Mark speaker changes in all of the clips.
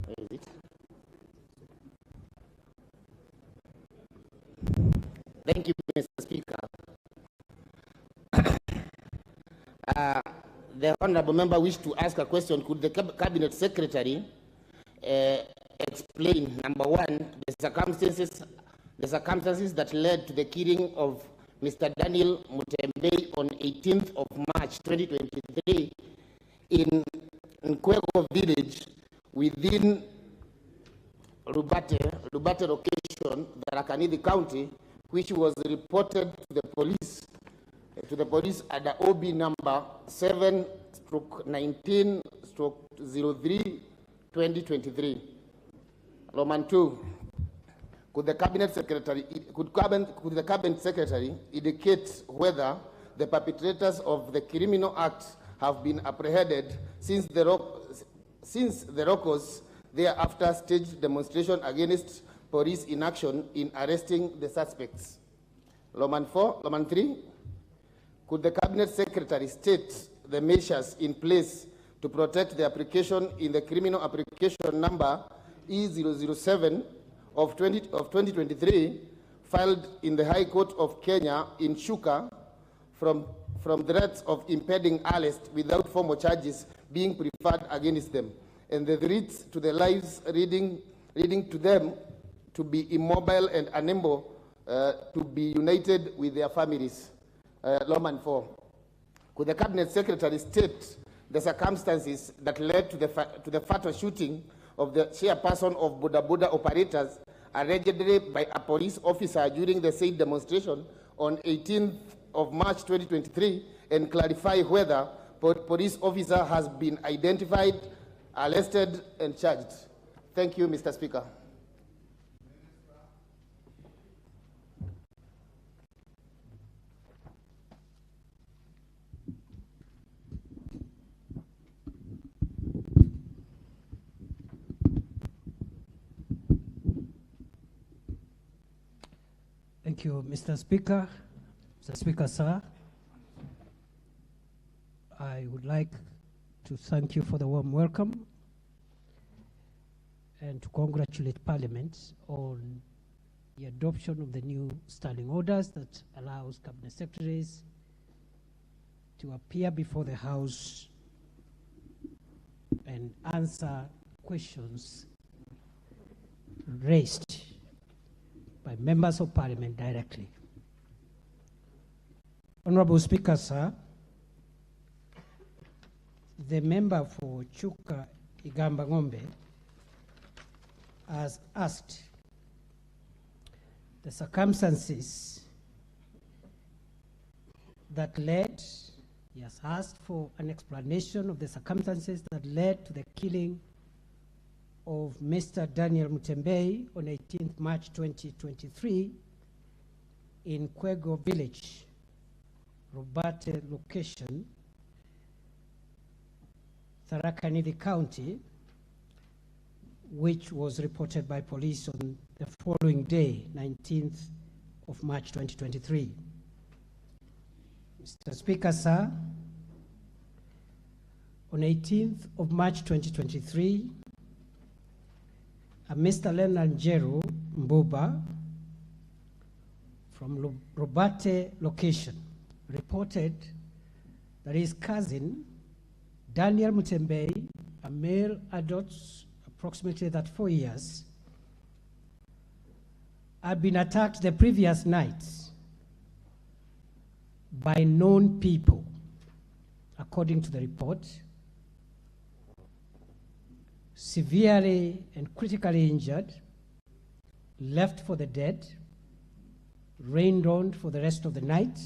Speaker 1: Where is it? Thank you, Mr. Speaker. The honourable member wished to ask a question. Could the Cabinet Secretary explain, number one, the circumstances that led to the killing of Mr. Daniel Mutembe on 18th of March 2023 in Nkwego village within Rubate location, Tharaka-Nithi County, which was reported to the police at the OB number 7/19/03/2023. Roman 2. Could the Cabinet Secretary indicate whether the perpetrators of the criminal act have been apprehended since the Rocos thereafter staged demonstration against police inaction in arresting the suspects? Roman 3. Could the Cabinet Secretary state the measures in place to protect the application in the criminal application number E007 of 2023 filed in the High Court of Kenya in Shuka from threats of impending arrest without formal charges being preferred against them, and the threats to their lives leading to them to be immobile and unable to be united with their families? Roman 4. Could the Cabinet Secretary state the circumstances that led to the fatal shooting of the chairperson of Buddha operators allegedly by a police officer during the said demonstration on 18th of March 2023, and clarify whether police officer has been identified, arrested, and charged? Thank you, Mr. Speaker.
Speaker 2: Thank you, Mr. Speaker. Mr. Speaker, sir, I would like to thank you for the warm welcome and to congratulate Parliament on the adoption of the new standing orders that allows Cabinet Secretaries to appear before the House and answer questions raised by members of Parliament directly. Honorable Speaker, sir, the member for Chuka Igamba Ng'ombe has asked the circumstances that led, he has asked for an explanation of the circumstances that led to the killing of Mr. Daniel Mutembe on 18th March 2023 in Nkwego village, Rubate location, Tharaka-Nithi County, which was reported by police on the following day, 19th of March 2023. Mr. Speaker, sir, on 18th of March 2023, Mr. Leonard Njeru Mbuba from Rubate location reported that his cousin, Daniel Mutembe, a male adult approximately 34 years, had been attacked the previous night by known people, according to the report, severely and critically injured, left for the dead, rained on for the rest of the night,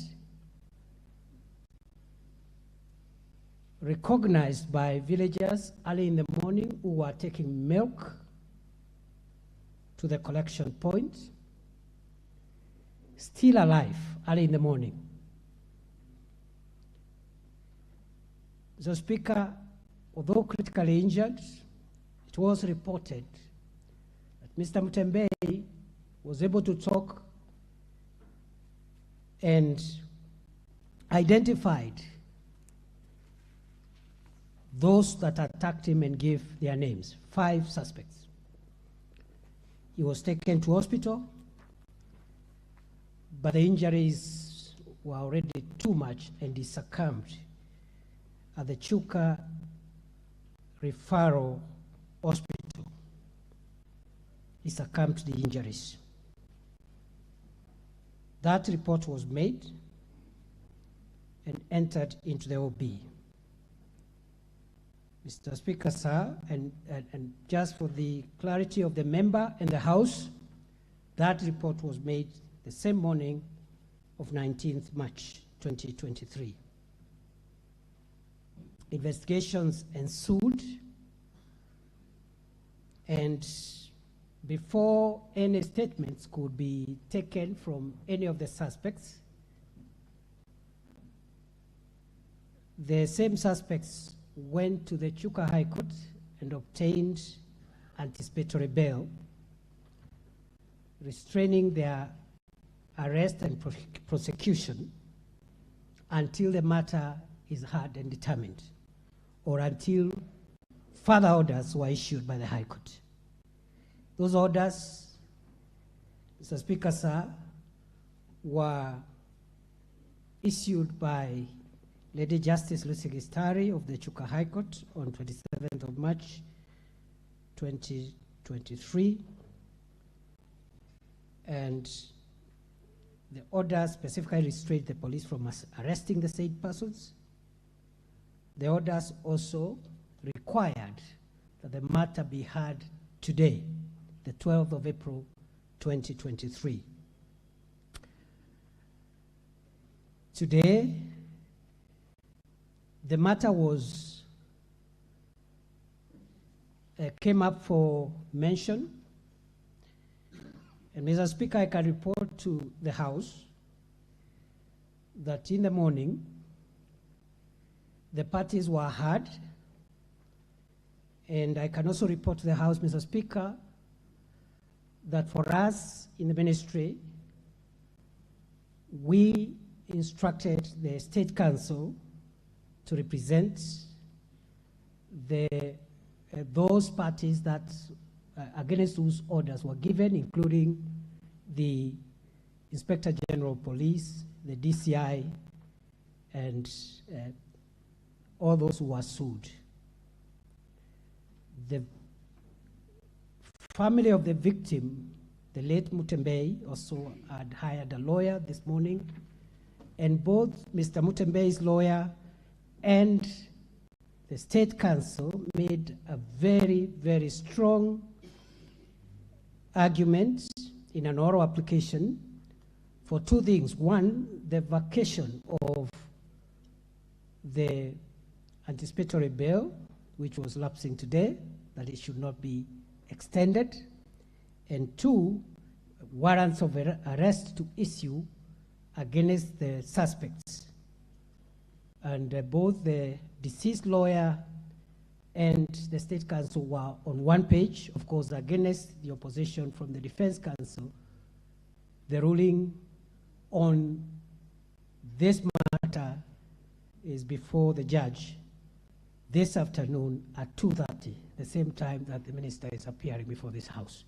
Speaker 2: recognized by villagers early in the morning who were taking milk to the collection point, still alive early in the morning. The Speaker, although critically injured, it was reported that Mr. Mutembe was able to talk and identified those that attacked him and gave their names, 5 suspects. He was taken to hospital, but the injuries were already too much and he succumbed at the Chuka Referral Hospital. He succumbed to the injuries. That report was made and entered into the OB. Mr. Speaker, sir, and just for the clarity of the member and the House, that report was made the same morning of 19th March 2023. Investigations ensued, and before any statements could be taken from any of the suspects, the same suspects went to the Chuka High Court and obtained anticipatory bail, restraining their arrest and prosecution until the matter is heard and determined, or until further orders were issued by the High Court. Those orders, Mr. Speaker, sir, were issued by Lady Justice Lucy Gistari of the Chuka High Court on 27th of March 2023, and the order specifically restrained the police from arresting the said persons. The orders also required that the matter be heard today, the 12th of April 2023. Today, the matter was came up for mention, and Mr. Speaker, I can report to the House that in the morning the parties were heard, and I can also report to the House, Mr. Speaker, that for us in the ministry, we instructed the State Council to represent those parties that against whose orders were given, including the Inspector General of Police, the DCI, and all those who were sued. The family of the victim, the late Mutembei, also had hired a lawyer this morning, and both Mr. Mutembei's lawyer and the State Council made a very, very strong argument in an oral application for 2 things. One, the vacation of the anticipatory bail, which was lapsing today, that it should not be extended. And 2, warrants of arrest to issue against the suspects. And both the deceased lawyer and the State Council were on one page, of course, against the opposition from the Defense Council. The ruling on this matter is before the judge this afternoon at 2:30, the same time that the minister is appearing before this House.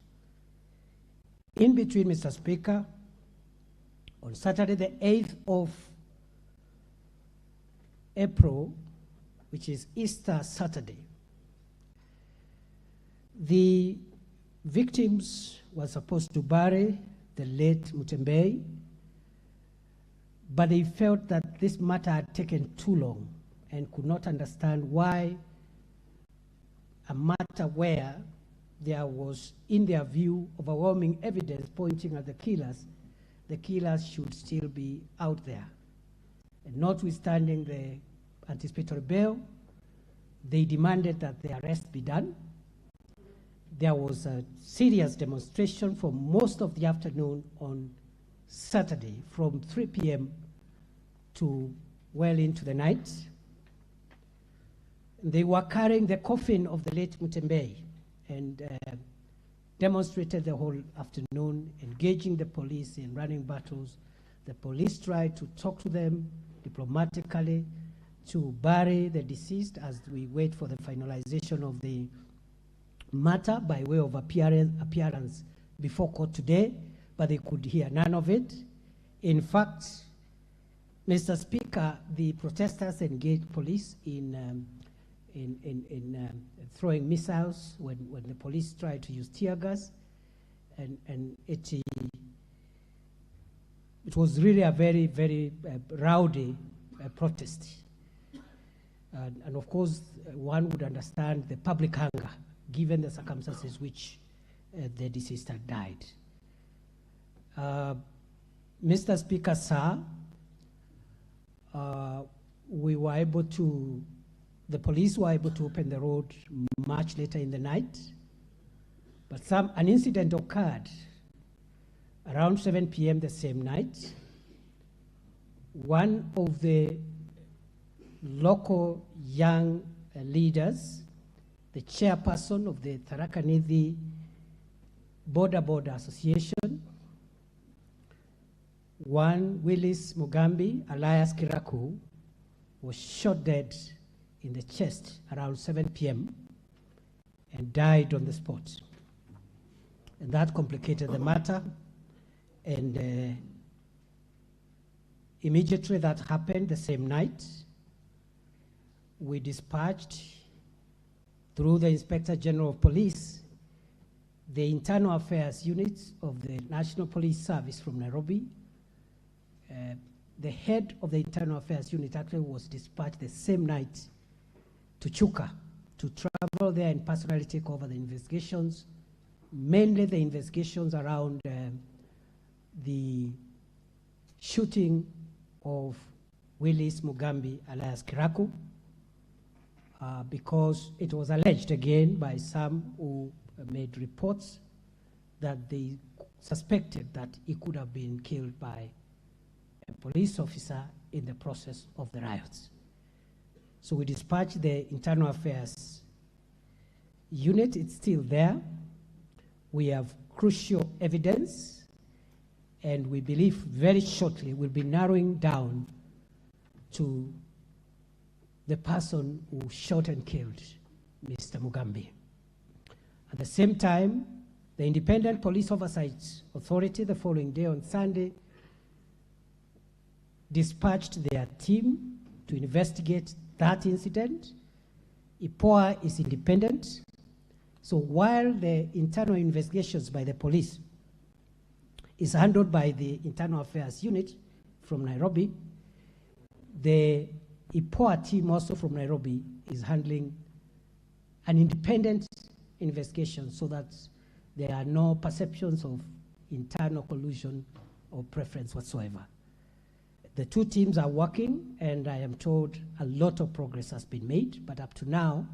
Speaker 2: In between, Mr. Speaker, on Saturday, the 8th of April, which is Easter Saturday, the victims were supposed to bury the late Mutembei, but they felt that this matter had taken too long and could not understand why a matter where there was, in their view, overwhelming evidence pointing at the killers should still be out there. And notwithstanding the anticipatory bail, they demanded that the arrest be done. There was a serious demonstration for most of the afternoon on Saturday, from 3 p.m. to well into the night. They were carrying the coffin of the late Mutembei and demonstrated the whole afternoon, engaging the police in running battles. The police tried to talk to them diplomatically. to bury the deceased as we wait for the finalization of the matter by way of appearance before court today, but they could hear none of it. In fact, Mr. Speaker, the protesters engaged police in throwing missiles when the police tried to use tear gas, and it was really a very, very rowdy protest. And of course, one would understand the public hunger given the circumstances which the deceased had died. Mr. Speaker, sir, the police were able to open the road much later in the night, but an incident occurred around 7 p.m. the same night. One of the local young leaders, the chairperson of the Tharaka Nithi Border Association, one Willis Mugambi, alias Kiraku, was shot dead in the chest around 7 p.m. and died on the spot. And that complicated the matter. And immediately that happened the same night, we dispatched through the Inspector General of Police the Internal Affairs Unit of the National Police Service from Nairobi. The head of the Internal Affairs Unit actually was dispatched the same night to Chuka to travel there and personally take over the investigations, mainly the investigations around the shooting of Willis Mugambi, alias Kiraku, because it was alleged again by some who made reports that they suspected that he could have been killed by a police officer in the process of the riots. So we dispatched the Internal Affairs Unit. It's still there. We have crucial evidence, and we believe very shortly we'll be narrowing down to the person who shot and killed Mr. Mugambi. At the same time, the Independent Police Oversight Authority the following day on Sunday dispatched their team to investigate that incident. IPOA is independent. So while the internal investigations by the police is handled by the Internal Affairs Unit from Nairobi, the IPOA team also from Nairobi is handling an independent investigation so that there are no perceptions of internal collusion or preference whatsoever. The two teams are working, and I am told a lot of progress has been made, but up to now,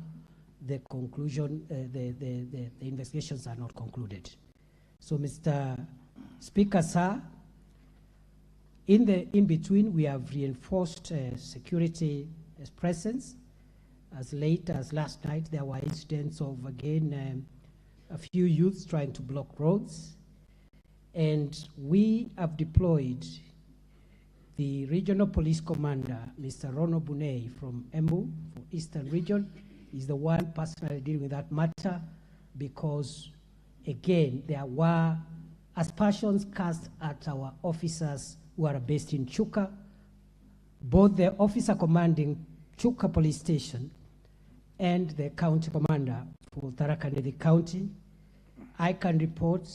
Speaker 2: the conclusion, the investigations are not concluded. So, Mr. Speaker, sir, in between, we have reinforced security presence. As late as last night, there were incidents of, again, a few youths trying to block roads. And we have deployed the Regional Police Commander, Mr. Rono Bunei from Embu, for Eastern Region, is the one personally dealing with that matter because, again, there were aspersions cast at our officers who are based in Chuka. Both the officer commanding Chuka Police Station and the county commander for Tharaka Nithi County. I can report,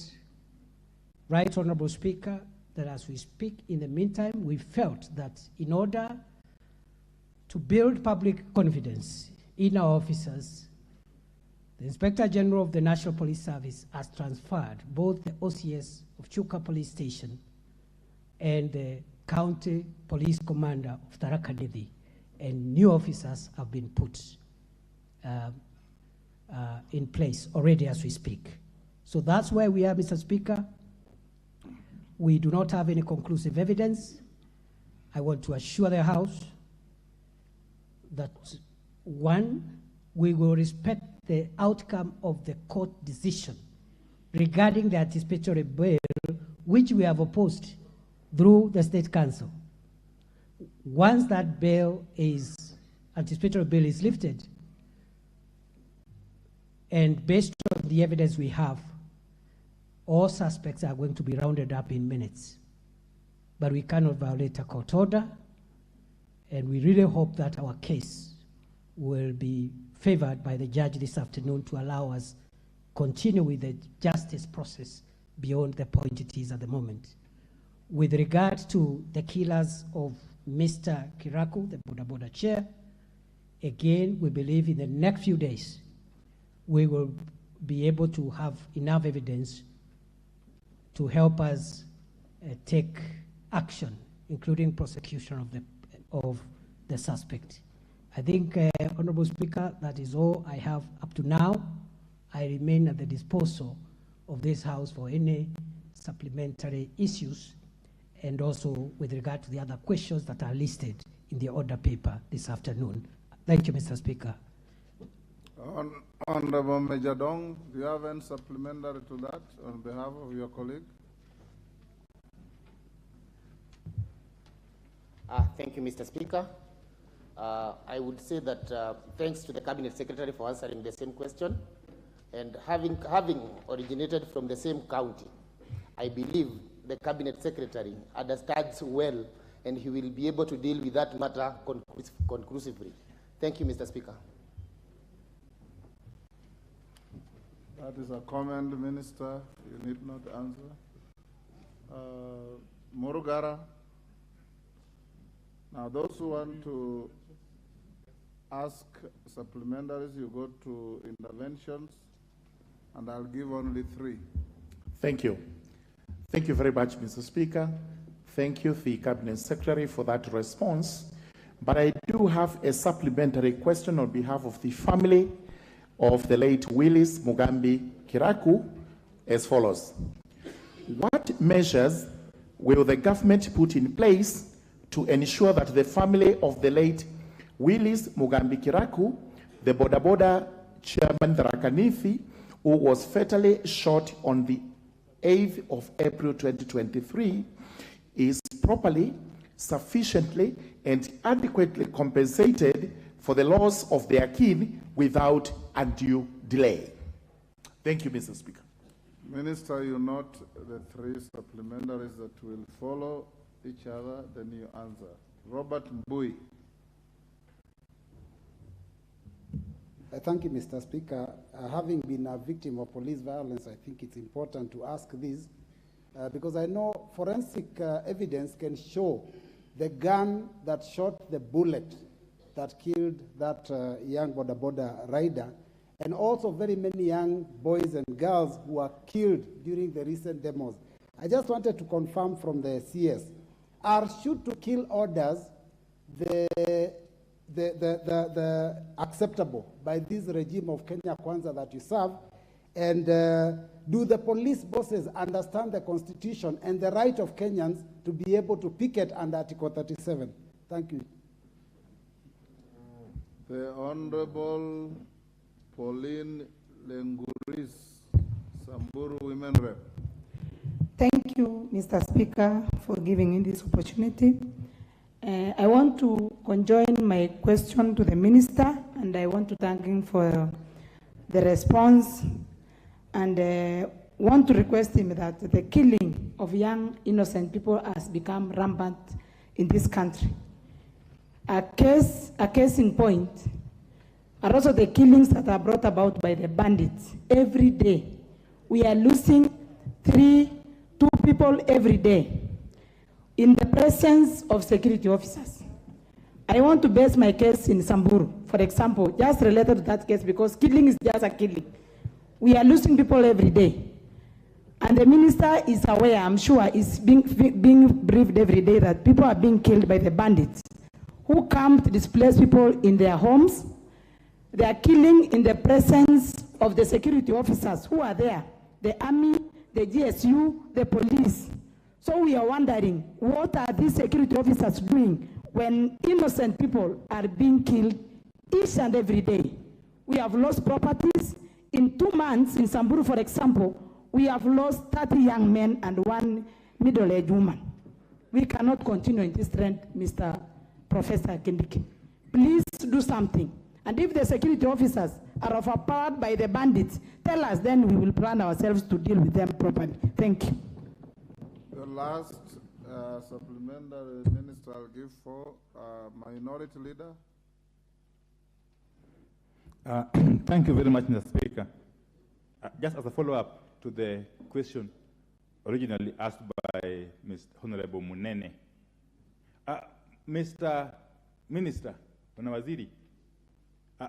Speaker 2: Right Honorable Speaker, that as we speak, in the meantime, we felt that in order to build public confidence in our officers, the Inspector General of the National Police Service has transferred both the OCS of Chuka Police Station and the County Police Commander of Tharaka Nithi, and new officers have been put in place already as we speak. So that's where we are, Mr. Speaker. We do not have any conclusive evidence. I want to assure the House that, one, we will respect the outcome of the court decision regarding the anticipatory bail, which we have opposed through the State Council. Once that bail is anticipatory bail is lifted, and based on the evidence we have, all suspects are going to be rounded up in minutes. But we cannot violate a court order, and we really hope that our case will be favored by the judge this afternoon to allow us continue with the justice process beyond the point it is at the moment. With regard to the killers of Mr. Kiraku, the Boda Boda chair, again, we believe in the next few days, we will be able to have enough evidence to help us take action, including prosecution of the suspect. I think, Honorable Speaker, that is all I have up to now. I remain at the disposal of this House for any supplementary issues, and also with regard to the other questions that are listed in the order paper this afternoon. Thank you, Mr. Speaker.
Speaker 3: Honorable Major Dong, do you have any supplementary to that on behalf of your colleague?
Speaker 1: Thank you, Mr. Speaker. I would say that thanks to the Cabinet Secretary for answering the same question, and having originated from the same county, I believe the Cabinet Secretary understands well, and he will be able to deal with that matter conclusively. Thank you, Mr. Speaker.
Speaker 3: That is a comment, Minister. You need not answer. Morugara. Now, those who want to ask supplementaries, you go to interventions, and I'll give only 3.
Speaker 4: Thank you. Thank you very much, Mr. Speaker. Thank you, the Cabinet Secretary, for that response. But I do have a supplementary question on behalf of the family of the late Willis Mugambi Kiraku as follows. What measures will the government put in place to ensure that the family of the late Willis Mugambi Kiraku, the Boda Boda chairman Tharaka-Nithi, who was fatally shot on the 8th of April 2023, is properly, sufficiently, and adequately compensated for the loss of their kin without undue delay? Thank you, Mr. Speaker.
Speaker 3: Minister, you note the 3 supplementaries that will follow each other, then you answer. Robert Mbui.
Speaker 5: Thank you, Mr. Speaker. Having been a victim of police violence, I think it's important to ask this because I know forensic evidence can show the gun that shot the bullet that killed that young Boda Boda rider, and also very many young boys and girls who were killed during the recent demos. I just wanted to confirm from the CS, are shoot-to-kill orders the acceptable by this regime of Kenya Kwanza that you serve? And do the police bosses understand the Constitution and the right of Kenyans to be able to picket under Article 37? Thank you.
Speaker 3: The Honorable Pauline Lenguris, Samburu Women Rep.
Speaker 6: Thank you, Mr. Speaker, for giving me this opportunity. I want to conjoin my question to the Minister, and I want to thank him for the response, and want to request him that the killing of young innocent people has become rampant in this country. A case in point are also the killings that are brought about by the bandits. Every day, we are losing 2 people every day in the presence of security officers. I want to base my case in Samburu, for example, just related to that case, because killing is just a killing. We are losing people every day. And the minister is aware, I'm sure, is being briefed every day that people are being killed by the bandits who come to displace people in their homes. They are killing in the presence of the security officers who are there, the army, the GSU, the police. So we are wondering, what are these security officers doing when innocent people are being killed each and every day? We have lost properties. In 2 months, in Samburu, for example, we have lost 30 young men and 1 middle-aged woman. We cannot continue in this trend, Mr. Professor Kindiki. Please do something. And if the security officers are overpowered by the bandits, tell us, then we will plan ourselves to deal with them properly. Thank you.
Speaker 3: The last supplementary minister I'll give for Minority Leader.
Speaker 7: Thank you very much, Mr. Speaker. Just as a follow-up to the question originally asked by Mr. Honorable Munene, Mr. Minister, Waziri,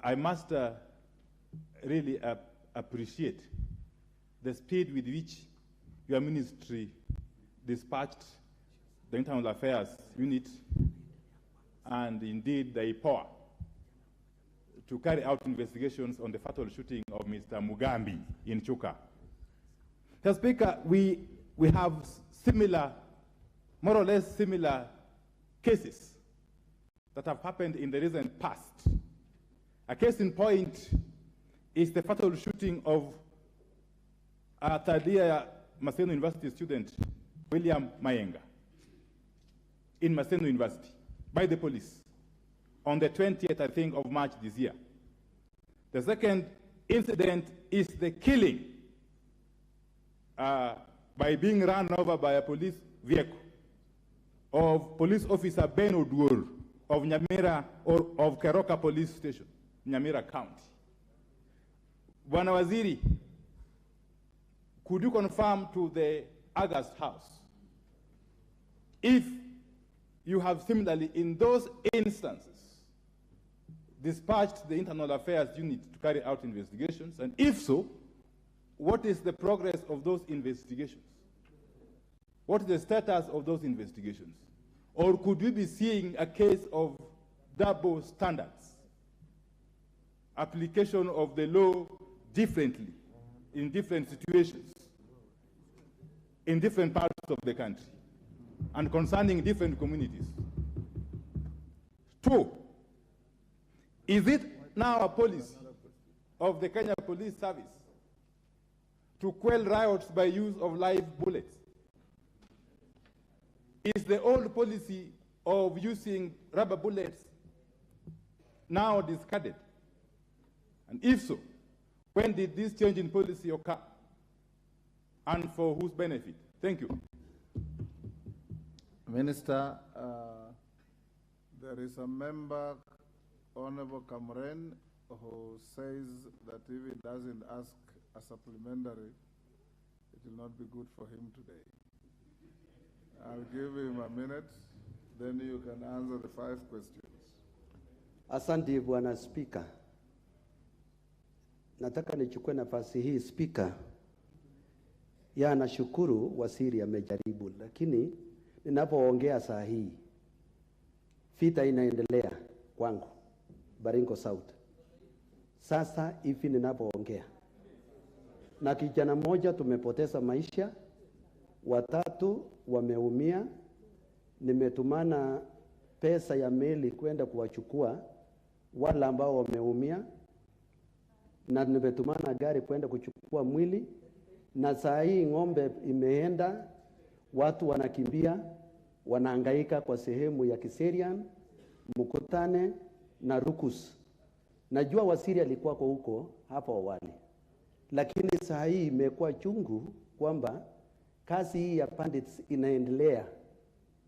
Speaker 7: I must really appreciate the speed with which your ministry dispatched the Internal Affairs Unit and indeed the IPOA to carry out investigations on the fatal shooting of Mr. Mugambi in Chuka. Mr. Speaker, we have similar, more or less similar cases that have happened in the recent past. A case in point is the fatal shooting of a third-year Maseno University student, William Mayenga, in Maseno University by the police on the 20th, I think, of March this year. The second incident is the killing by being run over by a police vehicle of police officer Ben Oduor of Nyamira, or of Keroka Police Station, Nyamira County. Bwana Waziri, could you confirm to the August House if you have similarly, in those instances, dispatched the Internal Affairs Unit to carry out investigations? And if so, what is the progress of those investigations? What is the status of those investigations? Or could we be seeing a case of double standards, application of the law differently in different situations, in different parts of the country, and concerning different communities? Two, is it now a policy of the Kenya Police Service to quell riots by use of live bullets? Is the old policy of using rubber bullets now discarded? And if so, when did this change in policy occur? And for whose benefit? Thank you.
Speaker 3: Minister, there is a member, Honorable Kamren, who says that if he doesn't ask a supplementary, it will not be good for him today. I'll give him a minute, then you can answer the 5 questions.
Speaker 8: Asante Bwana Spika. Nataka nichukue nafasi hii Spika. Ya nashukuru waziri amejaribu, lakini ninapoongea saa hii vita inaendelea kwangu Baringo South. Sasa hivi ninapoongea na kijana mmoja tumepoteza maisha, watatu wameumia. Nimetumana pesa ya meli kwenda kuwachukua wale ambao wameumia, na nimetumana gari kwenda kuchukua mwili, na saa hii ng'ombe imeenda, watu wanakimbia, wanahangaika kwa sehemu ya Kiserian, Mukutane na Rukus. Najua waziri alikuwa huko hapo awali, lakini saa hii imekuwa chungu kwamba kazi hii ya bandits inaendelea.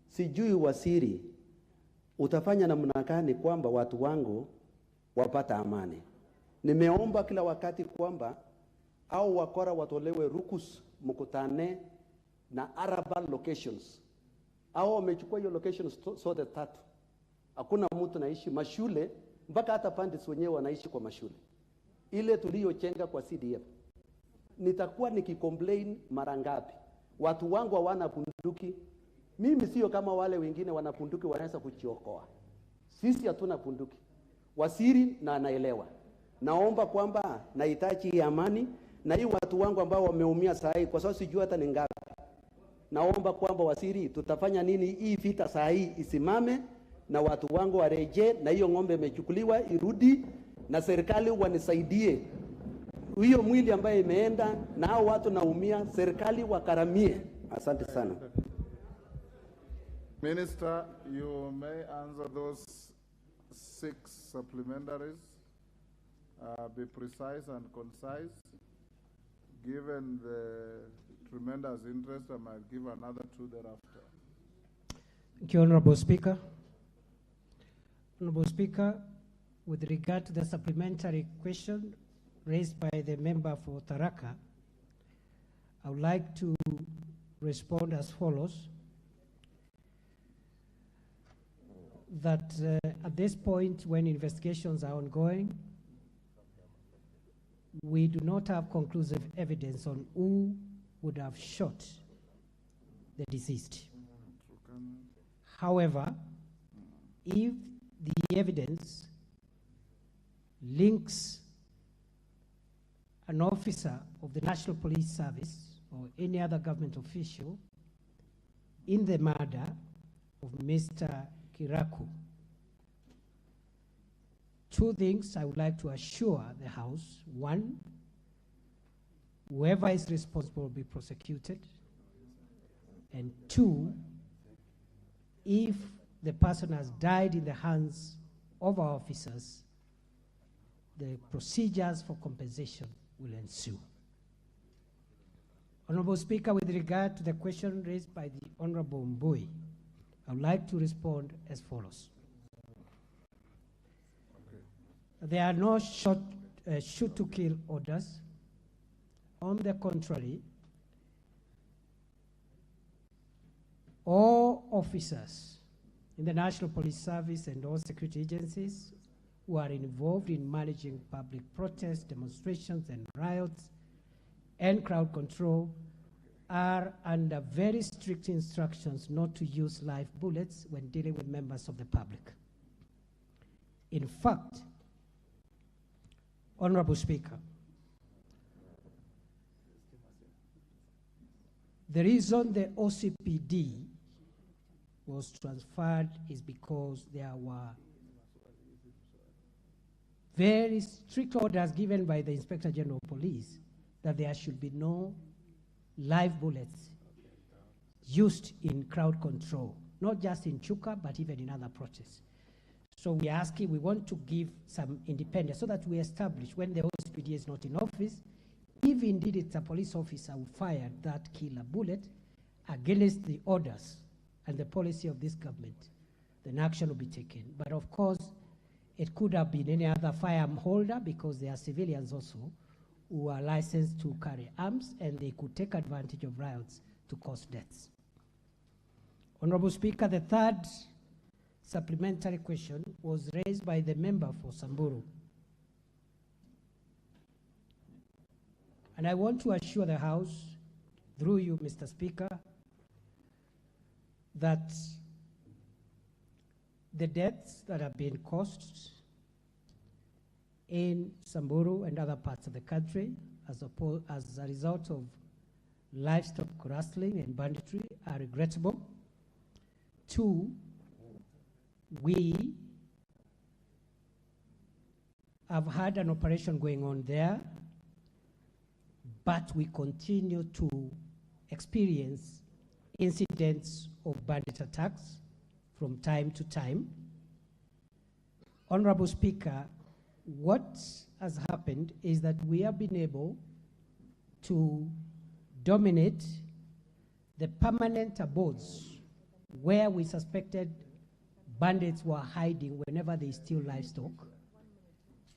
Speaker 8: Sijui waziri utafanya namna gani kwamba watu wangu wapata amani. Nimeomba kila wakati kwamba au wakora watolewe Rukus, Mukutane na Arabal locations. Au wamechukua hiyo locations sote 3. Hakuna mtu naishi mashule, mpaka hata bandits wenyewe wanaishi kwa mashule. Ile tuliyochenga kwa CDF. Nitakuwa nikicomplain mara ngapi? Watu wangu hawana bunduki. Mimi sio kama wale wengine wana bunduki wanaweza kujiokoa. Sisi hatuna bunduki. Waziri na anaelewa. Naomba kwamba nahitaji amani, na hii watu wangu ambao wameumia saa hii kwa sababu sijui hata ni ngapi. Naomba kwamba waziri, tutafanya nini hii vita saa hii isimame na watu wangu wareje, na hiyo ng'ombe imechukuliwa irudi, na serikali wanisaidie. Hiyo mwili ambaye imeenda na hao watu naumia, serikali wakaramie. Asante sana.
Speaker 3: Minister, you may answer those 6 supplementaries. Be precise and concise. Given the tremendous interest, I might give another 2 thereafter.
Speaker 2: Thank you, Honorable Speaker. Honorable Speaker, with regard to the supplementary question raised by the member for Tharaka, I would like to respond as follows. That at this point, when investigations are ongoing, we do not have conclusive evidence on who would have shot the deceased. However, if the evidence links an officer of the National Police Service or any other government official in the murder of Mr. Kiraku, 2 things I would like to assure the House. 1, whoever is responsible will be prosecuted. And 2, if the person has died in the hands of our officers, the procedures for compensation will ensue. Honorable Speaker, with regard to the question raised by the Honorable Mbui, I would like to respond as follows. There are no shoot-to-kill orders. On the contrary, all officers in the National Police Service and all security agencies who are involved in managing public protests, demonstrations, and riots, and crowd control are under very strict instructions not to use live bullets when dealing with members of the public. In fact, Honorable Speaker, the reason the OCPD was transferred is because there were very strict orders given by the Inspector General of Police that there should be no live bullets used in crowd control, not just in Chuka, but even in other protests. So we want to give some independence so that we establish when the OCPD is not in office, if indeed it's a police officer who fired that killer bullet against the orders and the policy of this government, then action will be taken. But of course, it could have been any other firearm holder because there are civilians also who are licensed to carry arms and they could take advantage of riots to cause deaths. Honorable Speaker, the 3rd supplementary question was raised by the member for Samburu. And I want to assure the House, through you, Mr. Speaker, that the deaths that have been caused in Samburu and other parts of the country as a result of livestock rustling and banditry are regrettable. 2, we have had an operation going on there, but we continue to experience incidents of bandit attacks from time to time. Honorable Speaker, what has happened is that we have been able to dominate the permanent abodes where we suspected bandits were hiding whenever they steal livestock.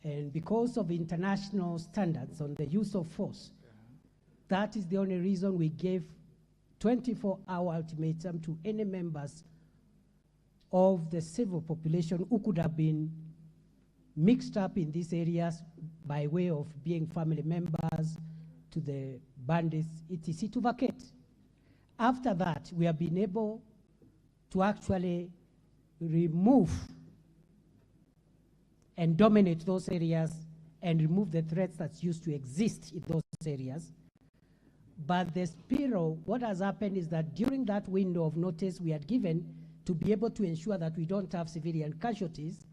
Speaker 2: And because of international standards on the use of force, that is the only reason we gave 24-hour ultimatum to any members of the civil population who could have been mixed up in these areas by way of being family members to the bandits, etc., to vacate. After that, we have been able to actually remove and dominate those areas and remove the threats that used to exist in those areas. But the spiral, what has happened is that during that window of notice we had given to be able to ensure that we don't have civilian casualties,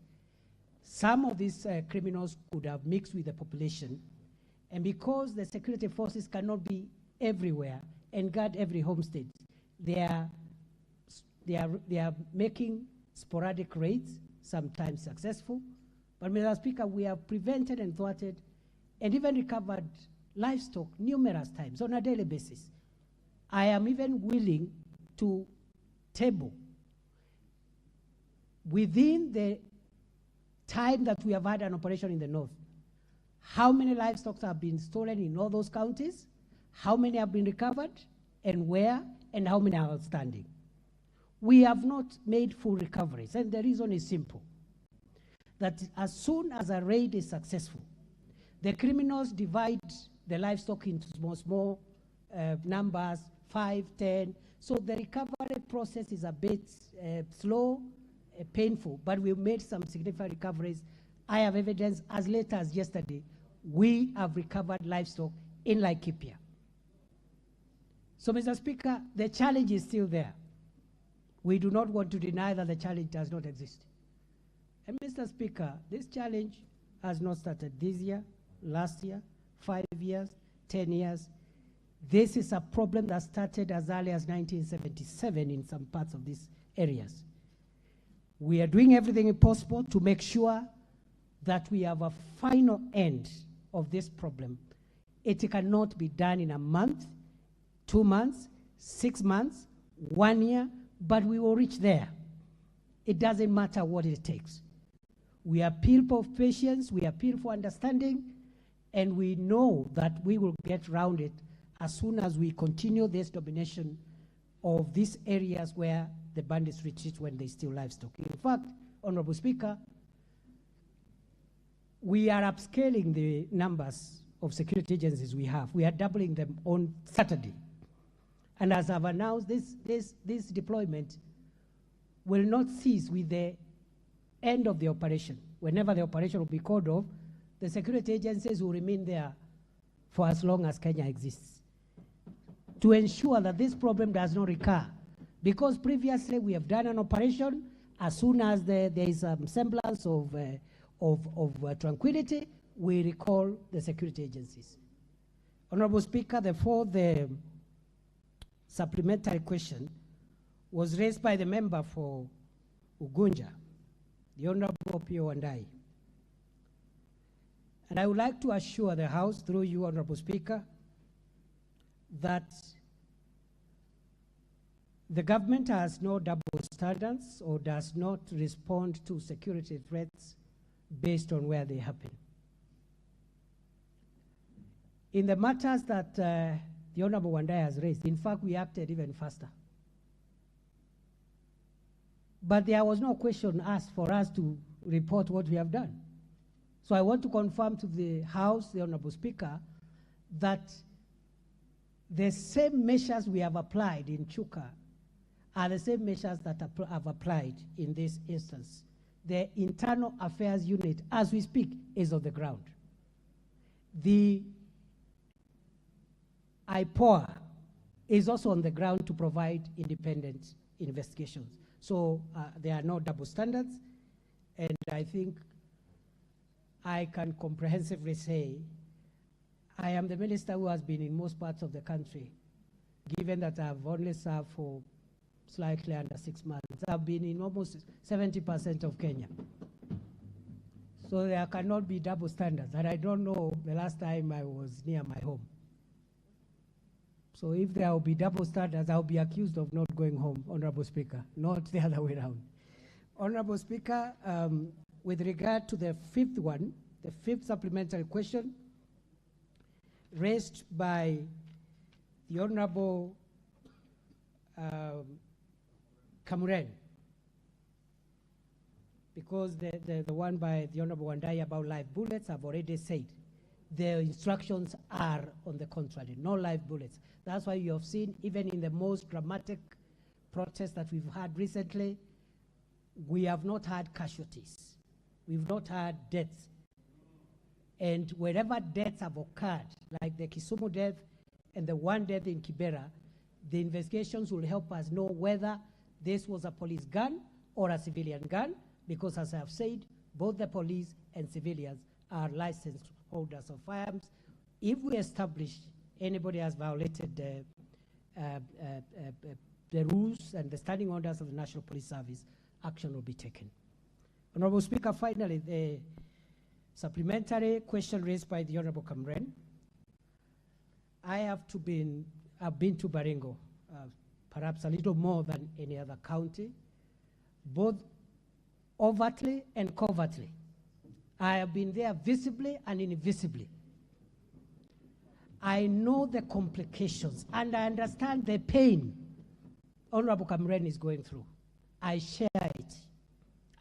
Speaker 2: some of these criminals could have mixed with the population. And because the security forces cannot be everywhere and guard every homestead, they are making sporadic raids, sometimes successful. But Mr. Speaker, we have prevented and thwarted and even recovered livestock numerous times on a daily basis. I am even willing to table within the time that we have had an operation in the north, how many livestock have been stolen in all those counties, how many have been recovered, and where, and how many are outstanding. We have not made full recoveries, and the reason is simple. That as soon as a raid is successful, the criminals divide the livestock into small numbers, 5, 10. So the recovery process is a bit slow, painful, but we've made some significant recoveries. I have evidence as late as yesterday, we have recovered livestock in Laikipia. So, Mr. Speaker, the challenge is still there. We do not want to deny that the challenge does not exist. And Mr. Speaker, this challenge has not started this year, last year, 5 years, 10 years. This is a problem that started as early as 1977 in some parts of these areas. We are doing everything possible to make sure that we have a final end of this problem. It cannot be done in a month, 2 months, 6 months, 1 year, but we will reach there. It doesn't matter what it takes. We appeal for patience, we appeal for understanding, and we know that we will get around it as soon as we continue this domination of these areas where the bandits retreat when they steal livestock. In fact, Honorable Speaker, we are upscaling the numbers of security agencies we have. We are doubling them on Saturday. And as I've announced, this deployment will not cease with the end of the operation. Whenever the operation will be called off, the security agencies will remain there for as long as Kenya exists, to ensure that this problem does not recur. Because previously we have done an operation, as soon as there is a semblance of tranquility, we recall the security agencies. Honorable Speaker, the supplementary question was raised by the member for Ugunja, the Honorable Pio Wandai. And I would like to assure the House, through you, Honorable Speaker, that the government has no double standards or does not respond to security threats based on where they happen. In the matters that the Honorable Wandai has raised, in fact, we acted even faster. But there was no question asked for us to report what we have done. So I want to confirm to the House, the Honorable Speaker, that the same measures we have applied in Chuka are the same measures that have applied in this instance. The Internal Affairs Unit, as we speak, is on the ground. The IPOA is also on the ground to provide independent investigations. So there are no double standards, and I think I can comprehensively say I am the minister who has been in most parts of the country, given that I've only served for slightly under 6 months. I've been in almost 70% of Kenya. So there cannot be double standards, and I don't know the last time I was near my home. So if there will be double standards, I'll be accused of not going home, Honorable Speaker, not the other way around. Honorable Speaker, with regard to the fifth one, the fifth supplementary question raised by the Honorable Kamuren, because the one by the Honorable Wandai about live bullets, I've already said the instructions are on the contrary, no live bullets. That's why you have seen, even in the most dramatic protests that we've had recently, we have not had casualties. We've not had deaths. And wherever deaths have occurred, like the Kisumu death and the one death in Kibera, the investigations will help us know whether this was a police gun or a civilian gun, because as I have said, both the police and civilians are licensed holders of firearms. If we establish anybody has violated the rules and the standing orders of the National Police Service, action will be taken. Honorable Speaker, finally, the supplementary question raised by the Honorable Kamren. I've been to Baringo, perhaps a little more than any other county, both overtly and covertly. I have been there visibly and invisibly. I know the complications and I understand the pain Honorable Kamren is going through. I share it,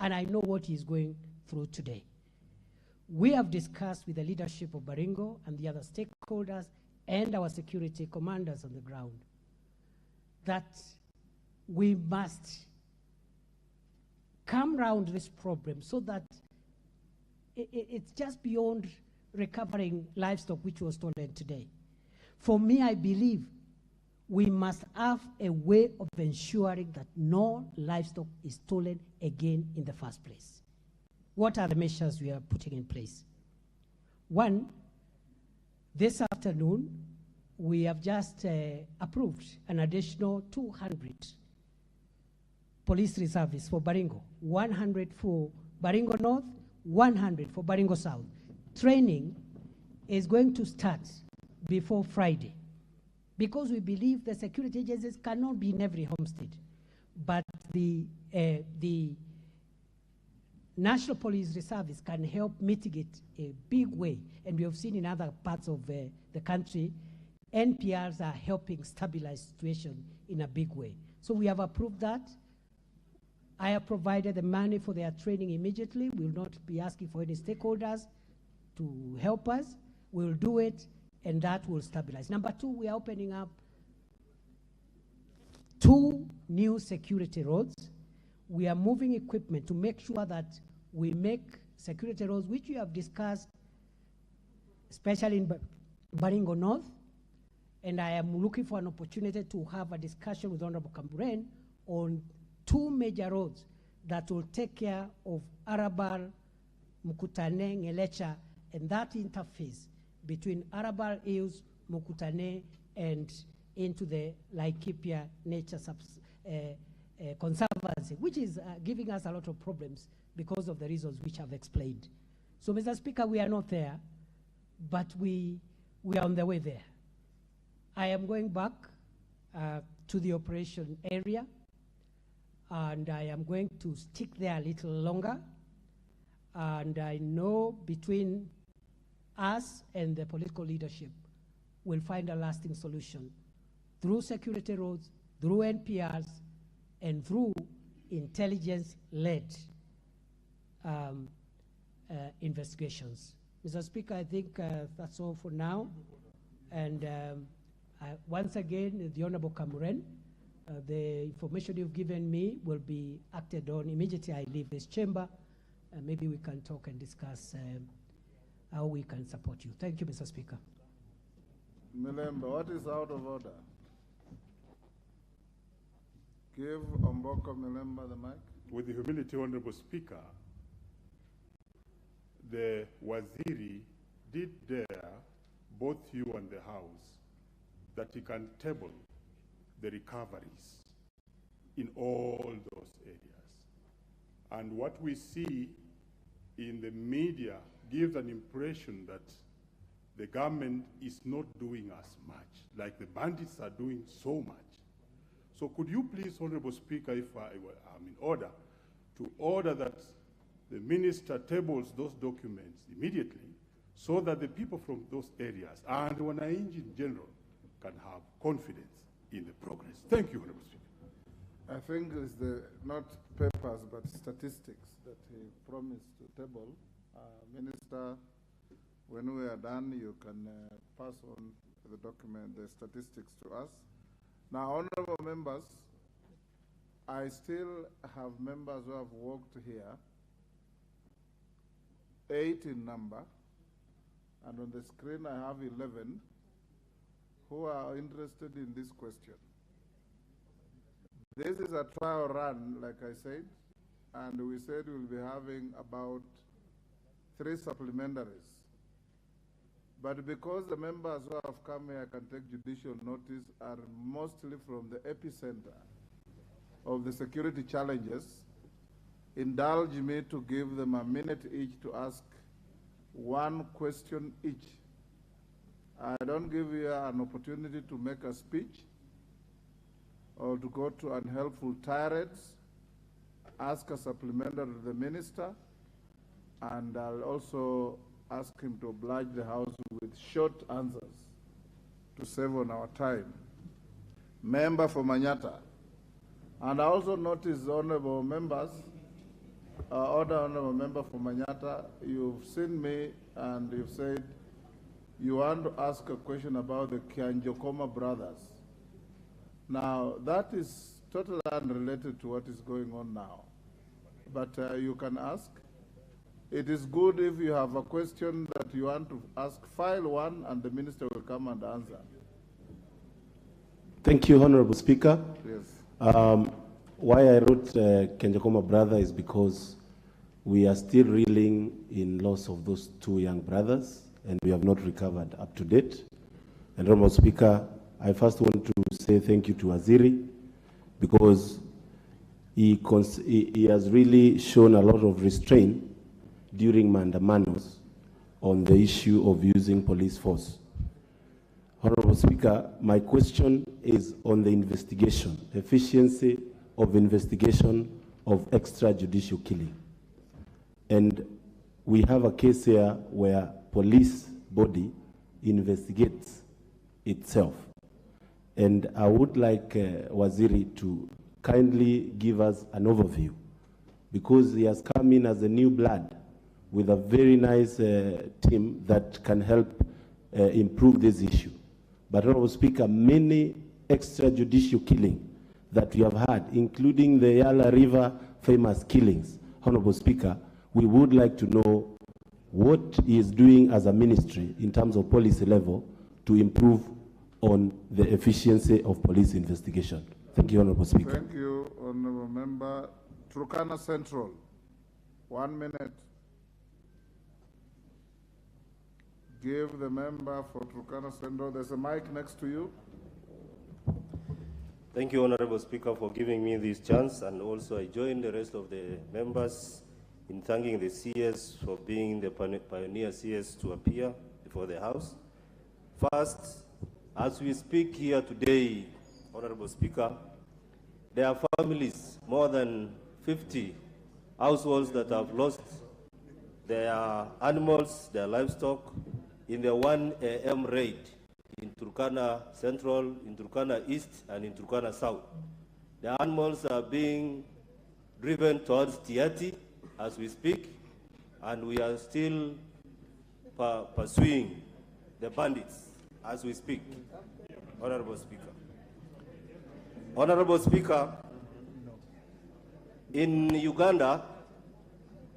Speaker 2: and I know what he's going through today. We have discussed with the leadership of Baringo and the other stakeholders and our security commanders on the ground that we must come around this problem so that it's just beyond recovering livestock which was stolen today. For me, I believe we must have a way of ensuring that no livestock is stolen again in the first place. What are the measures we are putting in place? One, this afternoon, we have just approved an additional 200 police reservists for Baringo, 100 for Baringo North, 100 for Baringo South. Training is going to start before Friday because we believe the security agencies cannot be in every homestead, but the National Police Reservice can help mitigate a big way, and we have seen in other parts of the country, NPRs are helping stabilize situation in a big way. So we have approved that. I have provided the money for their training immediately. We will not be asking for any stakeholders to help us. We'll do it, and that will stabilize. Number two, we are opening up 2 new security roads. We are moving equipment to make sure that we make security roads, which we have discussed, especially in Baringo North, and I am looking for an opportunity to have a discussion with Honorable Kamren on 2 major roads that will take care of Arabal, Mukutane, Ngelecha, and that interface between Arabal Hills, Mukutane, and into the Laikipia Nature Conservancy, which is giving us a lot of problems because of the reasons which I've explained. So, Mr. Speaker, we are not there, but we are on the way there. I am going back to the operation area, and I am going to stick there a little longer. And I know between us and the political leadership, we'll find a lasting solution through security roads, through NPRs, and through intelligence-led investigations. Mr. Speaker, I think that's all for now. And once again, the Honorable Kamren, the information you've given me will be acted on immediately I leave this chamber. Maybe we can talk and discuss how we can support you. Thank you, Mr. Speaker.
Speaker 3: Milemba, what is out of order? Give Omboko Milemba the mic.
Speaker 9: With the humility, Honorable Speaker, the Waziri did dare both you and the House that he can table the recoveries in all those areas. And what we see in the media gives an impression that the government is not doing as much, like the bandits are doing so much. So could you please, Honorable Speaker, if I'm in order, to order that the minister tables those documents immediately so that the people from those areas and Wananchi in general can have confidence in the progress. Thank you, Honorable Speaker.
Speaker 3: I think it's not papers but statistics that he promised to table. Minister, when we are done, you can pass on the document, the statistics to us. Now, honorable members, I still have members who have worked here, 8 in number, and on the screen I have 11 who are interested in this question. This is a trial run, like I said, and we said we'll be having about 3 supplementaries. But because the members who have come here can take judicial notice are mostly from the epicenter of the security challenges, indulge me to give them a minute each to ask one question each. I don't give you an opportunity to make a speech or to go to unhelpful tirades. Ask a supplementary to the minister, and I'll also ask him to oblige the House with short answers to save on our time. Member for Manyata. And I also notice, honorable members, honorable member for Manyata, you've seen me and you've said you want to ask a question about the Kianjokoma brothers. Now, that is totally unrelated to what is going on now. But you can ask. It is good if you have a question that you want to ask, file one, and the minister will come and answer.
Speaker 10: Thank you, Honorable Speaker.
Speaker 3: Yes.
Speaker 10: Why I wrote Kenjakoma brother is because we are still reeling in loss of those two young brothers, and we have not recovered up to date. And Honorable Speaker, I first want to say thank you to Waziri, because he has really shown a lot of restraint during mandamanos on the issue of using police force. Honorable Speaker, my question is on the investigation, efficiency of investigation of extrajudicial killing. And we have a case here where police body investigates itself. And I would like Waziri to kindly give us an overview, because he has come in as a new blood with a very nice team that can help improve this issue. But Honorable Speaker, many extrajudicial killing that we have had, including the Yala River famous killings, Honorable Speaker, we would like to know what he is doing as a ministry in terms of policy level to improve on the efficiency of police investigation. Thank you, Honorable Speaker.
Speaker 3: Thank you, Honorable Member. Turkana Central, 1 minute. Give the member for Turkana Central. There's a mic next to you.
Speaker 11: Thank you, Honorable Speaker, for giving me this chance, and also I join the rest of the members in thanking the CS for being the pioneer CS to appear before the House. First, as we speak here today, Honorable Speaker, there are families, more than 50 households that have lost their animals, their livestock, in the 1 a.m. raid in Turkana Central, in Turkana East, and in Turkana South. The animals are being driven towards Tiati as we speak, and we are still pursuing the bandits as we speak. Honorable Speaker. Honorable Speaker, in Uganda,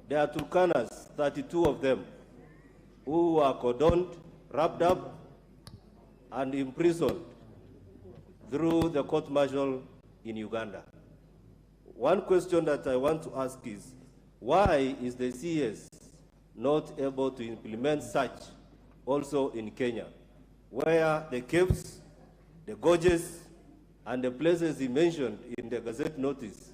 Speaker 11: there are Turkanas, 32 of them, who are cordoned, wrapped up, and imprisoned through the court-martial in Uganda. One question that I want to ask is, why is the CS not able to implement such also in Kenya, where the caves, the gorges, and the places he mentioned in the Gazette notice,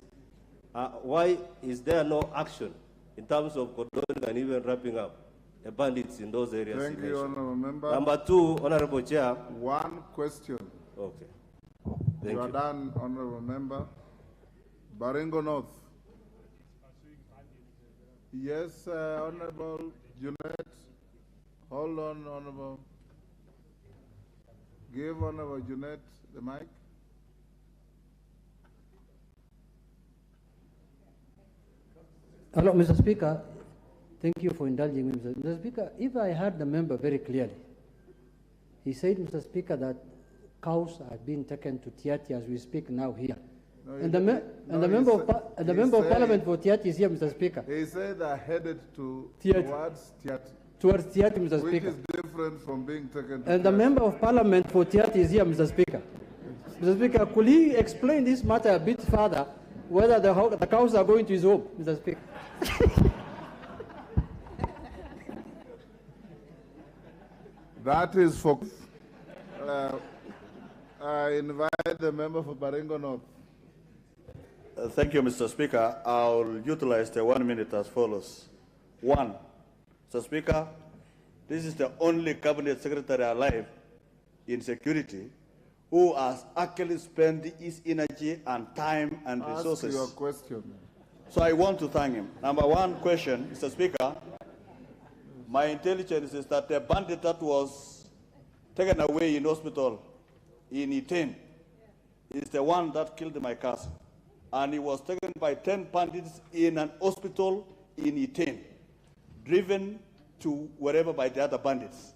Speaker 11: why is there no action in terms of condoning and even wrapping up the bandits in those areas?
Speaker 3: Thank you, Honorable Member.
Speaker 11: Number two, Honorable Chair.
Speaker 3: One question.
Speaker 11: Okay.
Speaker 3: You are done, Honorable Member. Baringo North. Yes, Honorable Junet. Hold on, Honorable. Give Honorable Junet the mic.
Speaker 12: Hello, Mr. Speaker. Thank you for indulging me, Mr. Speaker. If I heard the member very clearly, he said, Mr. Speaker, that cows are being taken to Tiati as we speak now here.
Speaker 3: No,
Speaker 12: and the member of Parliament for Tiati is here, Mr. Speaker.
Speaker 3: He said they're headed to
Speaker 12: towards
Speaker 3: Tiati.
Speaker 12: Towards Tiati, Mr. Speaker.
Speaker 3: Which is different from being taken to
Speaker 12: And the member of Parliament for Tiati is here, Mr. Speaker. Mr. Speaker, could he explain this matter a bit further, whether the cows are going to his home, Mr. Speaker?
Speaker 3: That is for... I invite the member for Baringo North.
Speaker 13: Thank you, Mr. Speaker. I'll utilize the 1 minute as follows. One, Mr. Speaker, this is the only cabinet secretary alive in security who has actually spent his energy and time and resources.
Speaker 3: Ask your question.
Speaker 13: So I want to thank him. Number one question, Mr. Speaker, my intelligence is that the bandit that was taken away in hospital in Iten is the one that killed my cousin. And he was taken by 10 bandits in an hospital in Iten, driven to wherever by the other bandits.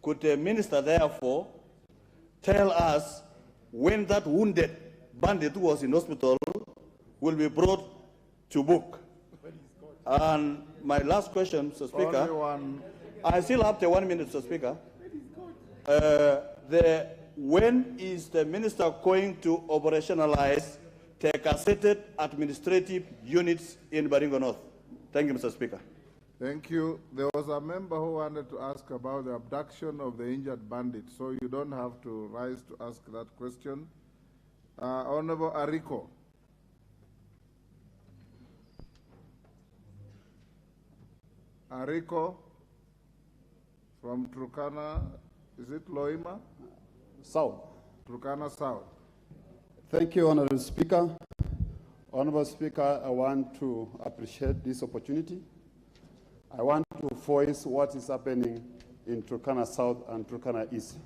Speaker 13: Could the minister therefore tell us when that wounded bandit who was in hospital will be brought to book? And my last question, Mr. Speaker, I still have the 1 minute, Mr. Speaker. When is the minister going to operationalize the gazetted administrative units in Baringo North? Thank you, Mr. Speaker.
Speaker 3: Thank you. There was a member who wanted to ask about the abduction of the injured bandit, so you don't have to rise to ask that question. Honorable Ariko. Ariko from Turkana, is it Loima?
Speaker 14: South.
Speaker 3: Turkana South.
Speaker 14: Thank you, Honorable Speaker. Honorable Speaker, I want to appreciate this opportunity. I want to voice what is happening in Turkana South and Turkana East.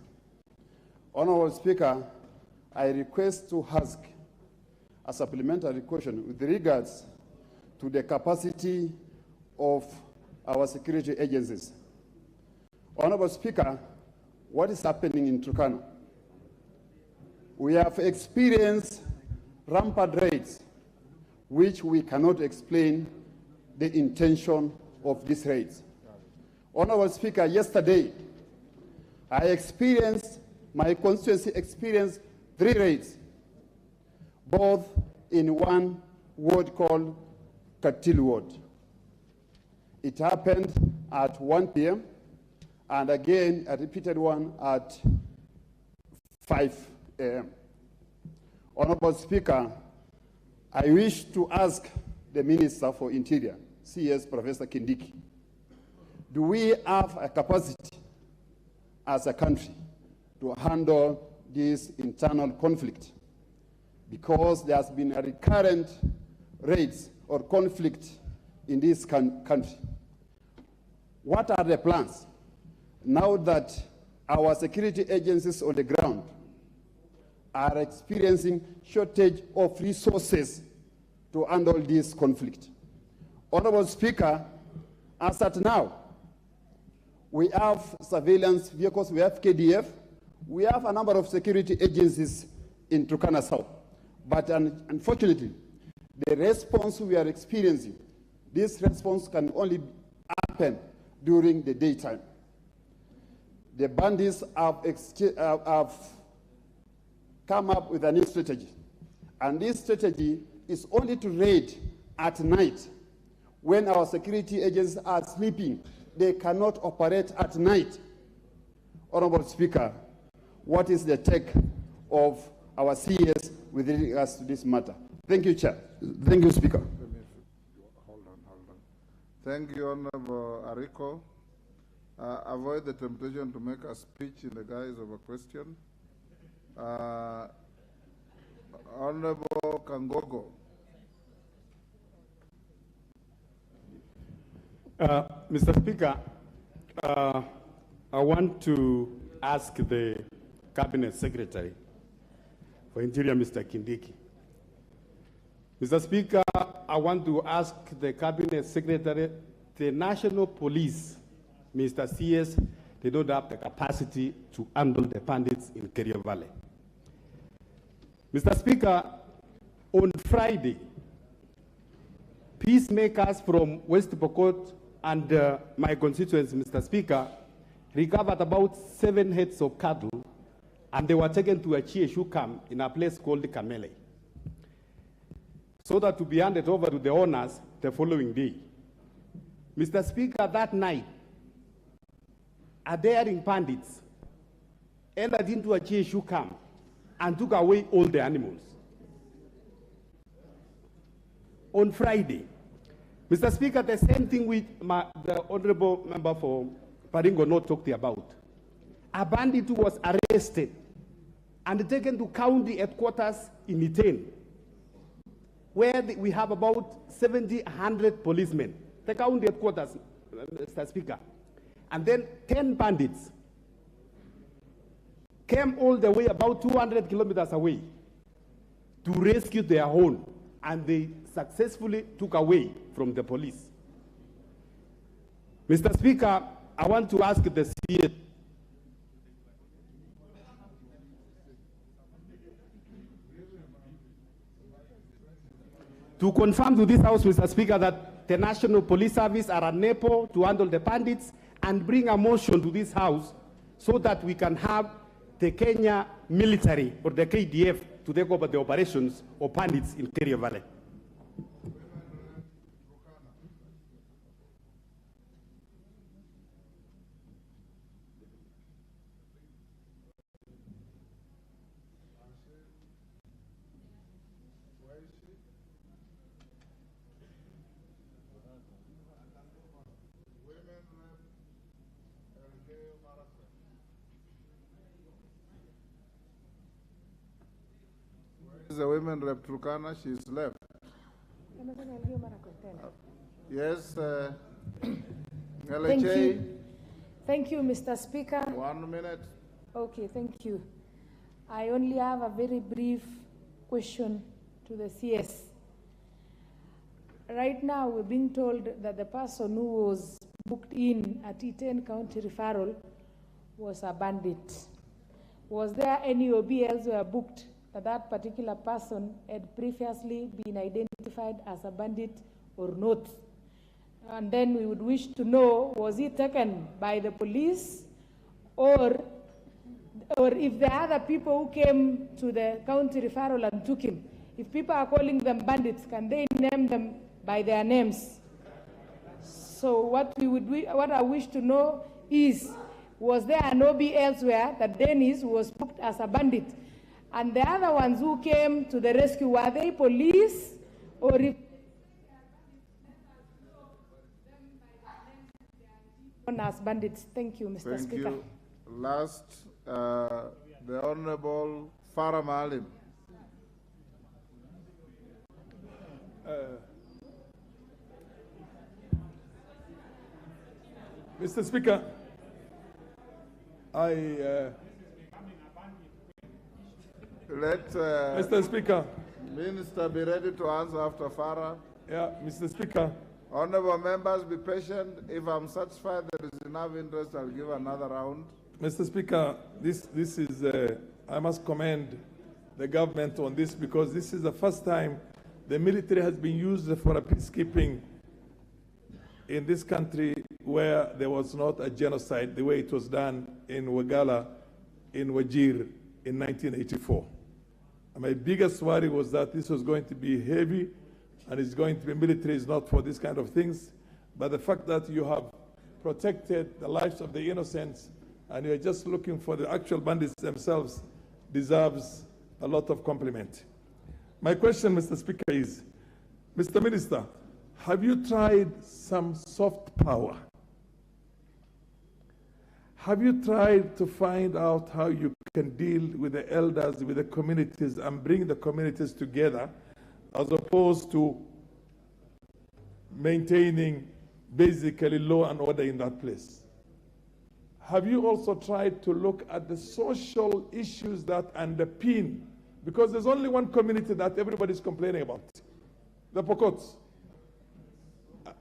Speaker 14: Honorable Speaker, I request to ask a supplementary question with regards to the capacity of our security agencies. Honorable Speaker, what is happening in Turkana? We have experienced rampant raids, which we cannot explain the intention of these raids. Honorable Speaker, yesterday, my constituency experienced 3 raids, both in one ward called Katil Ward. It happened at 1 p.m. and again a repeated one at 5 a.m. Honorable Speaker, I wish to ask the Minister for Interior, CS Professor Kindiki, do we have a capacity as a country to handle this internal conflict? Because there has been a recurrent raids or conflict in this country. What are the plans now that our security agencies on the ground are experiencing shortage of resources to handle this conflict? Honorable Speaker, as at now, we have surveillance vehicles, we have KDF, we have a number of security agencies in Turkana South. But unfortunately, the response we are experiencing, this response can only happen during the daytime. The bandits have come up with a new strategy. And this strategy is only to raid at night. When our security agents are sleeping, they cannot operate at night. Honorable Speaker, what is the take of our CS with regards to this matter? Thank you, Chair. Thank you, Speaker.
Speaker 3: Hold on. Thank you, Honorable Ariko. Avoid the temptation to make a speech in the guise of a question. Honorable Kangogo.
Speaker 15: Mr. Speaker, I want to ask the Cabinet Secretary for Interior, Mr. Kindiki. Mr. Speaker, I want to ask the Cabinet Secretary, the National Police, Mr. CS, they don't have the capacity to handle the bandits in Kerio Valley. Mr. Speaker, on Friday, peacemakers from West Pokot and my constituents, Mr. Speaker, recovered about 7 heads of cattle, and they were taken to a Chieshu camp in a place called Kamele, so that to be handed over to the owners the following day. Mr. Speaker, that night, a daring bandits entered into a Chieshu camp and took away all the animals. on Friday. Mr. Speaker, the same thing with the honorable member for Baringo not talked about. A bandit who was arrested and taken to county headquarters in Iten, where we have about 100 policemen. The county headquarters, Mr. Speaker. And then 10 bandits came all the way about 200 kilometers away to rescue their own, and they successfully took away from the police. Mr. Speaker, I want to ask the CS to confirm to this House, Mr. Speaker, that the National Police Service are unable to handle the bandits, and bring a motion to this House so that we can have the Kenya military or the KDF to take over the operations of bandits in Kerio Valley.
Speaker 3: The women rep Turkana, she's left. Yes,
Speaker 16: Thank you. Thank you, Mr. Speaker.
Speaker 3: 1 minute.
Speaker 16: Okay, thank you. I only have a very brief question to the CS. Right now, we're being told that the person who was booked in at Iten County Referral was a bandit. Was there any OB elsewhere booked that particular person had previously been identified as a bandit or not? And then we would wish to know, was he taken by the police, or if there are other people who came to the county referral and took him, if people are calling them bandits, can they name them by their names? So what I wish to know is, was there an OB elsewhere that Dennis was booked as a bandit? And the other ones who came to the rescue, were they police, or if as bandits? Thank you, Mr. Speaker.
Speaker 3: Thank you. Last, the Honorable Farah Maalim.
Speaker 17: Mr. Speaker, Mr. Speaker.
Speaker 3: Minister be ready to answer after Farah.
Speaker 17: Yeah, Mr. Speaker.
Speaker 3: Honorable members, be patient. If I'm satisfied there is enough interest, I'll give another round.
Speaker 17: Mr. Speaker, this is, I must commend the government on this, because this is the first time the military has been used for a peacekeeping in this country where there was not a genocide the way it was done in Wagala, in Wajir in 1984. And my biggest worry was that this was going to be heavy, and it's going to be military is not for this kind of things. But the fact that you have protected the lives of the innocents and you're just looking for the actual bandits themselves deserves a lot of compliment. My question, Mr. Speaker, is, Mr. Minister, have you tried some soft power? Have you tried to find out how you can deal with the elders, with the communities, and bring the communities together, as opposed to maintaining basically law and order in that place? Have you also tried to look at the social issues that underpin, because there's only one community that everybody's complaining about, the Pokots.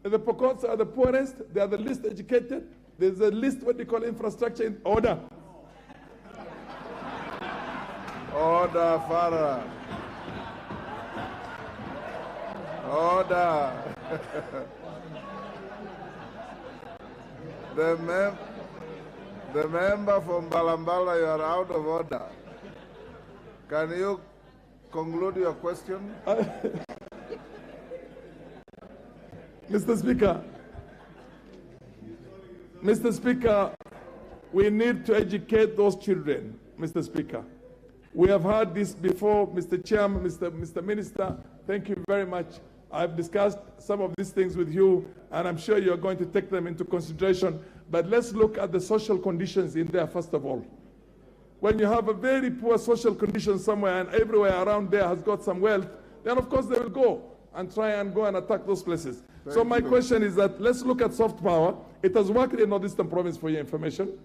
Speaker 17: The Pokots are the poorest, they are the least educated, there's the least what they call infrastructure in order.
Speaker 3: Order, Farah. Order. The member from Balambala, you are out of order. Can you conclude your question?
Speaker 17: Mr. Speaker, we need to educate those children, Mr. Speaker. We have heard this before, Mr. Chairman, Mr. Minister. Thank you very much. I've discussed some of these things with you, and I'm sure you're going to take them into consideration. But let's look at the social conditions in there, first of all. When you have a very poor social condition somewhere and everywhere around there has got some wealth, then of course they will go and try and go and attack those places. So my question is that let's look at soft power. It has worked in Northeastern Province, for your information.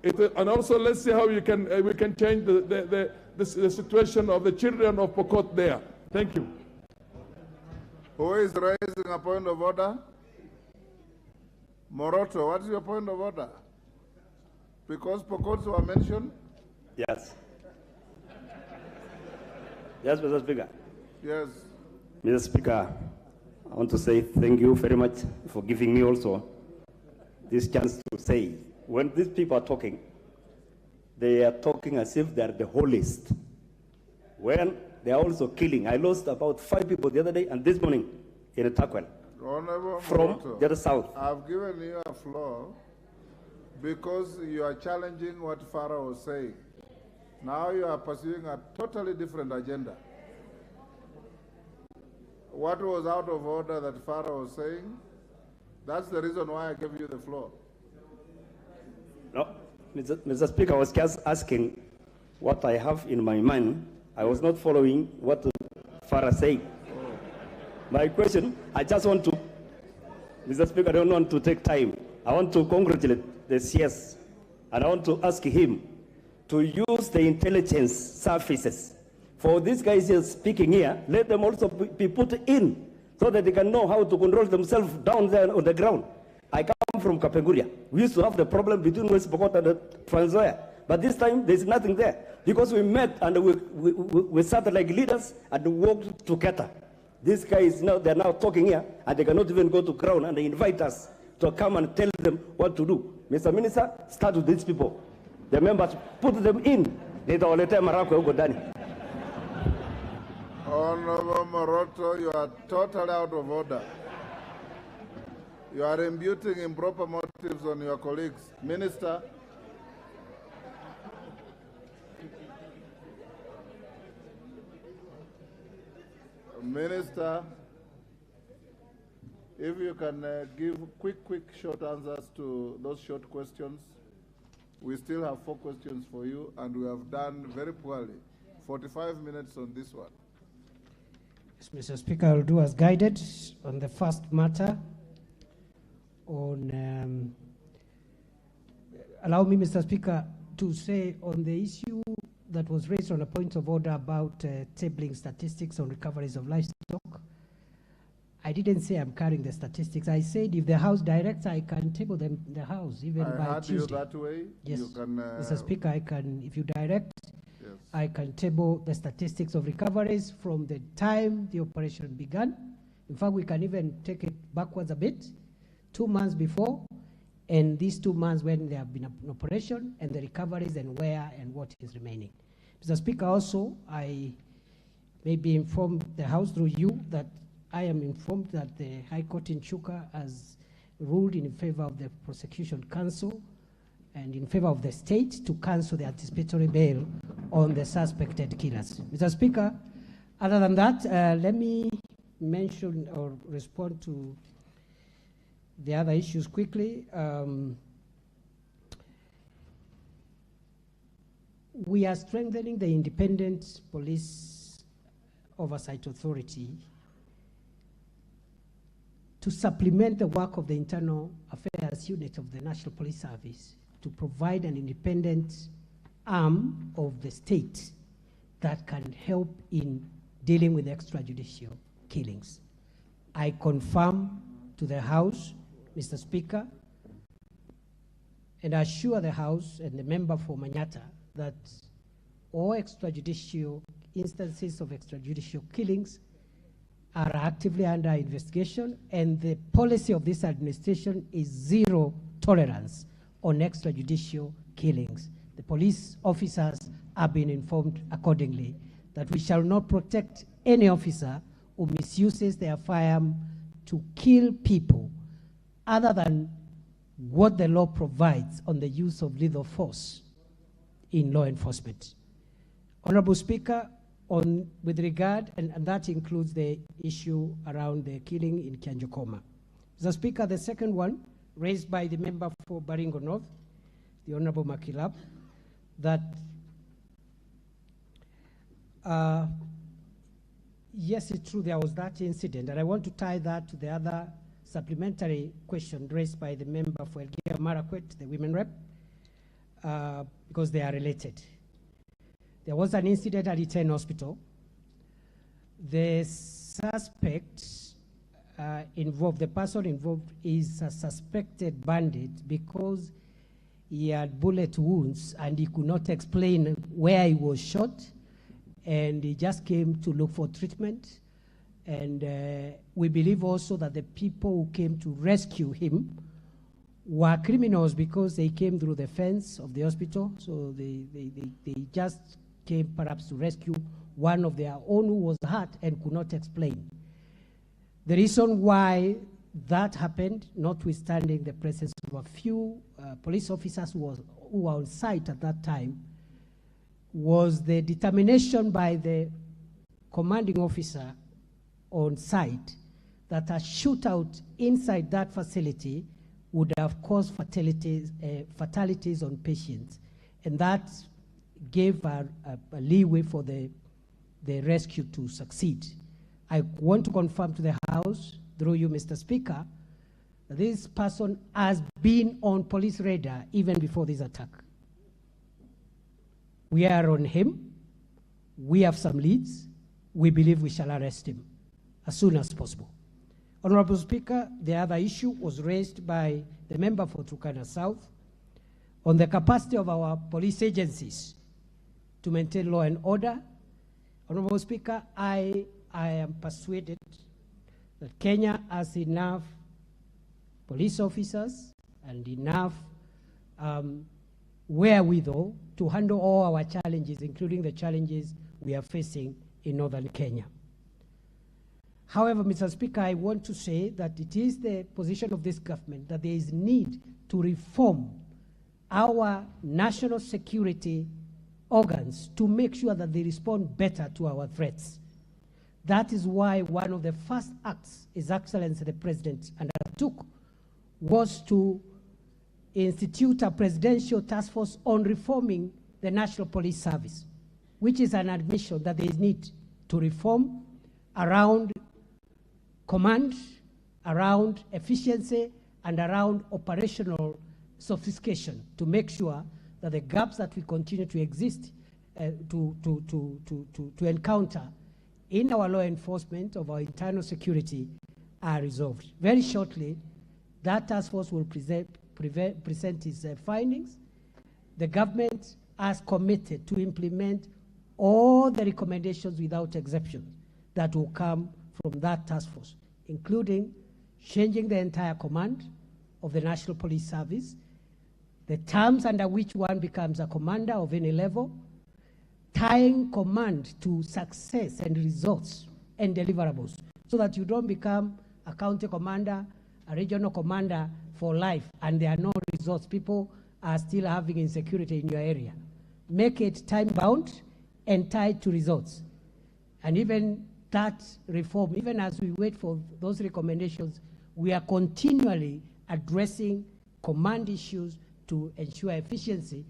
Speaker 17: And also let's see how we can change the situation of the children of Pokot there. Thank you.
Speaker 3: Who is raising a point of order? Moroto, what is your point of order? Because Pokots were mentioned?
Speaker 18: Yes. Yes, Mr. Speaker.
Speaker 3: Yes.
Speaker 18: Mr. Speaker, I want to say thank you very much for giving me also this chance to say, when these people are talking, they are talking as if they are the holiest. When they are also killing. I lost about 5 people the other day and this morning in a Takwel. From the other south.
Speaker 3: I've given you a floor because you are challenging what Farah was saying. Now you are pursuing a totally different agenda. What was out of order that Farah was saying, that's the reason why I gave you the floor.
Speaker 18: No, Mr. Speaker, I was just asking what I have in my mind. I was not following what Farah said. My question, I just want to, Mr. Speaker, I don't want to take time. I want to congratulate the CS, and I want to ask him to use the intelligence services. For these guys here speaking here, let them also be put in so that they can know how to control themselves down there on the ground. I come from Kapenguria. We used to have the problem between West Pokot and Trans Nzoia. But this time, there's nothing there. Because we met and we sat like leaders and walked together. These guys, now they're now talking here, and they cannot even go to ground, and they invite us to come and tell them what to do. Mr. Minister, start with these people. The members, put them in.
Speaker 3: Honorable Moroto, you are totally out of order. You are imputing improper motives on your colleagues. Minister. Minister, if you can give quick, short answers to those short questions. We still have 4 questions for you, and we have done very poorly. 45 minutes on this one.
Speaker 2: Yes, Mr. Speaker, I will do as guided on the first matter. Allow me, Mr. Speaker, to say on the issue that was raised on a point of order about tabling statistics on recoveries of livestock. I didn't say I'm carrying the statistics. I said if the House directs, I can table them in the House even by Tuesday.
Speaker 3: You that way?
Speaker 2: Yes,
Speaker 3: you can,
Speaker 2: Mr. Speaker, I can, if you direct,
Speaker 3: yes.
Speaker 2: I can table the statistics of recoveries from the time the operation began. In fact, we can even take it backwards a bit, 2 months before, and these 2 months when there have been an operation, and the recoveries and where and what is remaining. Mr. Speaker, also, I may be informed the House through you that I am informed that the High Court in Chuka has ruled in favor of the Prosecution Council and in favor of the state to cancel the anticipatory bail on the suspected killers. Mr. Speaker, other than that, let me mention or respond to the other issues quickly. We are strengthening the Independent Police Oversight Authority to supplement the work of the Internal Affairs Unit of the National Police Service to provide an independent arm of the state that can help in dealing with extrajudicial killings. I confirm to the House, Mr. Speaker, and assure the House and the member for Manyata that all extrajudicial instances of extrajudicial killings are actively under investigation, and the policy of this administration is zero tolerance on extrajudicial killings. The police officers have been informed accordingly that we shall not protect any officer who misuses their firearm to kill people other than what the law provides on the use of lethal force in law enforcement. Honorable Speaker, with regard, and that includes the issue around the killing in Kenyan. Mr. Speaker, the second one, raised by the member for Baringo North, the Honorable Makilab, that yes, it's true there was that incident, and I want to tie that to the other supplementary question raised by the member for Elgeyo Marakwet, the women rep, because they are related. There was an incident at Iten Hospital. The suspect involved, the person involved is a suspected bandit because he had bullet wounds and he could not explain where he was shot, and he just came to look for treatment. And we believe also that the people who came to rescue him were criminals because they came through the fence of the hospital. So they just came perhaps to rescue one of their own who was hurt and could not explain. The reason why that happened, notwithstanding the presence of a few police officers who were on site at that time, was the determination by the commanding officer on site that a shootout inside that facility would have caused fatalities on patients. And that gave a leeway for the rescue to succeed. I want to confirm to the House, through you, Mr. Speaker, that this person has been on police radar even before this attack. We are on him. We have some leads. We believe we shall arrest him as soon as possible. Honorable Speaker, the other issue was raised by the member for Turkana South on the capacity of our police agencies to maintain law and order. Honorable Speaker, I am persuaded that Kenya has enough police officers and enough wherewithal to handle all our challenges, including the challenges we are facing in northern Kenya. However, Mr. Speaker, I want to say that it is the position of this government that there is need to reform our national security organs to make sure that they respond better to our threats. That is why one of the first acts His Excellency the President undertook was to institute a presidential task force on reforming the National Police Service, which is an admission that there is need to reform around command, around efficiency, and around operational sophistication to make sure that the gaps that we continue to exist, to encounter in our law enforcement of our internal security are resolved. Very shortly, that task force will present its findings. The government has committed to implement all the recommendations without exception that will come from that task force, including changing the entire command of the National Police Service, the terms under which one becomes a commander of any level, tying command to success and results and deliverables, so that you don't become a county commander, a regional commander for life, and there are no results. People are still having insecurity in your area. Make it time-bound and tied to results. And even that reform, even as we wait for those recommendations, we are continually addressing command issues to ensure efficiency.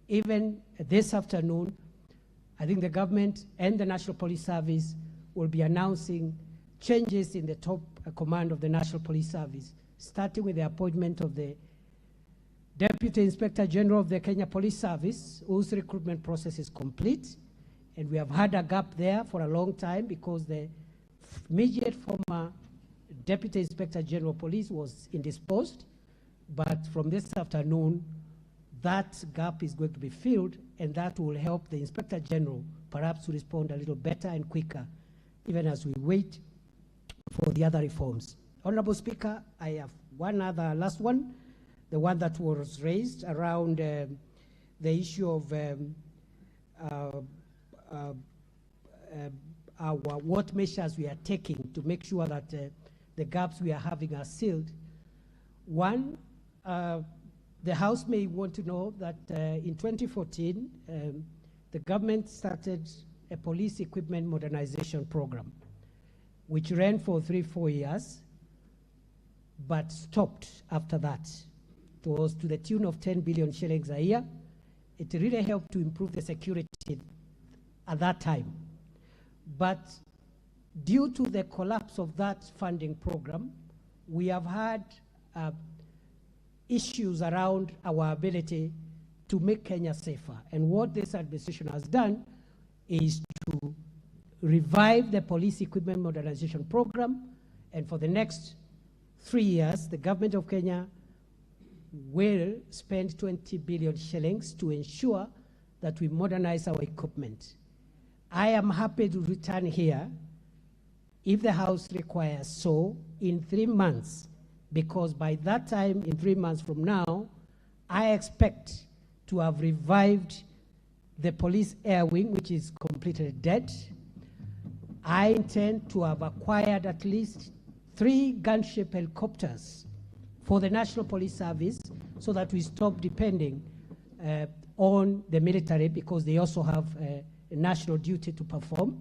Speaker 2: Even this afternoon, I think the government and the National Police Service will be announcing changes in the top command of the National Police Service, starting with the appointment of the Deputy Inspector General of the Kenya Police Service, whose recruitment process is complete. And we have had a gap there for a long time because the immediate former Deputy Inspector General of Police was indisposed. But from this afternoon, that gap is going to be filled, and that will help the Inspector General perhaps to respond a little better and quicker, even as we wait for the other reforms. Honorable Speaker, I have one other last one, the one that was raised around the issue of what measures we are taking to make sure that the gaps we are having are sealed. One, the House may want to know that in 2014, the government started a police equipment modernization program, which ran for 3-4 years, but stopped after that. It was to the tune of 10 billion shillings a year. It really helped to improve the security at that time. But due to the collapse of that funding program, we have had issues around our ability to make Kenya safer. And what this administration has done is to revive the police equipment modernization program. And for the next 3 years, the government of Kenya will spend 20 billion shillings to ensure that we modernize our equipment. I am happy to return here if the House requires so in 3 months, because by that time, in 3 months from now, I expect to have revived the police air wing, which is completely dead. I intend to have acquired at least 3 gunship helicopters for the National Police Service so that we stop depending on the military, because they also have a national duty to perform.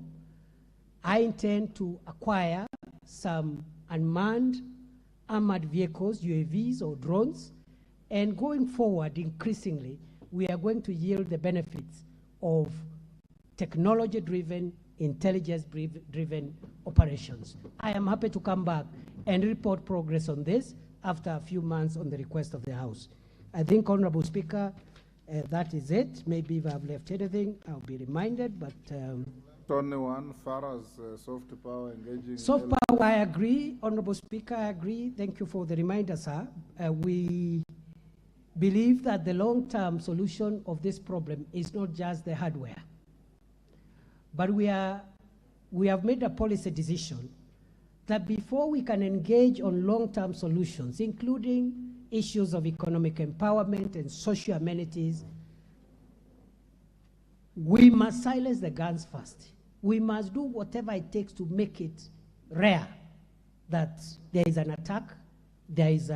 Speaker 2: I intend to acquire some unmanned armored vehicles, UAVs or drones, and going forward, increasingly, we are going to yield the benefits of technology-driven, intelligence-driven operations. I am happy to come back and report progress on this after a few months on the request of the House. I think, Honorable Speaker, that is it. Maybe if I've left anything, I'll be reminded, but...
Speaker 3: Only one, far as soft power engaging...
Speaker 2: Soft power, I agree. Honorable Speaker, I agree. Thank you for the reminder, sir. We believe that the long-term solution of this problem is not just the hardware. But we have made a policy decision that before we can engage on long-term solutions, including issues of economic empowerment and social amenities, we must silence the guns first. We must do whatever it takes to make it rare that there is an attack, there is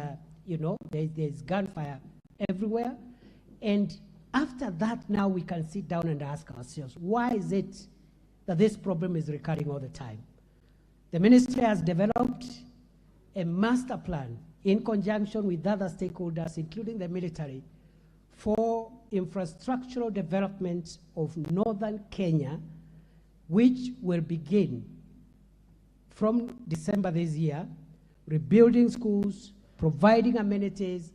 Speaker 2: there's gunfire everywhere. And after that, now we can sit down and ask ourselves, why is it that this problem is recurring all the time? The ministry has developed a master plan in conjunction with other stakeholders, including the military, for infrastructural development of northern Kenya, which will begin from December this year, rebuilding schools, providing amenities,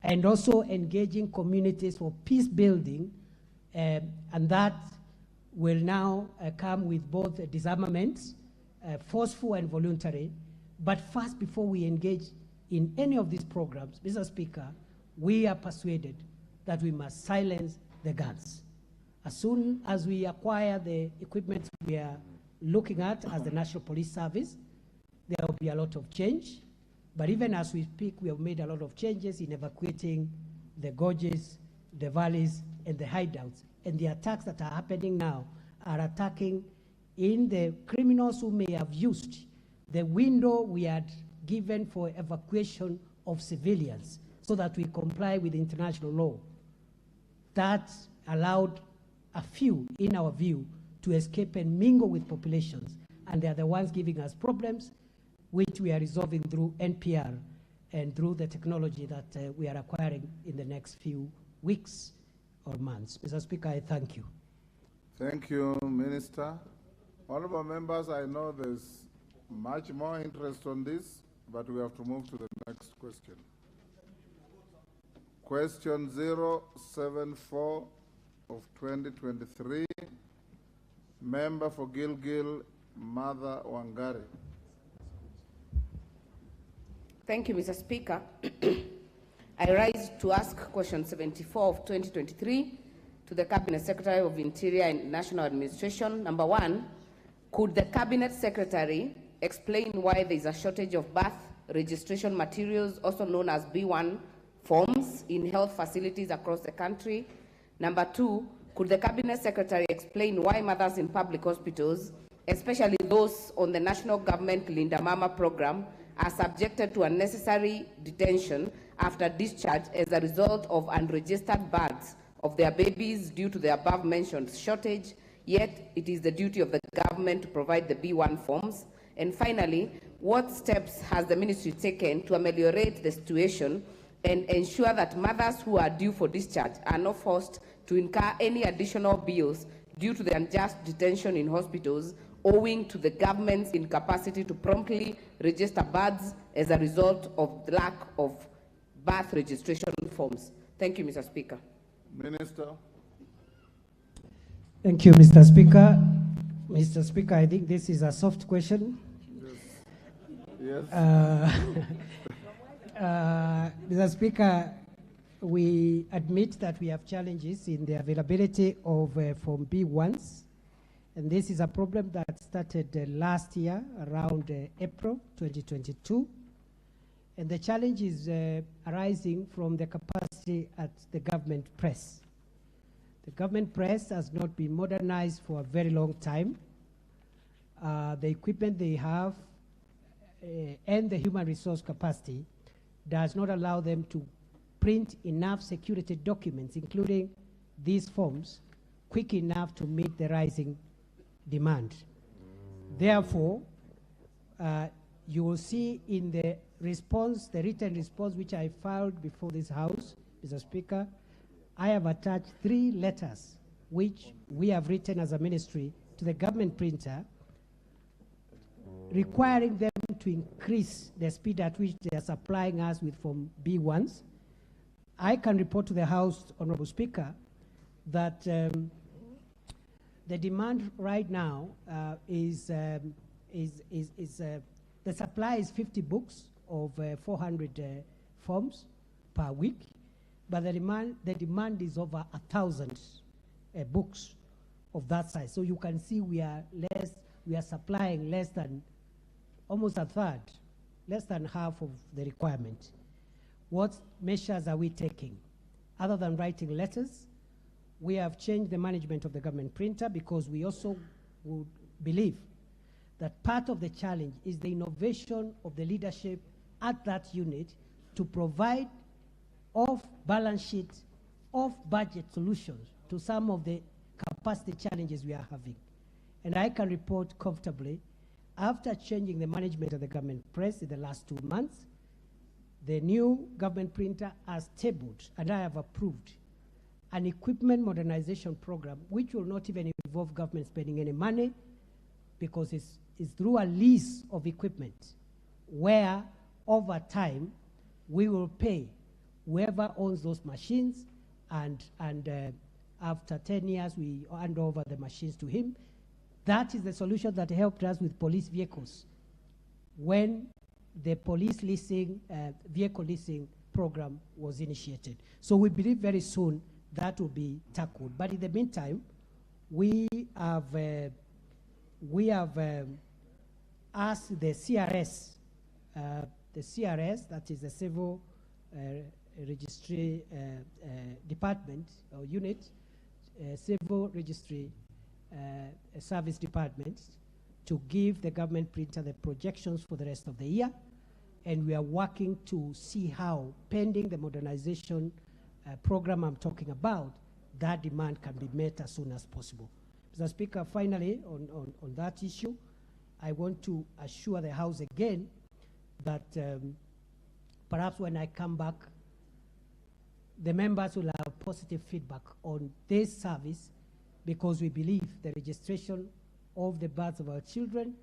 Speaker 2: and also engaging communities for peace building, and that will now come with both disarmament, forceful and voluntary. But first, before we engage in any of these programs, Mr. Speaker, we are persuaded that we must silence the guns. As soon as we acquire the equipment we are looking at as the National Police Service, there will be a lot of change. But even as we speak, we have made a lot of changes in evacuating the gorges, the valleys, and the hideouts. And the attacks that are happening now are attacking in the criminals who may have used the window we had given for evacuation of civilians so that we comply with international law. That allowed a few, in our view, to escape and mingle with populations. And they are the ones giving us problems, which we are resolving through NPR and through the technology that we are acquiring in the next few weeks or months. Mr. Speaker, I thank you.
Speaker 3: Thank you, Minister. Honorable members, I know there's much more interest on this, but we have to move to the next question. Question 074 of 2023, Member for Gilgil, Mother Wangari.
Speaker 19: Thank you, Mr. Speaker. I rise to ask question 74 of 2023 to the Cabinet Secretary of Interior and National Administration. Number 1, could the Cabinet Secretary explain why there is a shortage of birth registration materials, also known as B1 forms, in health facilities across the country? Number 2, could the Cabinet Secretary explain why mothers in public hospitals, especially those on the national government Linda Mama program, are subjected to unnecessary detention after discharge as a result of unregistered births of their babies due to the above-mentioned shortage yet it is the duty of the government to provide the B1 forms? And finally, what steps has the ministry taken to ameliorate the situation and ensure that mothers who are due for discharge are not forced to incur any additional bills due to the unjust detention in hospitals owing to the government's incapacity to promptly register births as a result of the lack of birth registration forms? Thank you, Mr. Speaker.
Speaker 3: Minister.
Speaker 2: Thank you, Mr. Speaker. Mr. Speaker, I think this is a soft question.
Speaker 3: Yes.
Speaker 2: Mr. Speaker, we admit that we have challenges in the availability of Form B1s. And this is a problem that started last year around April 2022. And the challenge is arising from the capacity at the government press. The government press has not been modernized for a very long time. The equipment they have and the human resource capacity does not allow them to print enough security documents, including these forms, quick enough to meet the rising demand. Therefore, you will see in the response, the written response which I filed before this House, Mr. Speaker, I have attached 3 letters which we have written as a ministry to the government printer, requiring them to increase the speed at which they are supplying us with Form B1s. I can report to the House, Honorable Speaker, that the demand right now is the supply is 50 books of 400 forms per week, but the demand is over 1,000 books of that size. So you can see we are supplying less than, almost a third, less than half of the requirement. What measures are we taking? Other than writing letters, we have changed the management of the government printer because we also would believe that part of the challenge is the innovation of the leadership at that unit to provide off-balance sheet, off-budget solutions to some of the capacity challenges we are having. And I can report comfortably, after changing the management of the government press in the last 2 months, the new government printer has tabled, and I have approved, an equipment modernization program which will not even involve government spending any money, because it's through a lease of equipment where over time we will pay whoever owns those machines, and after 10 years we hand over the machines to him. That is the solution that helped us with police vehicles when the police leasing, vehicle leasing program was initiated. So we believe very soon that will be tackled. But in the meantime, we have asked the CRS, that is the Civil Registry Department or unit, Civil Registry Service Department, to give the government printer the projections for the rest of the year. And we are working to see how, pending the modernization program I'm talking about, that demand can be met as soon as possible. Mr. Speaker, finally, on that issue, I want to assure the House again that perhaps when I come back, the members will have positive feedback on this service, because we believe the registration of the births of our children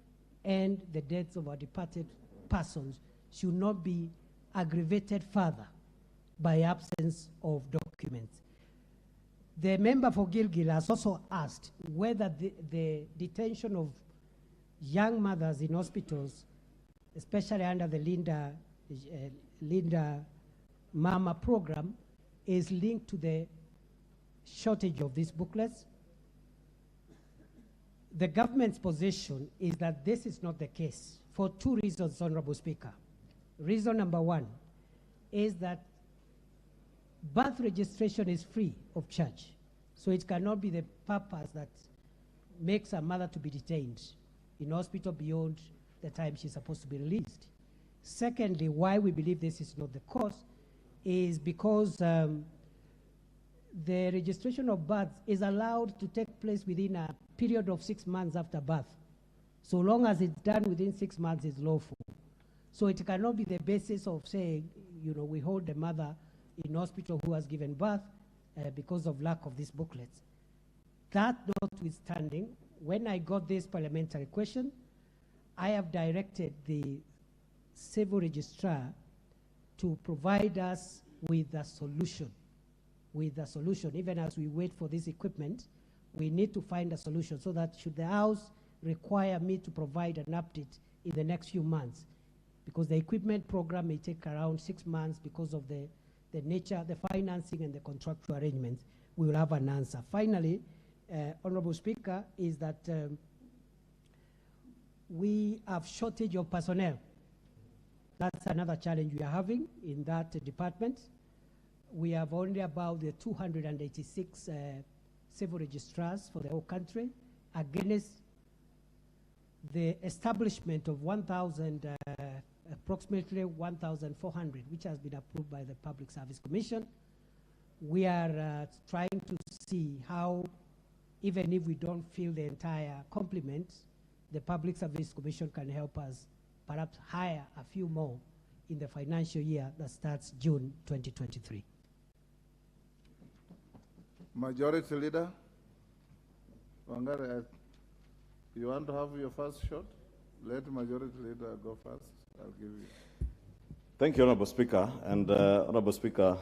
Speaker 2: and the deaths of our departed persons should not be aggravated further by absence of documents. The member for Gilgil has also asked whether the detention of young mothers in hospitals, especially under the Linda Mama program, is linked to the shortage of these booklets. The government's position is that this is not the case for 2 reasons, Honorable Speaker. Reason number 1 is that birth registration is free of charge, so it cannot be the purpose that makes a mother to be detained in hospital beyond the time she's supposed to be released. Secondly, why we believe this is not the cause is because the registration of births is allowed to take place within a period of 6 months after birth. So long as it's done within 6 months, it's lawful. So it cannot be the basis of saying, you know, we hold the mother in hospital who has given birth because of lack of these booklets. That notwithstanding, when I got this parliamentary question, I have directed the civil registrar to provide us with a solution. Even as we wait for this equipment, we need to find a solution so that should the House require me to provide an update in the next few months, because the equipment program may take around 6 months because of the nature, the financing and the contractual arrangements, we will have an answer. Finally, Honorable Speaker, is that we have shortage of personnel. That's another challenge we are having in that department. We have only about 286 civil registrars for the whole country, against the establishment of approximately 1,400, which has been approved by the Public Service Commission. We are trying to see how, even if we don't fill the entire complement, the Public Service Commission can help us perhaps hire a few more in the financial year that starts June 2023.
Speaker 3: Majority Leader, Wangari, you want to have your first shot? Let Majority Leader go first. I'll give you.
Speaker 20: Thank you, Honorable Speaker. And Honorable Speaker,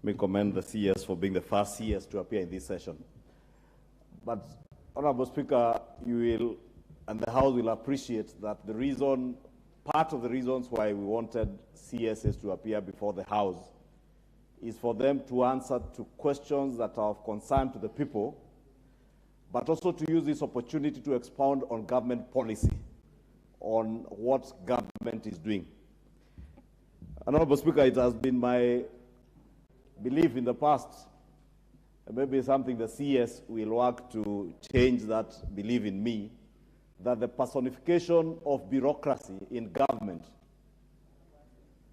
Speaker 20: may commend the CS for being the first CS to appear in this session. But Honorable Speaker, you will, and the House will appreciate that the reason, part of the reasons why we wanted CSs to appear before the House is for them to answer to questions that are of concern to the people, but also to use this opportunity to expound on government policy, on what government is doing. Honorable Speaker, it has been my belief in the past, and maybe something the CS will work to change that belief in me, that the personification of bureaucracy in government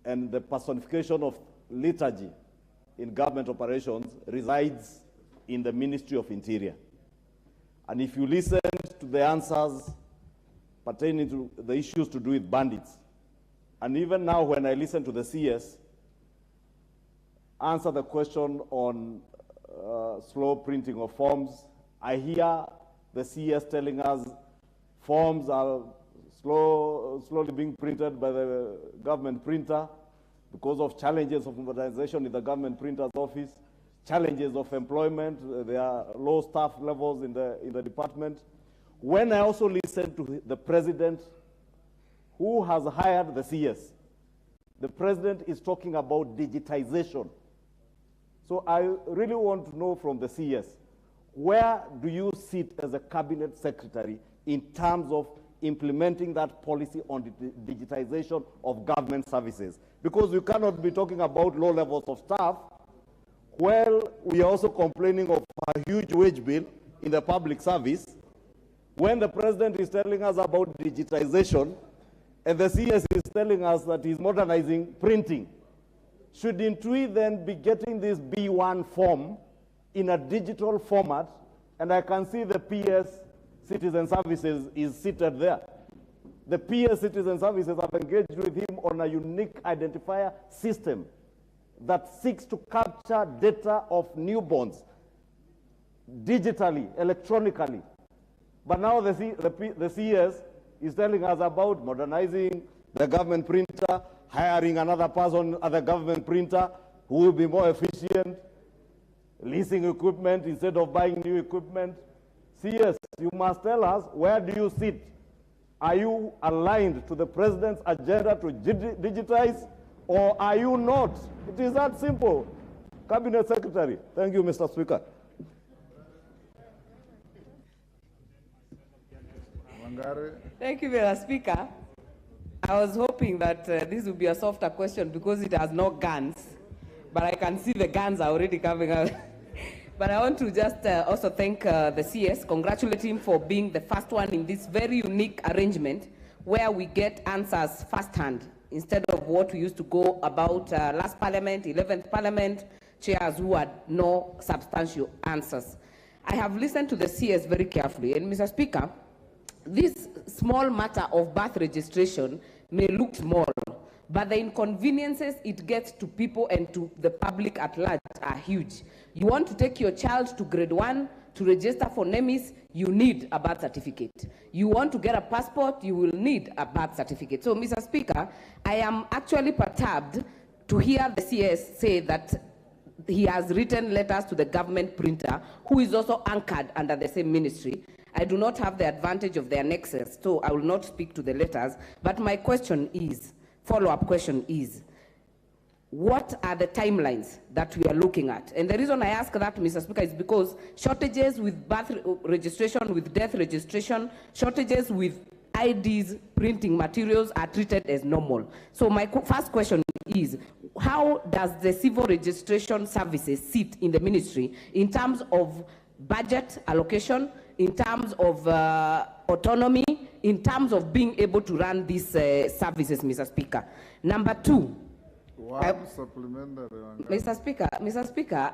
Speaker 20: and the personification of liturgy in government operations resides in the Ministry of Interior. And if you listen to the answers pertaining to the issues to do with bandits, and even now when I listen to the CS answer the question on slow printing of forms, I hear the CS telling us forms are slowly being printed by the government printer because of challenges of modernization in the government printer's office, challenges of employment, there are low staff levels in the department. When I also listen to the president who has hired the CS, the president is talking about digitization. So I really want to know from the CS, where do you sit as a cabinet secretary in terms of implementing that policy on the digitization of government services? Because you cannot be talking about low levels of staff while we are also complaining of a huge wage bill in the public service, when the president is telling us about digitization and the CS is telling us that he's modernizing printing. Shouldn't we then be getting this B1 form in a digital format? And I can see the PS Citizen Services is seated there. The PS Citizen Services have engaged with him on a unique identifier system that seeks to capture data of newborns digitally, electronically. But now the CS is telling us about modernizing the government printer, hiring another person at the government printer who will be more efficient, leasing equipment instead of buying new equipment. CS, you must tell us, where do you sit? Are you aligned to the president's agenda to digitize, or are you not? It is that simple. Cabinet Secretary. Thank you, Mr. Speaker.
Speaker 19: Thank you, Mr. Speaker. I was hoping that this would be a softer question because it has no guns, but I can see the guns are already coming out. But I want to just also thank the CS, congratulate him for being the first one in this very unique arrangement where we get answers firsthand instead of what we used to go about last parliament, 11th parliament, chairs who had no substantial answers. I have listened to the CS very carefully, and Mr. Speaker, this small matter of birth registration may look small, but the inconveniences it gets to people and to the public at large are huge. You want to take your child to grade 1 to register for NEMIS, you need a birth certificate. You want to get a passport, you will need a birth certificate. So, Mr. Speaker, I am actually perturbed to hear the CS say that he has written letters to the government printer, who is also anchored under the same ministry. I do not have the advantage of the annexes, so I will not speak to the letters. But my question is, follow-up question is, what are the timelines that we are looking at? And the reason I ask that, Mr. Speaker, is because shortages with birth registration, with death registration, shortages with IDs, printing materials are treated as normal. So my first question is, how does the civil registration services sit in the ministry in terms of budget allocation, in terms of autonomy, in terms of being able to run these services, Mr. Speaker? Number 2,
Speaker 3: supplementary.
Speaker 19: Mr. Speaker,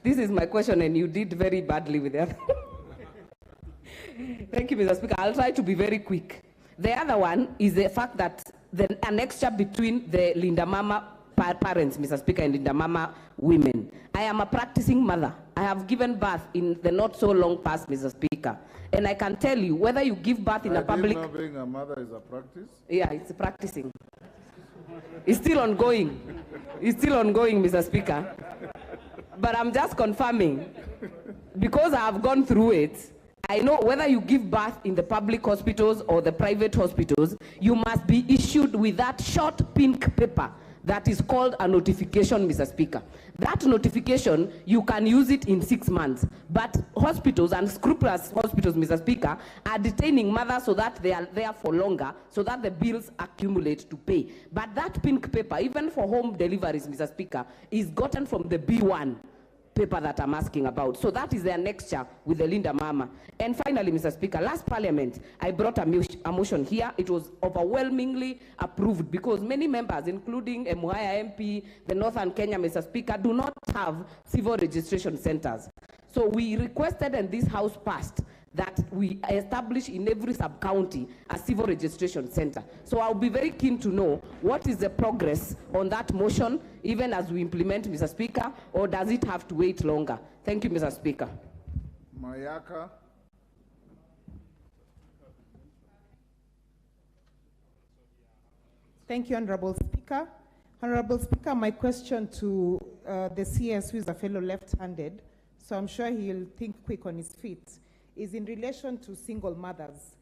Speaker 19: this is my question, and you did very badly with that. Thank you, Mr. Speaker. I'll try to be very quick. The other one is the fact that the annexure between the Linda Mama parents, Mr. Speaker, and Linda Mama women. I am a practicing mother. I have given birth in the not so long past, Mr. Speaker. And I can tell you, whether you give birth in a public...
Speaker 3: Not being a mother is a practice?
Speaker 19: Yeah, it's practicing. It's still ongoing. It's still ongoing, Mr. Speaker. But I'm just confirming, because I have gone through it, I know whether you give birth in the public hospitals or the private hospitals, you must be issued with that short pink paper that is called a notification, Mr. Speaker. That notification, you can use it in 6 months. But hospitals, and scrupulous hospitals, Mr. Speaker, are detaining mothers so that they are there for longer, so that the bills accumulate to pay. But that pink paper, even for home deliveries, Mr. Speaker, is gotten from the B1 paper that I'm asking about. So that is the annexure with the Linda Mama. And finally, Mr. Speaker, last Parliament, I brought a motion here. It was overwhelmingly approved because many members, including Muhaya MP, the Northern Kenya, Mr. Speaker, do not have civil registration centers. So we requested, and this House passed, that we establish in every sub-county a civil registration center. So I'll be very keen to know what is the progress on that motion, even as we implement, Mr. Speaker, or does it have to wait longer? Thank you, Mr. Speaker.
Speaker 3: Mayaka.
Speaker 21: Thank you, Honorable Speaker. Honorable Speaker, my question to the CS, who is a fellow left-handed, so I'm sure he'll think quick on his feet, is in relation to single mothers.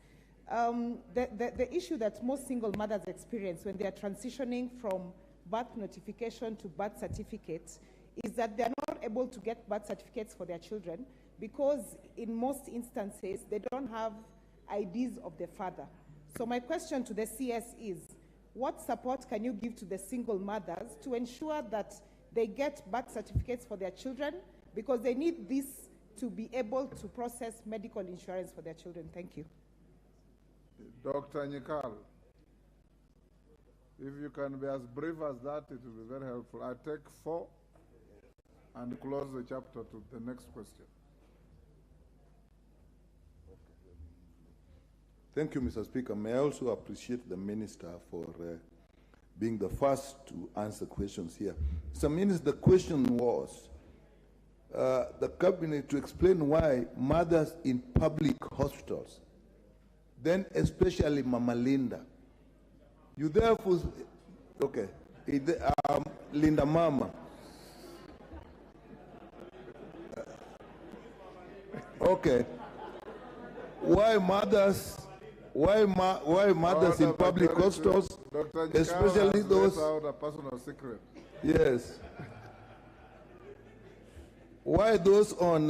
Speaker 21: The issue that most single mothers experience when they are transitioning from birth notification to birth certificates is that they are not able to get birth certificates for their children because in most instances they don't have IDs of their father. So my question to the CS is, what support can you give to the single mothers to ensure that they get birth certificates for their children, because they need this to be able to process medical insurance for their children? Thank you.
Speaker 3: Dr. Nyikal, if you can be as brief as that, it will be very helpful. I take 4 and close the chapter to the next question.
Speaker 22: Thank you, Mr. Speaker. May I also appreciate the Minister for being the first to answer questions here. Mr. Minister, the question was the Cabinet to explain why mothers in public hospitals, then especially Mama Linda, you therefore, okay, Linda Mama. Okay. Why mothers in public hospitals, especially those...
Speaker 3: out a personal secret.
Speaker 22: Yes. Why those on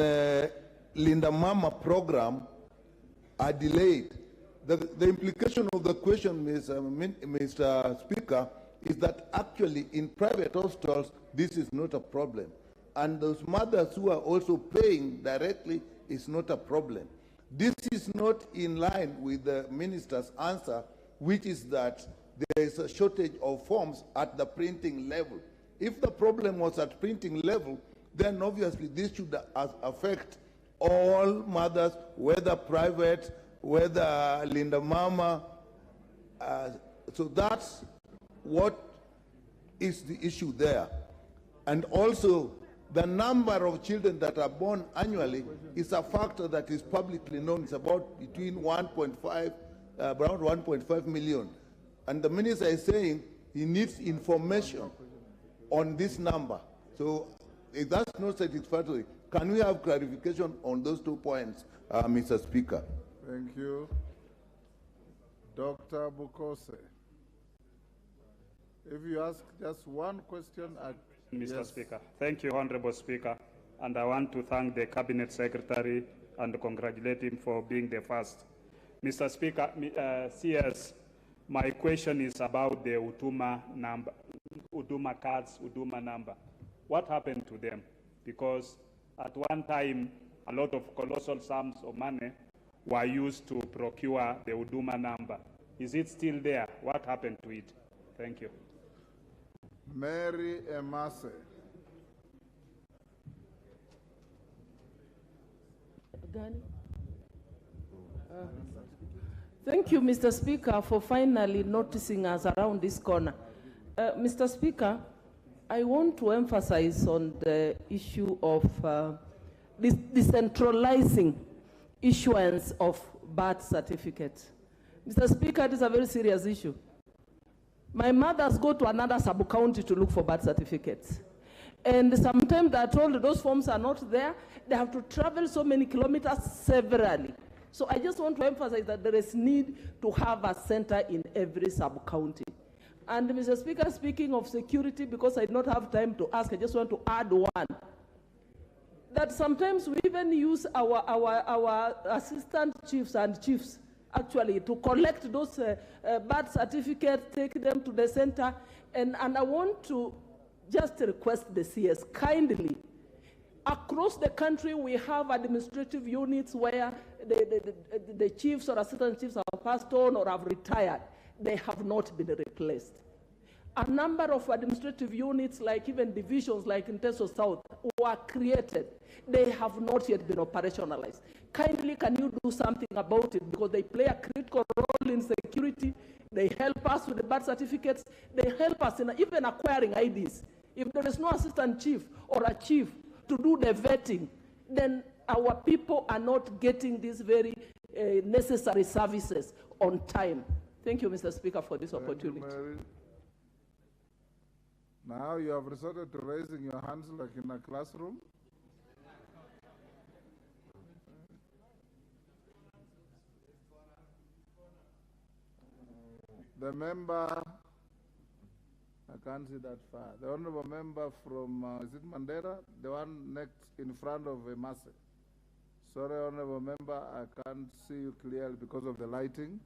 Speaker 22: Linda Mama program are delayed? The implication of the question, Mr. Speaker, is that actually in private hospitals, this is not a problem. And those mothers who are also paying directly is not a problem. This is not in line with the minister's answer, which is that there is a shortage of forms at the printing level. If the problem was at printing level, then obviously this should affect all mothers, whether private, whether Linda Mama. So that's what is the issue there. And also, the number of children that are born annually is a factor that is publicly known. It's about between 1.5, around 1.5 million. And the minister is saying he needs information on this number. So if that's not satisfactory, can we have clarification on those 2 points, Mr. Speaker?
Speaker 3: Thank you. Dr. Bukose. If you ask just one question,
Speaker 1: Mr.
Speaker 3: yes.
Speaker 1: Speaker. Thank you, Honorable Speaker. And I want to thank the Cabinet Secretary and congratulate him for being the first. Mr. Speaker, CS, my question is about the Huduma number, Huduma cards, Huduma number. What happened to them? Because at one time, a lot of colossal sums of money were used to procure the Huduma number. Is it still there? What happened to it? Thank you.
Speaker 3: Mary Emase.
Speaker 4: Thank you, Mr. Speaker, for finally noticing us around this corner. Mr. Speaker, I want to emphasize on the issue of decentralizing issuance of birth certificates. Mr. Speaker, it is a very serious issue. My mothers go to another sub-county to look for birth certificates. And sometimes they're told those forms are not there. They have to travel so many kilometers severally. So I just want to emphasize that there is need to have a center in every sub-county. And Mr. Speaker, speaking of security, because I do not have time to ask, I just want to add one. That sometimes we even use our assistant chiefs and chiefs actually to collect those birth certificates, take them to the center. And I want to just request the CS kindly. Across the country, we have administrative units where the chiefs or assistant chiefs have passed on or have retired. They have not been replaced. A number of administrative units, like even divisions like in Teso South, were created. They have not yet been operationalized. Kindly, can you do something about it? Because they play a critical role in security. They help us with the birth certificates. They help us in even acquiring IDs. If there is no assistant chief or a chief to do the vetting, then our people are not getting these very necessary services on time. Thank you, Mr. Speaker, for this opportunity.
Speaker 3: Mary. Now you have resorted to raising your hands like in a classroom. The member, I can't see that far. The honorable member from, is it Mandera? The one next in front of Emase. Sorry, honorable member, I can't see you clearly because of the lighting.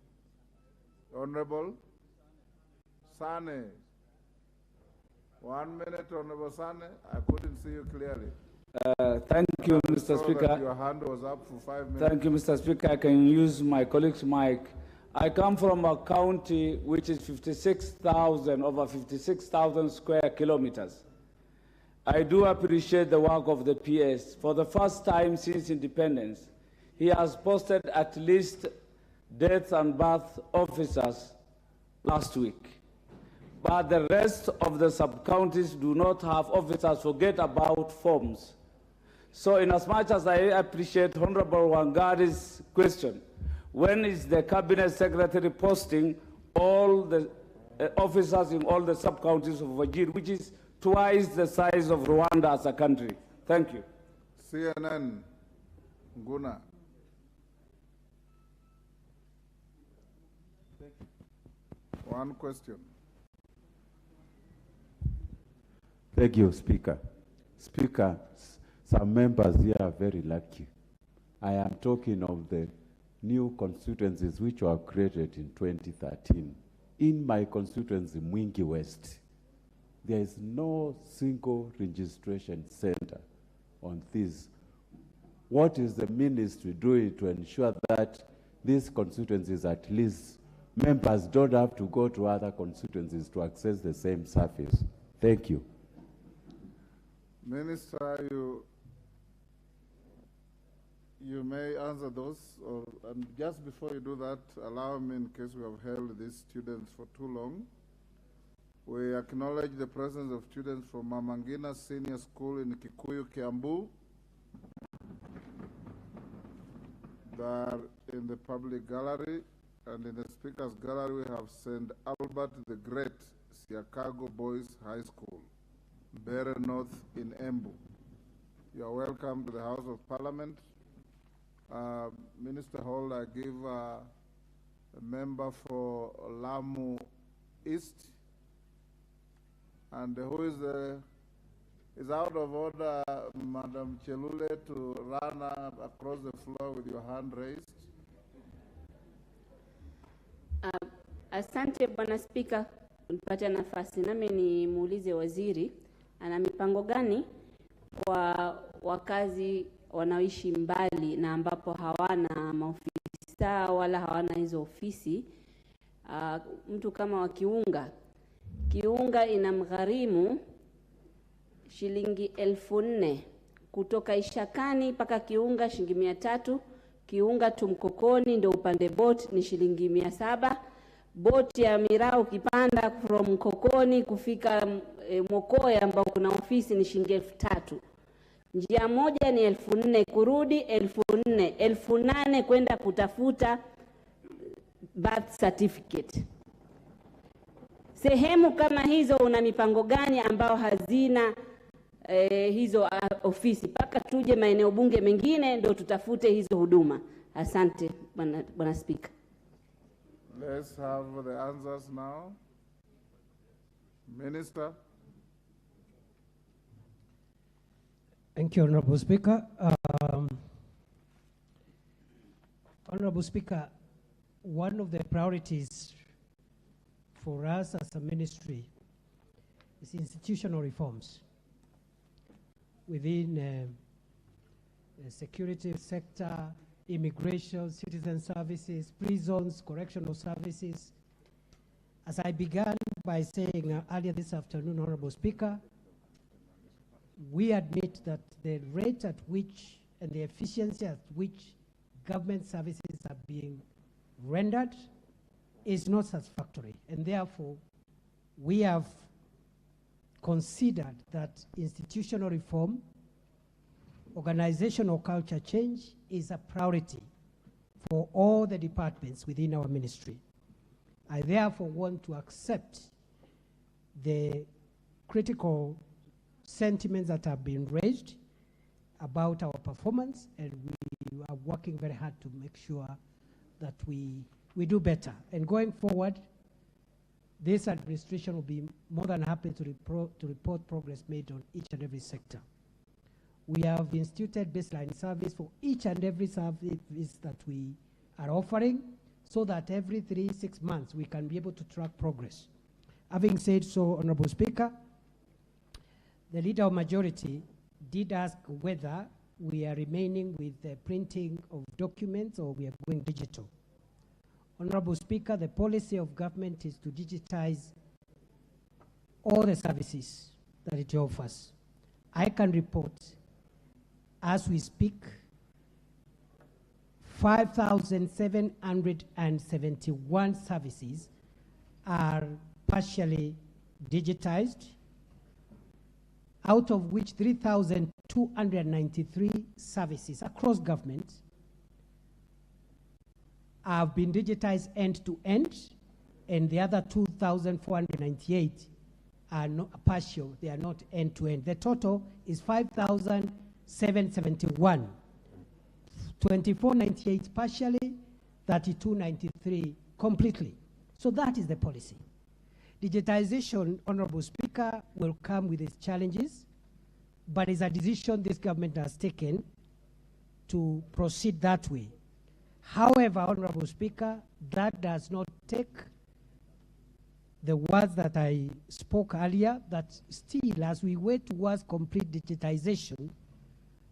Speaker 3: Honorable Sane. 1 minute, Honorable Sane. I couldn't see you clearly.
Speaker 23: Thank you, Mr. Speaker.
Speaker 3: Your hand was up for 5 minutes.
Speaker 23: Thank you, Mr. Speaker. I can use my colleague's mic. I come from a county which is over 56,000 square kilometers. I do appreciate the work of the PS. For the first time since independence, he has posted at least death and birth officers last week. But the rest of the sub-counties do not have officers. Forget about forms. So in as much as I appreciate Honorable Wangari's question, when is the Cabinet Secretary posting all the officers in all the sub-counties of Wajir, which is twice the size of Rwanda as a country? Thank you.
Speaker 3: CNN, Guna. One question.
Speaker 24: Thank you, Speaker. Speaker, some members here are very lucky. I am talking of the new constituencies which were created in 2013. In my constituency, Mwingi West, there is no single registration center on this. What is the ministry doing to ensure that these constituencies, at least members don't have to go to other constituencies to access the same service? Thank you.
Speaker 3: Minister, You may answer those, and just before you do that, allow me, in case we have held these students for too long, we acknowledge the presence of students from Mamangina Senior School in Kikuyu, Kiambu. They are in the public gallery, and in the speaker's gallery we have St. Albert the Great, Siakago Boys High School, Bere North in Embu. You are welcome to the House of Parliament. Minister Hall, I give a member for Lamu East, and who is out of order, Madam Chelule, to run across the floor with your hand raised.
Speaker 5: Asante Bwana Spika kunipatia nafasi. Nami nimuulize waziri ana mipango gani kwa wakazi wanaoishi mbali na ambapo hawana maofisa wala hawana hizo ofisi. Mtu kama wa Kiunga inamgharimu shilingi 4,000 kutoka Ishakani mpaka Kiunga shilingi 300, Kiunga Tumkokoni ndio upande boat ni shilingi 700, boti ya Mirao ukipanda from Mkokoni kufika Mokoya ambao kuna ofisi ni shilingi 3,000. Njia moja ni 4,000 kurudi, 4,000, 8,000 kwenda kutafuta birth certificate. Sehemu kama hizo una mipango gani ambao hazina hizo ofisi? Paka tuje maeneo bunge mengine ndio tutafute hizo huduma. Asante Bwana Speaker.
Speaker 3: Let's have the answers now. Minister.
Speaker 2: Thank you, Honorable Speaker. Honorable Speaker, one of the priorities for us as a ministry is institutional reforms within the security sector, immigration, citizen services, prisons, correctional services. As I began by saying earlier this afternoon, Honorable Speaker, we admit that the rate at which and the efficiency at which government services are being rendered is not satisfactory, and therefore we have considered that institutional reform, organizational culture change is a priority for all the departments within our ministry. I therefore want to accept the critical sentiments that have been raised about our performance, and we are working very hard to make sure that we do better. And going forward, this administration will be more than happy to report progress made on each and every sector. We have instituted baseline service for each and every service that we are offering, so that every 3-6 months we can be able to track progress. Having said so, Honorable Speaker, the Leader of Majority did ask whether we are remaining with the printing of documents or we are going digital. Honorable Speaker, the policy of government is to digitize all the services that it offers. I can report, as we speak, 5,771 services are partially digitized, out of which 3,293 services across government have been digitized end to end, and the other 2,498 are not partial, they are not end to end. The total is 5,771, 2,498 partially, 3,293 completely. So that is the policy. Digitization, Honorable Speaker, will come with its challenges, but it's a decision this government has taken to proceed that way. However, Honorable Speaker, that does not take the words that I spoke earlier, that still, as we wait towards complete digitization,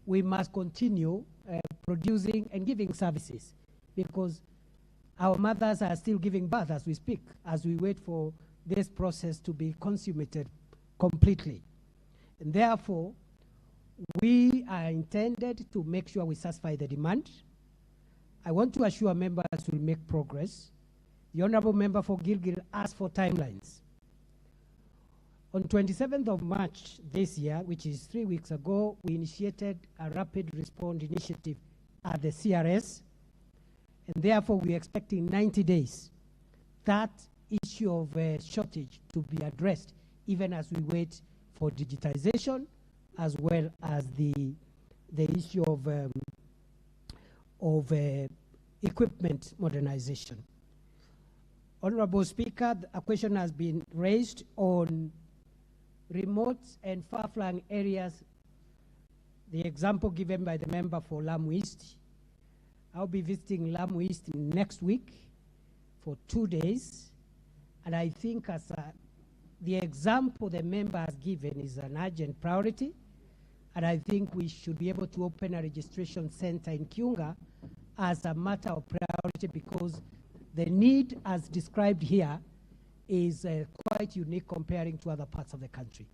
Speaker 2: we must continue producing and giving services, because our mothers are still giving birth as we speak, as we wait for this process to be consummated completely. And therefore, We are intended to make sure we satisfy the demand. I want to assure members we'll make progress. The Honorable Member for Gilgil asked for timelines. On 27th of March this year, which is 3 weeks ago, we initiated a rapid response initiative at the CRS, and therefore we're expecting 90 days. That issue of shortage to be addressed, even as we wait for digitization, as well as the issue of equipment modernization. Honorable Speaker, a question has been raised on remote and far-flung areas. The example given by the member for Lamu East. I'll be visiting Lamu East next week for 2 days, and I think as the example the member has given is an urgent priority, and I think we should be able to open a registration center in Kiunga as a matter of priority, because the need as described here is quite unique comparing to other parts of the country.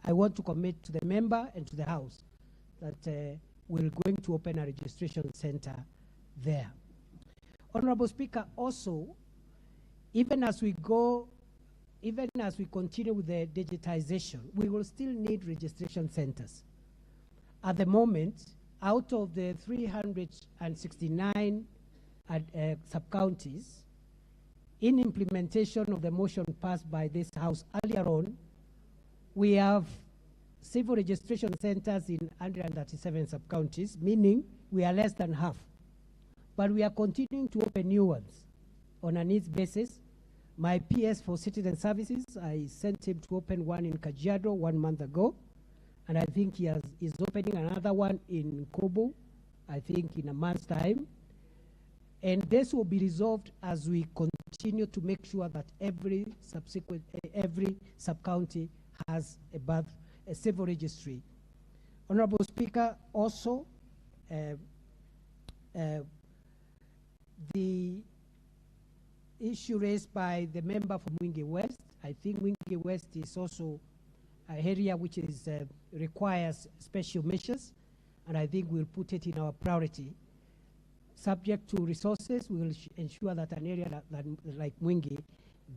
Speaker 2: I want to commit to the member and to the House that we're going to open a registration center there. Honorable Speaker, also, even as we continue with the digitization, we will still need registration centers. At the moment, out of the 369 sub-counties, in implementation of the motion passed by this House earlier on, we have civil registration centers in 137 sub-counties, meaning we are less than half. But we are continuing to open new ones on a needs basis. My PS for Citizen Services, I sent him to open one in Kajiado 1 month ago, and I think he is opening another one in Kobo, I think in a month's time. And this will be resolved as we continue to make sure that every sub-county has a civil registry. Honorable Speaker, also, the issue raised by the member from Mwingi West, I think Mwingi West is also an area which is, requires special measures, and I think we'll put it in our priority. Subject to resources, we will ensure that an area that like Mwingi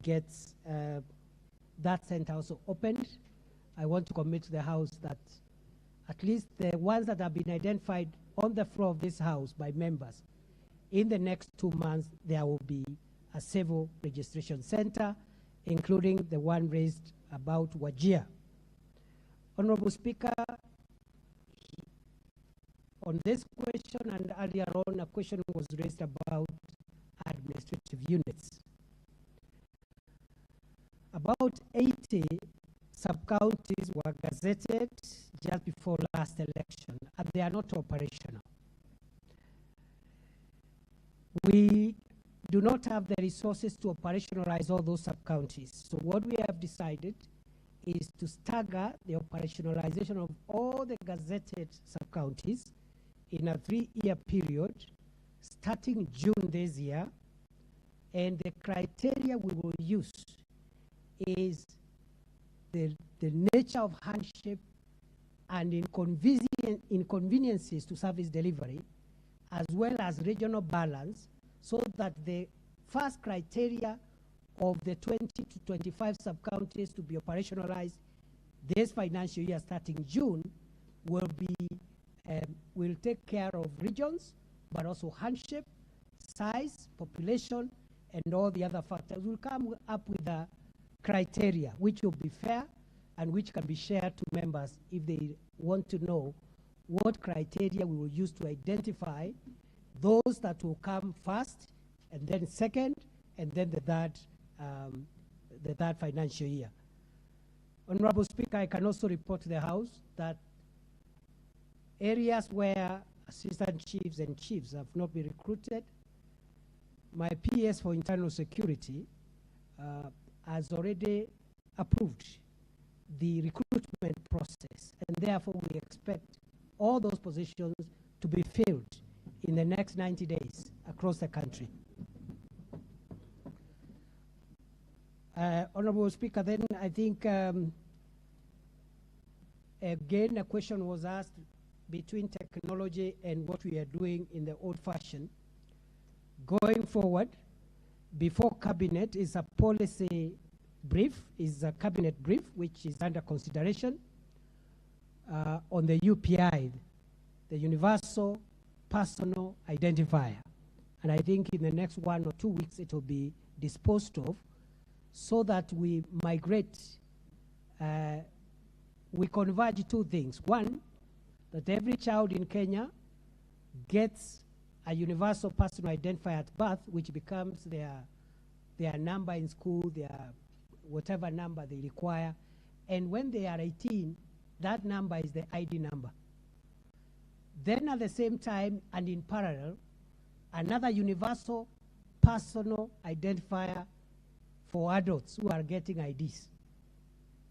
Speaker 2: gets that center also opened. I want to commit to the House that at least the ones that have been identified on the floor of this House by members, in the next 2 months, there will be a civil registration center, including the one raised about Wajir. Honorable Speaker, on this question and earlier on, a question was raised about administrative units. About 80 sub-counties were gazetted just before last election, and they are not operational. We do not have the resources to operationalize all those sub-counties. So what we have decided is to stagger the operationalization of all the gazetted sub-counties in a 3-year period, starting June this year. And the criteria we will use is the nature of hardship and inconveniences to service delivery, as well as regional balance, so that the first criteria of the 20 to 25 sub-counties to be operationalized this financial year starting June will take care of regions, but also hardship, size, population, and all the other factors. We'll come up with a criteria which will be fair and which can be shared to members if they want to know what criteria we will use to identify those that will come first, and then second, and then the third financial year. Honorable Speaker, I can also report to the House that areas where assistant chiefs and chiefs have not been recruited, my PS for internal security has already approved the recruitment process, and therefore we expect all those positions to be filled in the next 90 days across the country. Honorable Speaker, then I think again, a question was asked between technology and what we are doing in the old fashion. Going forward, before cabinet is a policy brief, is a cabinet brief, which is under consideration on the UPI, the Universal Personal Identifier. And I think in the next 1 or 2 weeks it will be disposed of, so that we migrate, we converge two things. One, that every child in Kenya gets a universal personal identifier at birth, which becomes their number in school, their whatever number they require. And when they are 18, that number is the ID number. Then at the same time and in parallel, another universal personal identifier for adults who are getting IDs.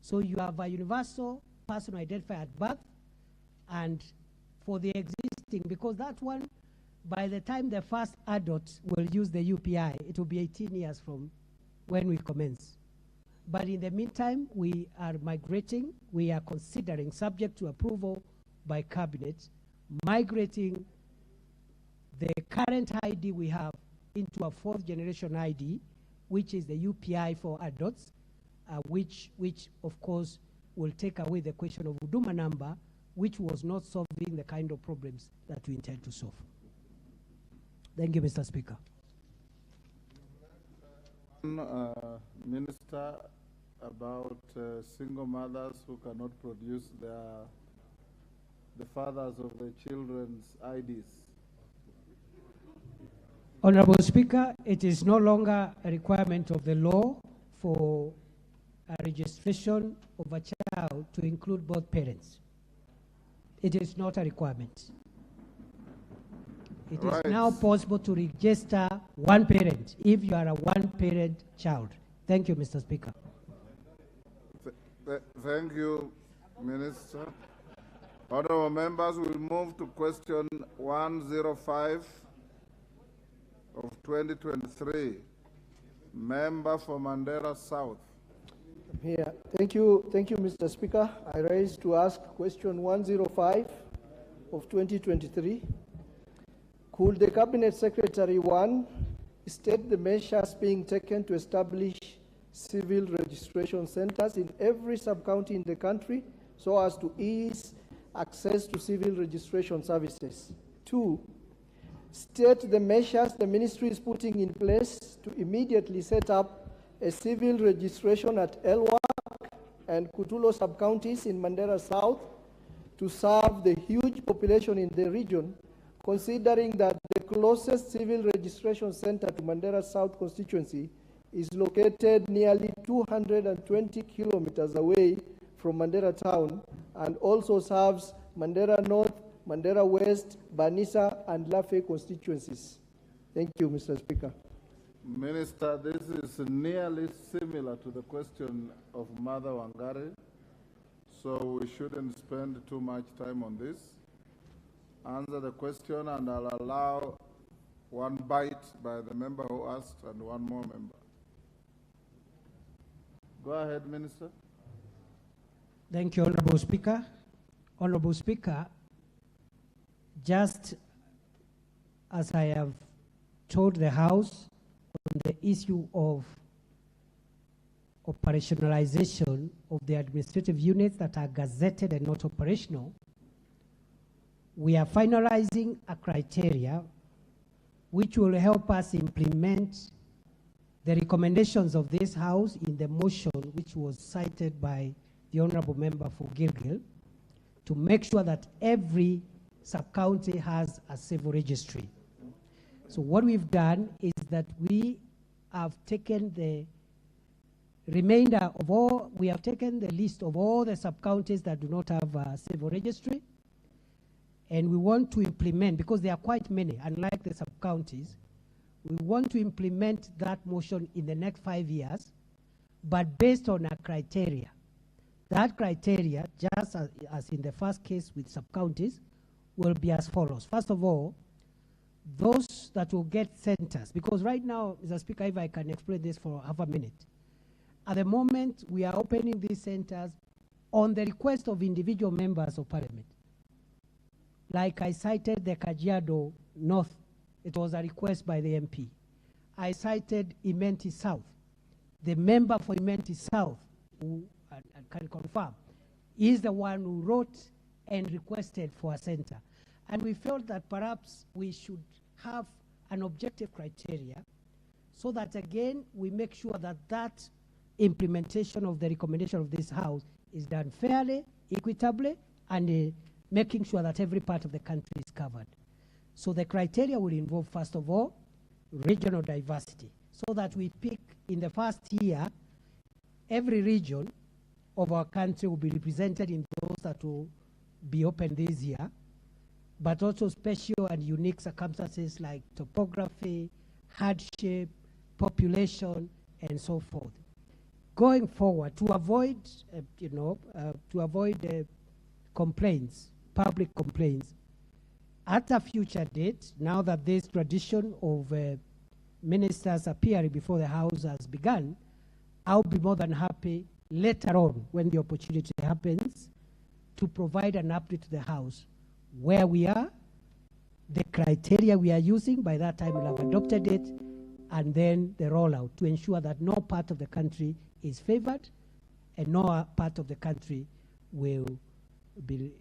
Speaker 2: So you have a universal personal identifier at birth, and for the existing, because that one, by the time the first adult will use the UPI, it will be 18 years from when we commence. But in the meantime, we are migrating, we are considering, subject to approval by cabinet, migrating the current ID we have into a 4th generation ID, which is the UPI for adults, which of course will take away the question of Huduma number, which was not solving the kind of problems that we intend to solve. Thank you, Mr. Speaker.
Speaker 3: Minister, about single mothers who cannot produce the fathers of the children's IDs.
Speaker 2: Honorable Speaker, it is no longer a requirement of the law for a registration of a child to include both parents. It is not a requirement. It is now possible to register one parent if you are a one-parent child. Thank you, Mr. Speaker.
Speaker 3: Thank you, Minister. Honorable members, we'll move to question 105 of 2023. Member for Mandera South.
Speaker 6: Here. Thank you, Mr. Speaker. I rise to ask question 105 of 2023. Could the Cabinet Secretary, 1, state the measures being taken to establish civil registration centers in every sub-county in the country so as to ease access to civil registration services? 2, state the measures the ministry is putting in place to immediately set up a civil registration at Elwak and Kutulo sub-counties in Mandera South to serve the huge population in the region, considering that the closest civil registration center to Mandera South constituency is located nearly 220 kilometers away from Mandera town and also serves Mandera North, Mandera West, Banisa, and Lafe constituencies. Thank you, Mr. Speaker.
Speaker 3: Minister, this is nearly similar to the question of Mother Wangari, so we shouldn't spend too much time on this. Answer the question, and I'll allow one bite by the member who asked and one more member. Go ahead, Minister.
Speaker 2: Thank you, Honorable Speaker. Honorable Speaker, just as I have told the House on the issue of operationalization of the administrative units that are gazetted and not operational, we are finalizing a criteria which will help us implement the recommendations of this House in the motion which was cited by the Honorable Member for Gilgil, to make sure that every sub-county has a civil registry. So what we've done is that we have taken the remainder of all, we have taken the list of all the sub-counties that do not have a civil registry, and we want to implement, because there are quite many, unlike the sub-counties, we want to implement that motion in the next 5 years, but based on a criteria. That criteria, just as in the first case with sub-counties, will be as follows. First of all, those that will get centers, because right now, Mr. Speaker, if I can explain this for half a minute. At the moment, we are opening these centers on the request of individual members of parliament. Like I cited the Kajiado North, it was a request by the MP. I cited Imenti South. The member for Imenti South, who I can confirm, is the one who wrote and requested for a center. And we felt that perhaps we should have an objective criteria so that, again, we make sure that that implementation of the recommendation of this House is done fairly, equitably, and making sure that every part of the country is covered. So the criteria will involve, first of all, regional diversity, so that we pick in the first year, every region of our country will be represented in those that will be open this year, but also special and unique circumstances like topography, hardship, population, and so forth. Going forward, to avoid, complaints, public complaints, at a future date, now that this tradition of ministers appearing before the House has begun, I'll be more than happy later on, when the opportunity happens, to provide an update to the House where we are, the criteria we are using. By that time, we'll have adopted it, and then the rollout to ensure that no part of the country is favored and no part of the country will be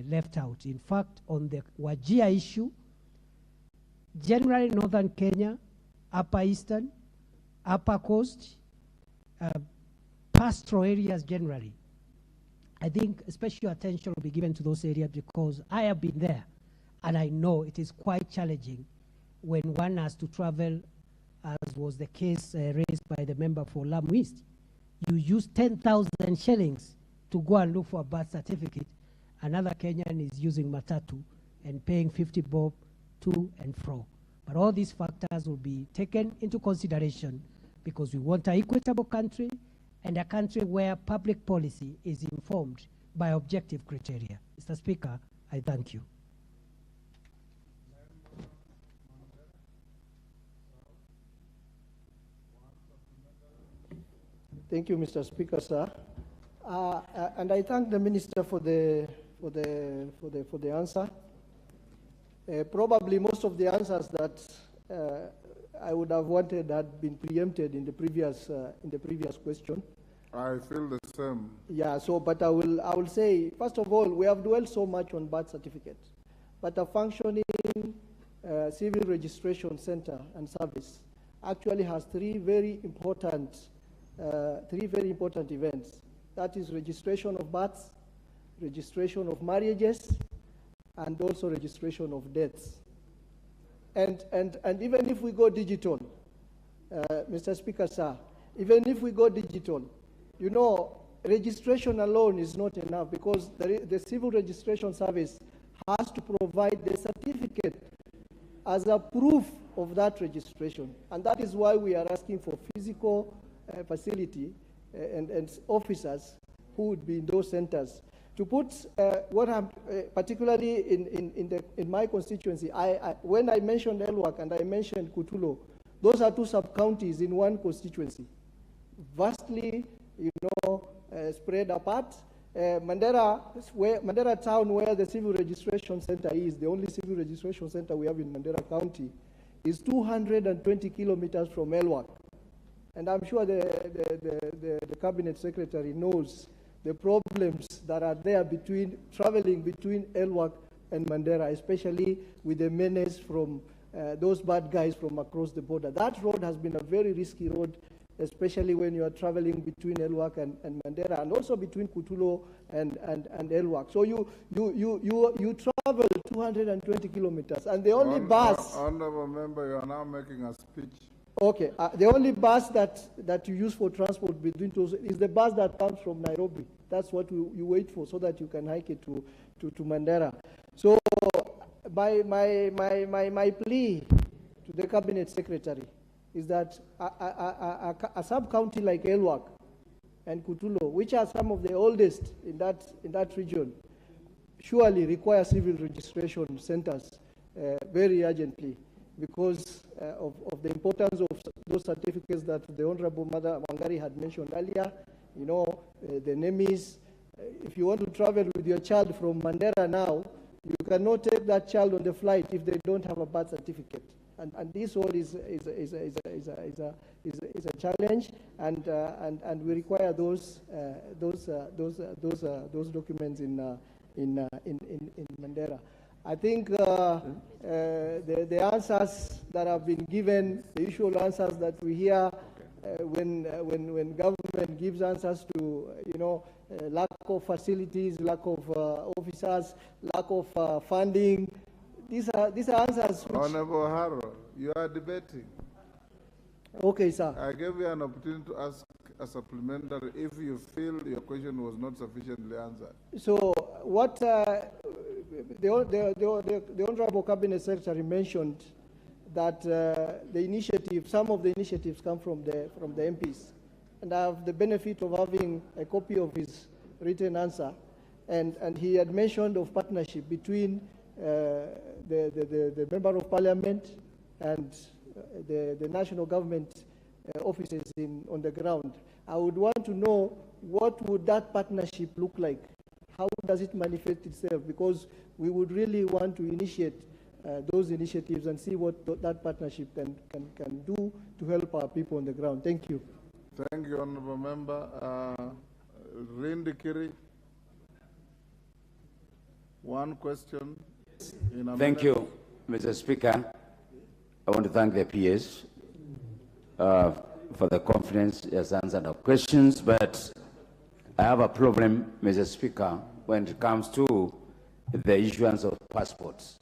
Speaker 2: left out. In fact, on the Wajir issue, generally northern Kenya, upper eastern, upper coast, pastoral areas generally, I think special attention will be given to those areas because I have been there and I know it is quite challenging when one has to travel, as was the case raised by the member for Lamu East. You use 10,000 shillings to go and look for a birth certificate. Another Kenyan is using matatu and paying 50 bob to and fro. But all these factors will be taken into consideration because we want an equitable country and a country where public policy is informed by objective criteria. Mr. Speaker, I thank you.
Speaker 6: Thank you, Mr. Speaker, sir. And I thank the minister for the answer. Probably most of the answers that I would have wanted had been preempted in the previous question.
Speaker 3: I feel the same.
Speaker 6: Yeah. So, but I will say, first of all, we have dwelled so much on birth certificates, but a functioning civil registration center and service actually has three very important events. That is registration of births, registration of marriages, and also registration of deaths. And even if we go digital, Mr. Speaker, sir, even if we go digital, you know, registration alone is not enough because the civil registration service has to provide the certificate as a proof of that registration. And that is why we are asking for physical facility and officers who would be in those centers. To put what I'm particularly in my constituency, when I mentioned Elwak and I mentioned Kutulo, those are two sub-counties in one constituency, vastly, spread apart. Mandera town, where the civil registration center is, the only civil registration center we have in Mandera County, is 220 kilometers from Elwak. And I'm sure the cabinet secretary knows the problems that are there traveling between Elwak and Mandera, especially with the menace from those bad guys from across the border. That road has been a very risky road, especially when you are traveling between Elwak and Mandera, and also between Kutulo and Elwak. So you travel 220 kilometers, and the only bus...
Speaker 3: Honorable member, you are now making a speech.
Speaker 6: Okay, the only bus that you use for transport between those is the bus that comes from Nairobi. That's what you wait for, so that you can hike it to Mandera. So my plea to the cabinet secretary is that a sub-county like Elwak and Kutulo, which are some of the oldest in that region, surely require civil registration centers very urgently, because of the importance of those certificates that the Honorable Mother Wangari had mentioned earlier. The NEMIS, if you want to travel with your child from Mandera now, you cannot take that child on the flight if they don't have a birth certificate. And this all is a challenge, and we require those documents in Mandera. I think the answers that have been given, the usual answers that we hear when government gives answers to, lack of facilities, lack of officers, lack of funding. These are answers which...
Speaker 3: Honorable Harrow, you are debating.
Speaker 6: Okay, sir.
Speaker 3: I gave you an opportunity to ask a supplementary if you feel your question was not sufficiently answered.
Speaker 6: So what the Honorable Cabinet Secretary mentioned that some of the initiatives come from the MPs, and I have the benefit of having a copy of his written answer, and he had mentioned of partnership between the Member of Parliament and the national government offices on the ground. I would want to know what would that partnership look like? How does it manifest itself? Because we would really want to initiate those initiatives and see what that partnership can do to help our people on the ground. Thank you.
Speaker 3: Thank you, Honorable Member. Rindikiri, one question.
Speaker 7: Thank you, Mr. Speaker. I want to thank the PS for the confidence he has answered our questions, but I have a problem, Mr. Speaker, when it comes to the issuance of passports.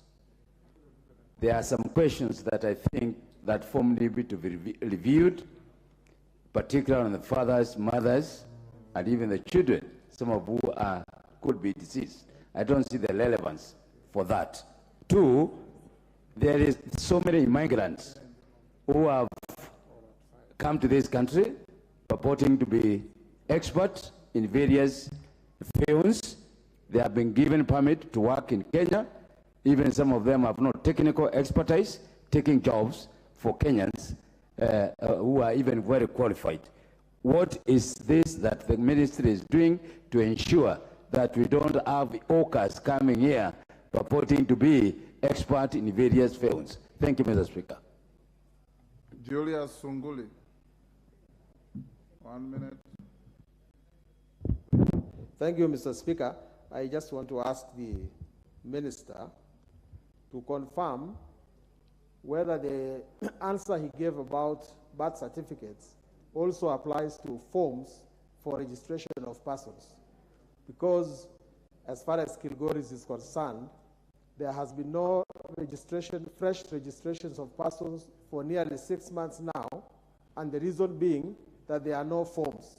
Speaker 7: There are some questions that I think that form need to be reviewed, particularly on the fathers, mothers, and even the children, some of who could be deceased. I don't see the relevance for that. Two, there is so many migrants who have come to this country purporting to be experts in various fields. They have been given permit to work in Kenya. Even some of them have no technical expertise, taking jobs for Kenyans who are even very qualified. What is this that the ministry is doing to ensure that we don't have hawkers coming here purporting to be expert in various fields? Thank you, Mr. Speaker.
Speaker 3: Julius Sunguli, 1 minute.
Speaker 8: Thank you, Mr. Speaker. I just want to ask the Minister to confirm whether the answer he gave about birth certificates also applies to forms for registration of persons. Because as far as Kilgoris is concerned, there has been no fresh registrations of persons for nearly 6 months now, and the reason being that there are no forms.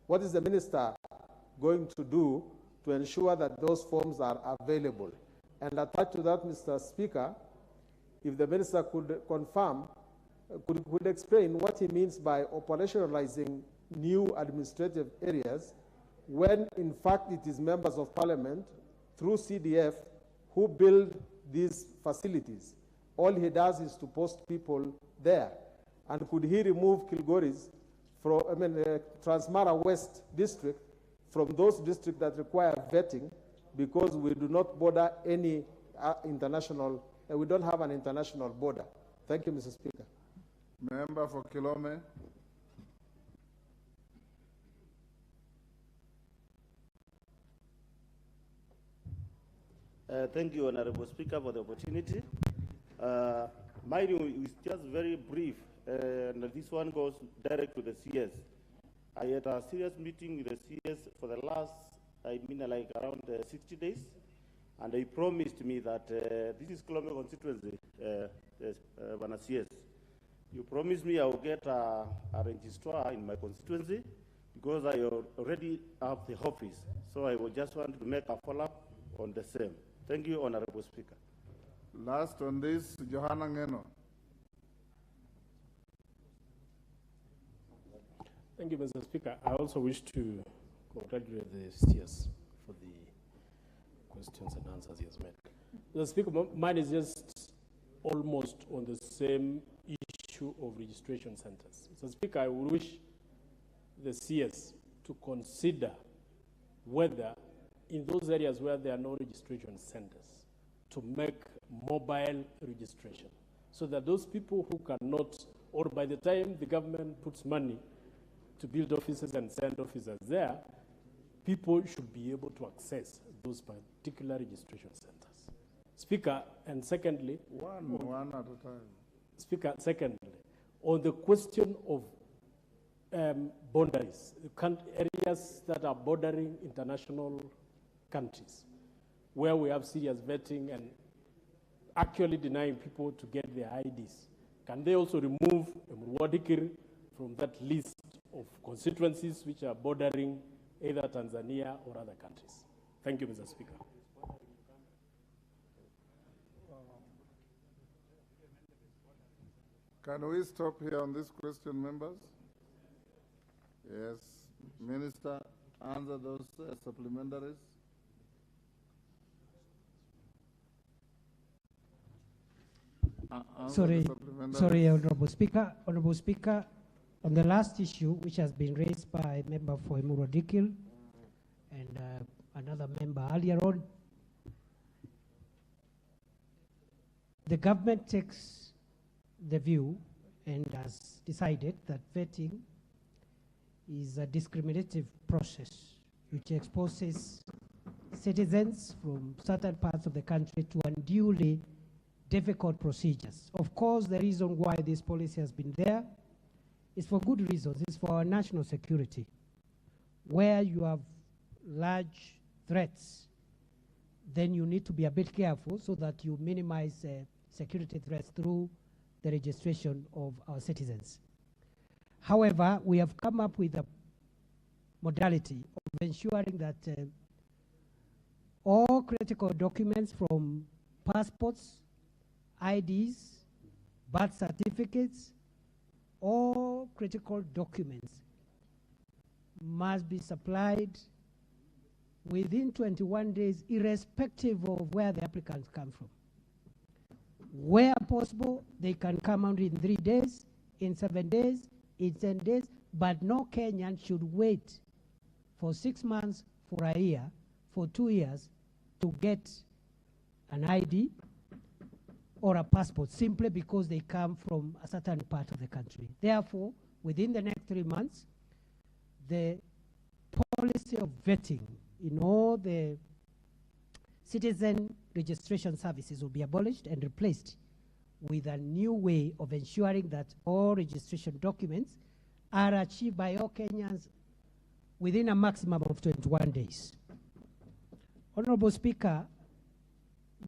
Speaker 8: What is the Minister going to do to ensure that those forms are available? And attached to that, Mr. Speaker, if the Minister could confirm, could explain what he means by operationalizing new administrative areas when in fact it is members of Parliament through CDF who build these facilities. All he does is to post people there. And could he remove Kilgoris from, Transmara West district from those districts that require vetting, because we do not border any international, we don't have an international border. Thank you, Mr. Speaker.
Speaker 3: Member for Kilome.
Speaker 11: Thank you, Honorable Speaker, for the opportunity. Mine is just very brief, and this one goes direct to the CS. I had a serious meeting with the CS for the last, like around 60 days, and they promised me that this is Kilome constituency, CS. You promised me I will get a registrar in my constituency because I already have the office. So I will just want to make a follow-up on the same. Thank you, Honorable Speaker.
Speaker 3: Last on this, Johanna Ngeno.
Speaker 9: Thank you, Mr. Speaker. I also wish to congratulate the CS for the questions and answers he has made. Mr. Speaker, mine is just almost on the same issue of registration centers. Mr. Speaker, I would wish the CS to consider whether in those areas where there are no registration centers to make mobile registration, so that those people who cannot, or by the time the government puts money to build offices and send officers there, people should be able to access those particular registration centers. Speaker, and secondly,
Speaker 3: one at a time.
Speaker 9: Speaker, secondly, on the question of boundaries, areas that are bordering international countries, where we have serious vetting and actually denying people to get their IDs, can they also remove Mwadikir from that list of constituencies which are bordering either Tanzania or other countries? Thank you, Mr. Speaker.
Speaker 3: Can we stop here on this question, members? Yes. Minister, answer those supplementaries.
Speaker 2: Sorry, Honorable Speaker. Honorable Speaker, on the last issue, which has been raised by member for Emuru Dikil and another member earlier on, the government takes the view and has decided that vetting is a discriminative process which exposes citizens from certain parts of the country to unduly difficult procedures. Of course, the reason why this policy has been there is for good reasons. It's for our national security. Where you have large threats, then you need to be a bit careful so that you minimize security threats through the registration of our citizens. However, we have come up with a modality of ensuring that all critical documents from passports, IDs, birth certificates, all critical documents must be supplied within 21 days, irrespective of where the applicants come from. Where possible, they can come out in 3 days, in 7 days, in 10 days, but no Kenyan should wait for 6 months, for a year, for 2 years to get an ID or a passport simply because they come from a certain part of the country. Therefore, within the next 3 months, the policy of vetting in all the citizen registration services will be abolished and replaced with a new way of ensuring that all registration documents are achieved by all Kenyans within a maximum of 21 days. Honorable Speaker,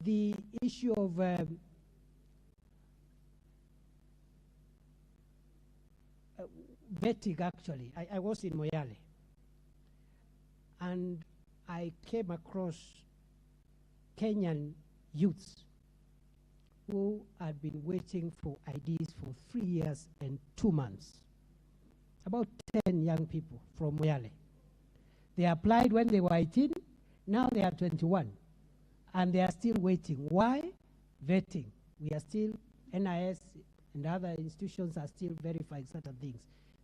Speaker 2: the issue of vetting, actually, I was in Moyale, and I came across Kenyan youths who had been waiting for IDs for 3 years and 2 months. About 10 young people from Moyale. They applied when they were 18, now they are 21, and they are still waiting. Why? Vetting. We are still, NIS and other institutions are still verifying certain things.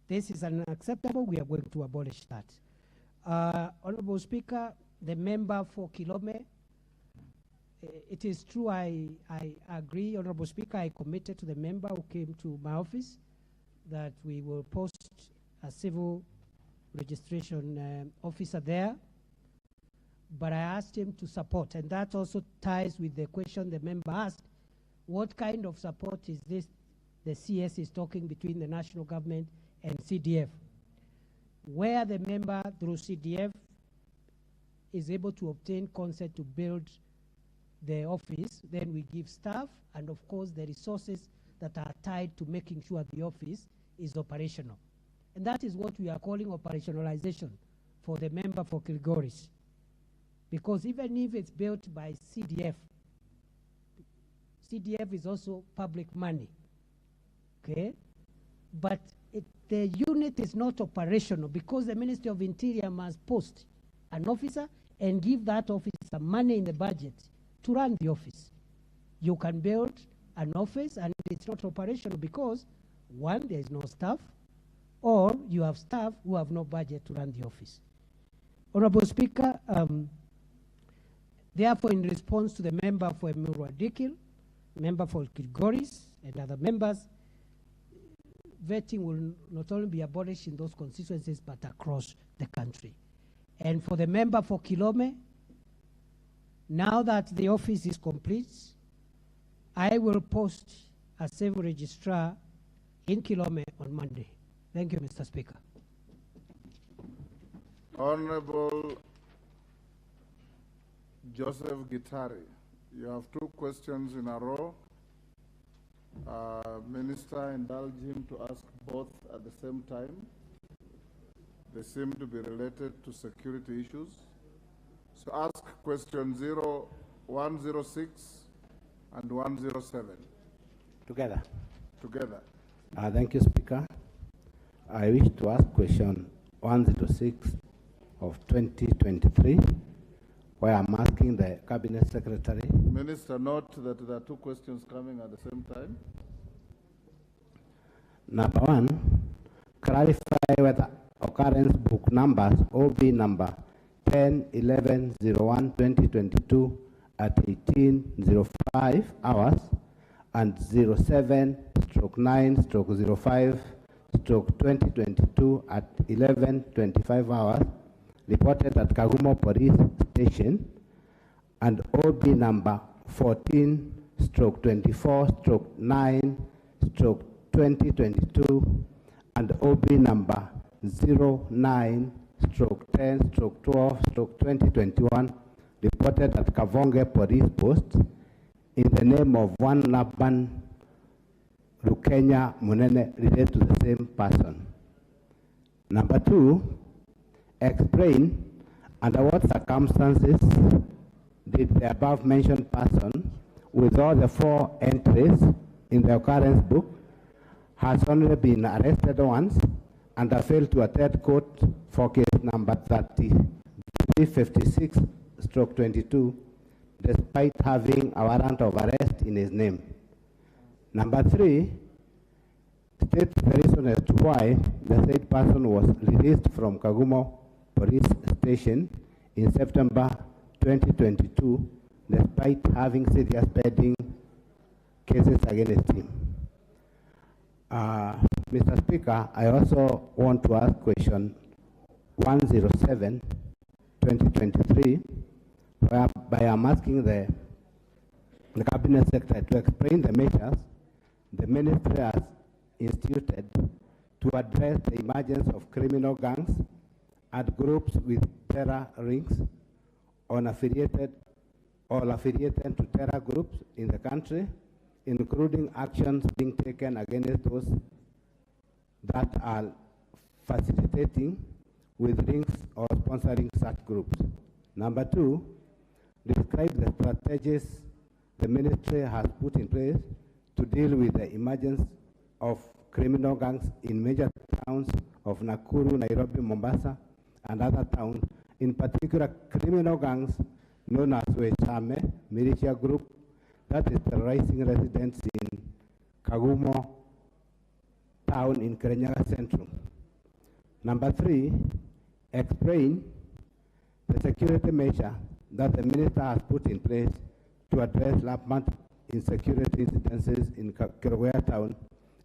Speaker 2: This is unacceptable. We are going to abolish that. Honorable Speaker, the member for Kilome, it is true, I agree, Honorable Speaker, I committed to the member who came to my office that we will post a civil registration officer there, but I asked him to support, and that also ties with the question the member asked, what kind of support is this the CS is talking between the national government and CDF? Where the member through CDF is able to obtain consent to build the office, then we give staff and of course the resources that are tied to making sure the office is operational. And that is what we are calling operationalization for the member for Kilgoris. Because even if it's built by CDF, CDF is also public money, okay? But the unit is not operational because the Ministry of Interior must post an officer and give that officer money in the budget to run the office. You can build an office and it's not operational because, one, there is no staff, or you have staff who have no budget to run the office. Honorable Speaker, Therefore, in response to the member for Emuru-Dikil, member for Kilgoris, and other members, vetting will not only be abolished in those constituencies, but across the country. And for the member for Kilome, now that the office is complete, I will post a civil registrar in Kilome on Monday. Thank you, Mr. Speaker.
Speaker 3: Honorable Joseph Gitari, you have 2 questions in a row. Minister, indulge him to ask both at the same time. They seem to be related to security issues. So ask question 106 and 107.
Speaker 10: Together.
Speaker 3: Together.
Speaker 10: Thank you, Speaker. I wish to ask question 106 of 2023, where I'm asking the Cabinet Secretary.
Speaker 3: Minister, note that there are 2 questions coming at the same time.
Speaker 10: Number 1, clarify whether occurrence book numbers OB number 10-11-01-2022 at 18:05 hours and 07/9/05/2022 at 11:25 hours reported at Kagumo Police Station, and OB number 14/24/9/2022 and OB number 09/10/12/2021 reported at Kavonge Police Post in the name of one Laban Rukenya Munene related to the same person. Number 2, explain under what circumstances did the above mentioned person, with all the 4 entries in the occurrence book, has only been arrested once and failed to attend court for case number 3356/22, despite having a warrant of arrest in his name. Number 3, state the reason as to why the said person was released from Kagumo Police Station in September 2022, despite having serious pending cases against him. Mr. Speaker, I also want to ask question 107, 2023, whereby I'm asking the Cabinet Secretary to explain the measures the Ministry has instituted to address the emergence of criminal gangs and groups with terror rings or affiliated to terror groups in the country, including actions being taken against those that are facilitating with links or sponsoring such groups. Number 2, describe the strategies the Ministry has put in place to deal with the emergence of criminal gangs in major towns of Nakuru, Nairobi, Mombasa, and other towns, in particular criminal gangs known as Wesame militia group that is terrorizing residents in Kagumo town in Kirinyaga Central. Number 3, explain the security measure that the Minister has put in place to address rampant insecurity incidences in Kirinyaga town,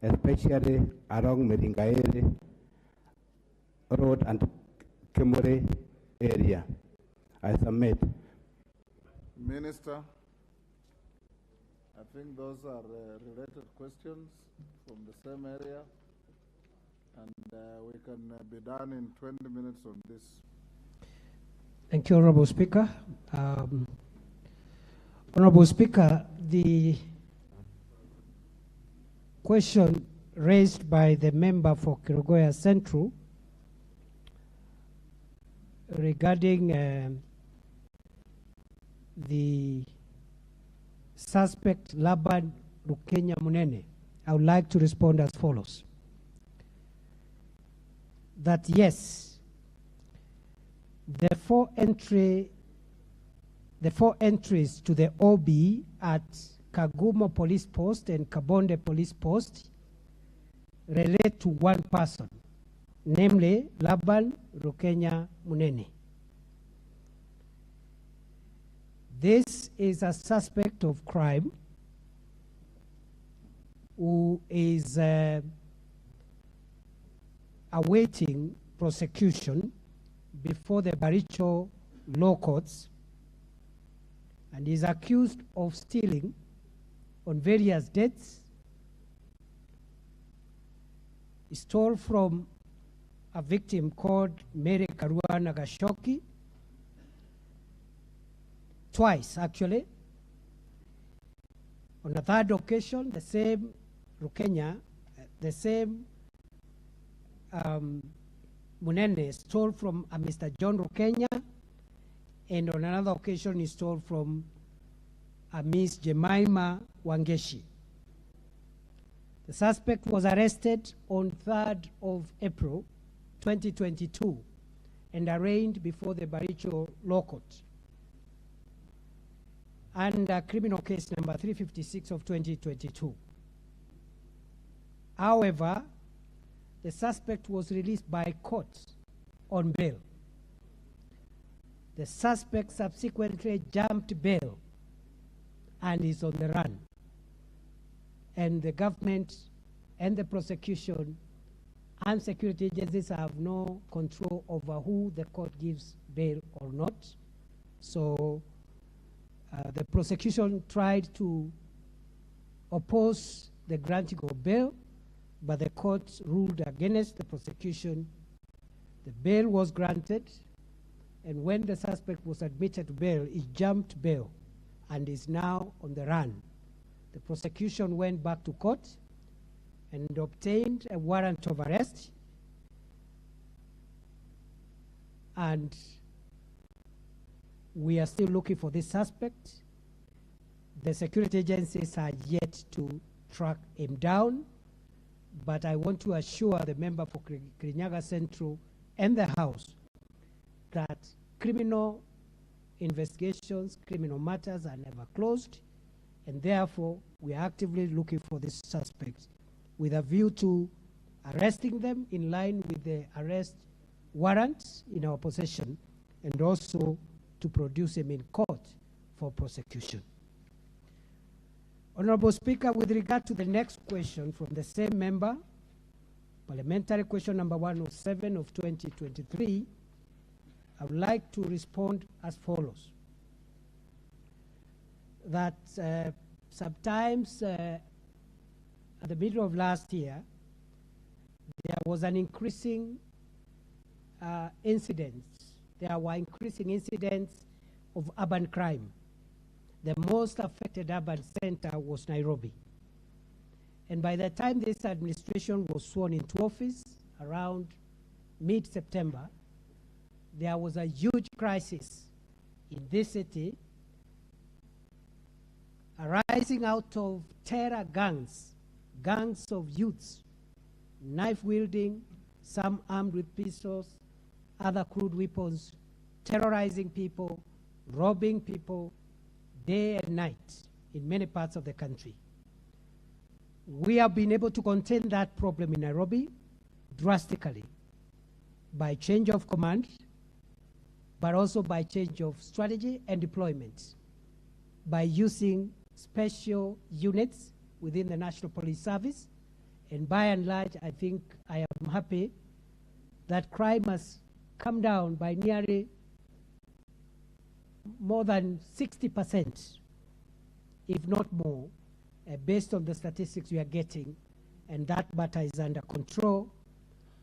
Speaker 10: especially along Meringaere Road and Kemore area. I submit.
Speaker 3: Minister, I think those are related questions from the same area, and we can be done in 20 minutes on this.
Speaker 2: Thank you, Honorable Speaker. Honorable Speaker, the question raised by the member for Kerugoya Central regarding the suspect Laban Rukenya Munene, I would like to respond as follows. That yes, the four entries to the OB at Kagumo Police Post and Kabonde Police Post relate to one person, namely Laban Rukenya Munene. This is a suspect of crime who is awaiting prosecution before the Baricho law courts, and is accused of stealing on various dates. He stole from a victim called Mary Karua Nagashoki, twice actually. On a third occasion, the same Rukenya, the same Munene stole from Mr. John Rukenya, and on another occasion he stole from Miss Jemima Wangeshi. The suspect was arrested on 3rd of April 2022 and arraigned before the Baricho Law Court under criminal case number 356 of 2022. However, the suspect was released by court on bail. The suspect subsequently jumped bail and is on the run. And the government and the prosecution and security agencies have no control over who the court gives bail or not. So the prosecution tried to oppose the granting of bail, but the court ruled against the prosecution. The bail was granted, and when the suspect was admitted to bail, he jumped bail and is now on the run. The prosecution went back to court and obtained a warrant of arrest, and we are still looking for this suspect. The security agencies are yet to track him down, but I want to assure the member for Kirinyaga Central and the House that criminal investigations, criminal matters are never closed, and therefore we are actively looking for this suspect with a view to arresting them in line with the arrest warrants in our possession, and also to produce him in court for prosecution. Honorable Speaker, with regard to the next question from the same member, parliamentary question number 107 of 2023, I would like to respond as follows. That sometimes at the middle of last year, there was an increasing there were increasing incidents of urban crime. The most affected urban center was Nairobi. And by the time this administration was sworn into office, around mid-September, there was a huge crisis in this city arising out of terror gangs, gangs of youths, knife-wielding, some armed with pistols, other crude weapons, terrorizing people, robbing people, day and night in many parts of the country. We have been able to contain that problem in Nairobi drastically by change of command, but also by change of strategy and deployment, by using special units within the National Police Service. And by and large, I think I am happy that crime has come down by nearly more than 60%, if not more, based on the statistics we are getting, and that matter is under control.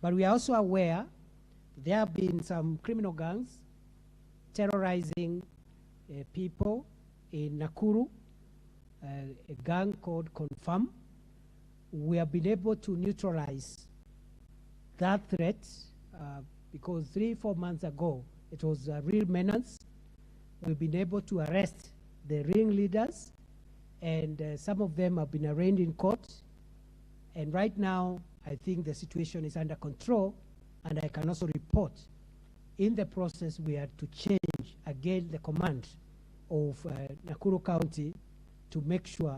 Speaker 2: But we are also aware there have been some criminal gangs terrorizing people in Nakuru, a gang called Confirm. We have been able to neutralize that threat because 3-4 months ago, it was a real menace. We've been able to arrest the ringleaders, and some of them have been arraigned in court. And right now, I think the situation is under control, and I can also report in the process we had to change again the command of Nakuru County to make sure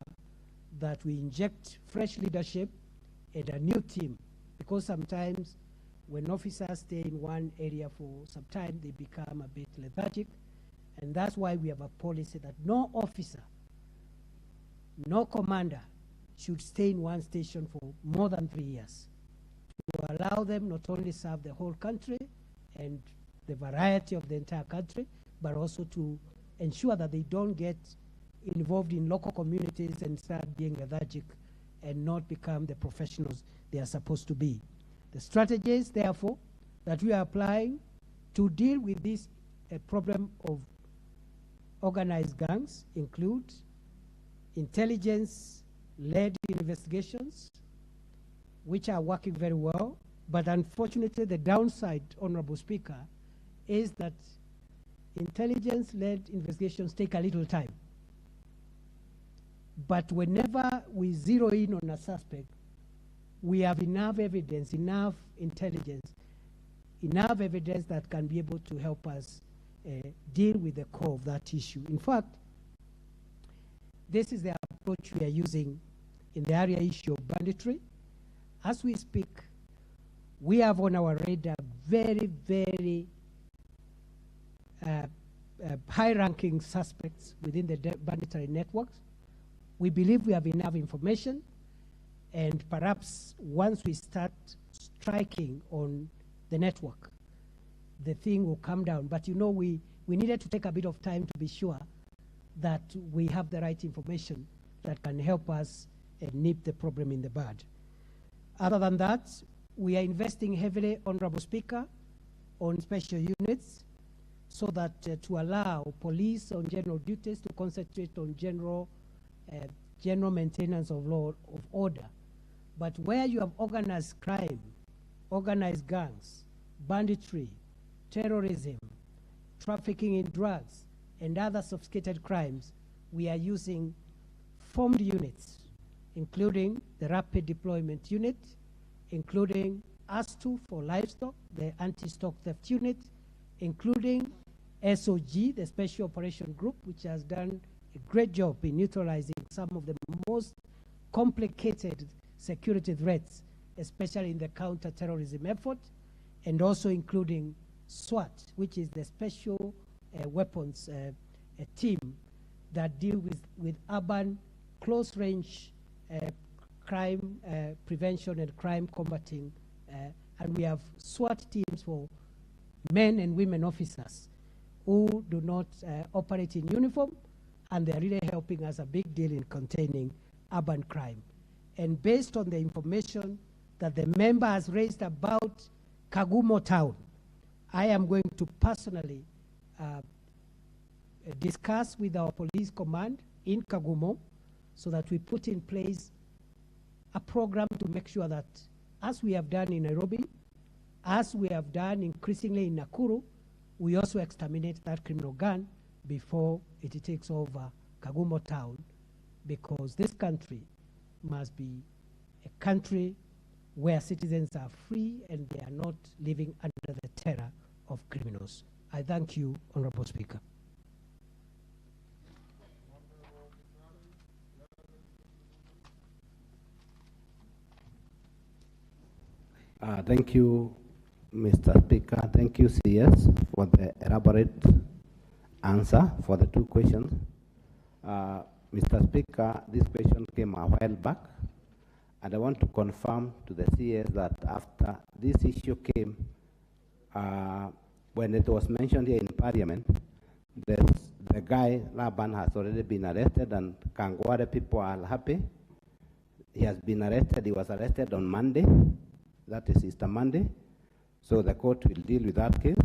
Speaker 2: that we inject fresh leadership and a new team, because sometimes when officers stay in one area for some time, they become a bit lethargic, And that's why we have a policy that no officer, no commander should stay in one station for more than 3 years, to allow them not only serve the whole country and the variety of the entire country, but also to ensure that they don't get involved in local communities and start being lethargic and not become the professionals they are supposed to be. The strategies, therefore, that we are applying to deal with this problem of organized gangs include intelligence-led investigations, which are working very well, but unfortunately the downside, Honorable Speaker, is that intelligence-led investigations take a little time. But whenever we zero in on a suspect, we have enough evidence, enough intelligence, enough evidence that can be able to help us deal with the core of that issue. In fact, this is the approach we are using in the area issue of banditry. As we speak, we have on our radar very, very high-ranking suspects within the banditry networks. We believe we have enough information, and perhaps once we start striking on the network, the thing will come down. But you know, we needed to take a bit of time to be sure that we have the right information that can help us nip the problem in the bud. Other than that, we are investing heavily, Honorable Speaker, on special units so that to allow police on general duties to concentrate on general maintenance of law of order. But where you have organized crime, organized gangs, banditry, terrorism, trafficking in drugs, and other sophisticated crimes, we are using formed units, including the Rapid Deployment Unit, including ASTU for livestock, the Anti-Stock Theft Unit, including SOG, the Special Operation Group, which has done a great job in neutralizing some of the most complicated security threats, especially in the counter-terrorism effort, and also including SWAT, which is the Special Weapons team that deal with urban close-range crime prevention and crime combating. And we have SWAT teams for men and women officers who do not operate in uniform, and they're really helping us a big deal in containing urban crime. And based on the information that the member has raised about Kagumo town, I am going to personally discuss with our police command in Kagumo so that we put in place a program to make sure that, as we have done in Nairobi, as we have done increasingly in Nakuru, we also exterminate that criminal gang before it takes over Kagumo town, because this country must be a country where citizens are free and they are not living under the terror of criminals. I thank you, Honorable Speaker.
Speaker 10: Thank you, Mr. Speaker. Thank you, CS, for the elaborate answer for the two questions. Mr. Speaker, this question came a while back, and I want to confirm to the CS that after this issue came, when it was mentioned here in Parliament, the guy, Laban, has already been arrested, and Kangware people are happy. He has been arrested. He was arrested on Monday. That is Easter Monday. So the court will deal with that case.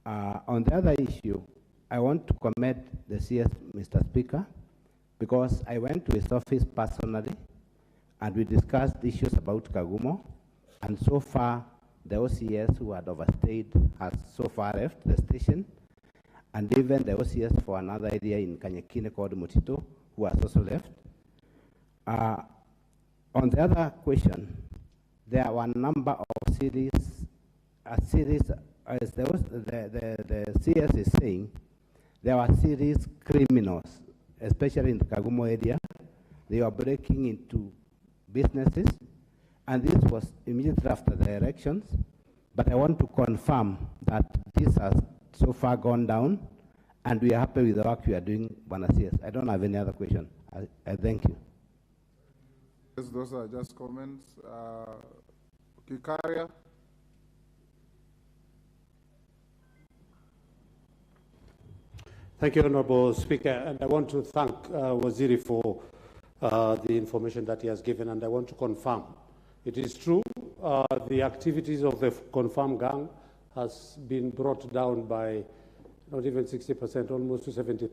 Speaker 10: On the other issue, I want to commend the CS, Mr. Speaker, because I went to his office personally, and we discussed issues about Kagumo, and so far, the OCS who had overstayed has so far left the station, and even the OCS for another area in Kanyekine called Mutito, who has also left. On the other question, there were a number of series, as the CS is saying, there were serious criminals, especially in the Kagumo area. They were breaking into businesses, and this was immediately after the elections. But I want to confirm that this has so far gone down, and we are happy with the work you are doing, Bwana CS. I don't have any other question. I thank you.
Speaker 3: Yes, those are just comments. Kikaria.
Speaker 12: Thank you, Honorable Speaker, and I want to thank Waziri for the information that he has given, and I want to confirm. It is true, the activities of the confirmed gang has been brought down by not even 60%, almost to 70%.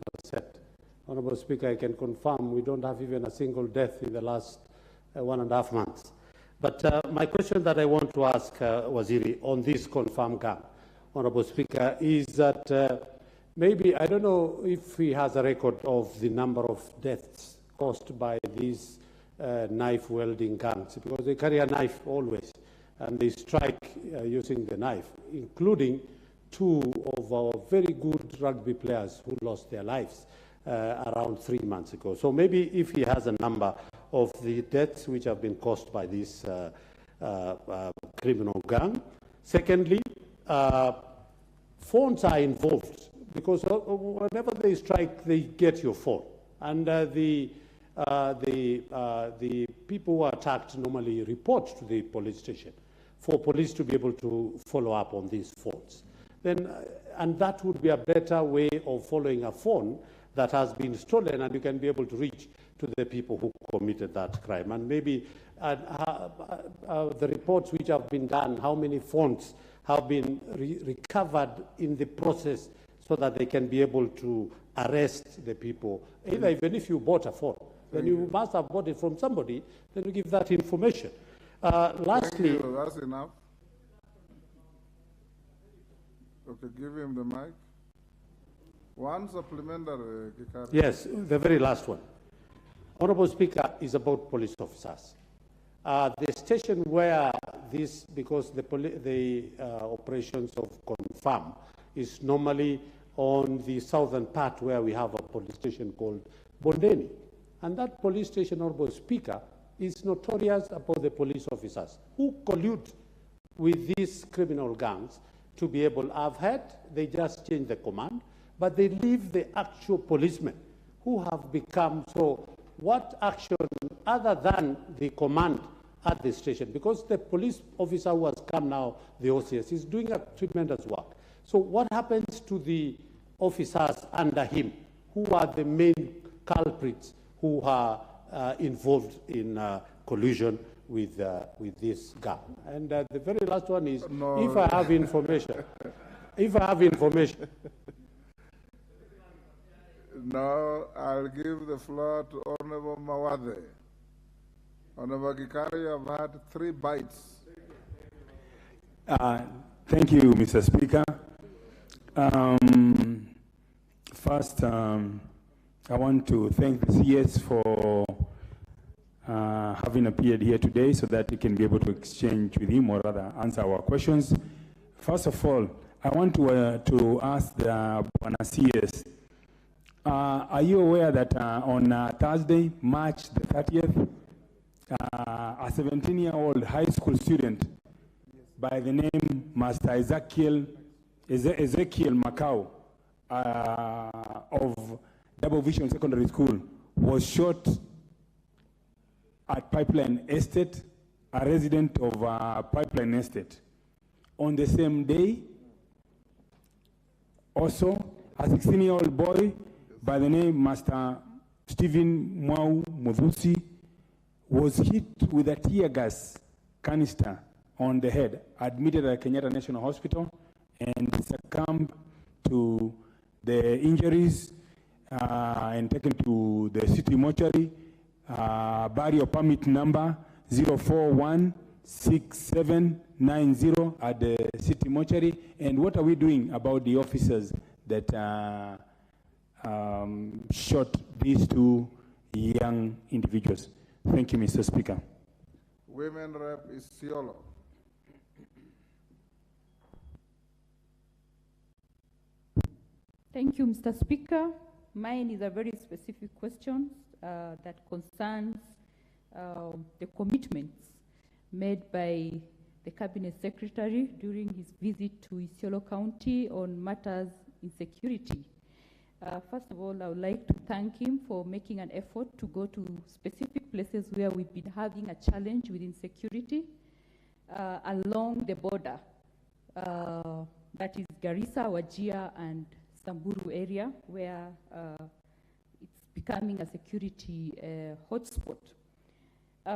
Speaker 12: Honorable Speaker, I can confirm we don't have even a single death in the last 1.5 months. But my question that I want to ask Waziri on this confirmed gang, Honorable Speaker, is that maybe, I don't know if he has a record of the number of deaths caused by these knife-wielding gangs, because they carry a knife always, and they strike using the knife, including 2 of our very good rugby players who lost their lives around 3 months ago. So maybe if he has a number of the deaths which have been caused by this criminal gang. Secondly, phones are involved, because whenever they strike, they get your phone. And the people who are attacked normally report to the police station for police to be able to follow up on these phones. Then, and that would be a better way of following a phone that has been stolen, and you can be able to reach to the people who committed that crime. And maybe the reports which have been done, how many phones have been recovered in the process, so that they can be able to arrest the people. Even if you bought a phone, then you must have bought it from somebody, then you give that information. Lastly,
Speaker 3: Thank you. That's enough. Okay, give him the mic. One supplementary, Kikari.
Speaker 12: yes, the very last one. Honorable Speaker, is about police officers. The station where this, because the operations of confirm is normally on the southern part where we have a police station called Bondeni. And that police station, Honorable Speaker, is notorious about the police officers who collude with these criminal gangs to be able, I've heard they just change the command, but they leave the actual policemen who have become, so what action other than the command at the station? Because the police officer who has come now, the OCS, is doing a tremendous work. So what happens to the officers under him, who are the main culprits who are involved in collusion with this gang? And the very last one is, if I have information,
Speaker 3: Now I'll give the floor to Honorable Mawade. Honorable Kikari, you have had 3 bites.
Speaker 13: Thank you, Mr. Speaker. First, I want to thank the CS for having appeared here today so that we can be able to exchange with him, or rather answer our questions. First of all, I want to ask the Bwana CS, are you aware that on Thursday, March the 30th, a 17-year-old high school student by the name Master Ezekiel Macau of Double Vision Secondary School was shot at Pipeline Estate, a resident of Pipeline Estate. On the same day, also, a 16-year-old boy by the name Master Stephen Mwau Muthusi was hit with a tear gas canister on the head, admitted at Kenyatta National Hospital, and succumbed to the injuries and taken to the city mortuary, burial permit number 0416790 at the city mortuary. And what are we doing about the officers that shot these 2 young individuals? Thank you, Mr. Speaker.
Speaker 3: Women Rep is Siolo.
Speaker 14: Thank you, Mr. Speaker. Mine is a very specific question that concerns the commitments made by the Cabinet Secretary during his visit to Isiolo County on matters insecurity. First of all, I would like to thank him for making an effort to go to specific places where we've been having a challenge with insecurity along the border. That is Garissa, Wajir, and Samburu area, where it's becoming a security hotspot.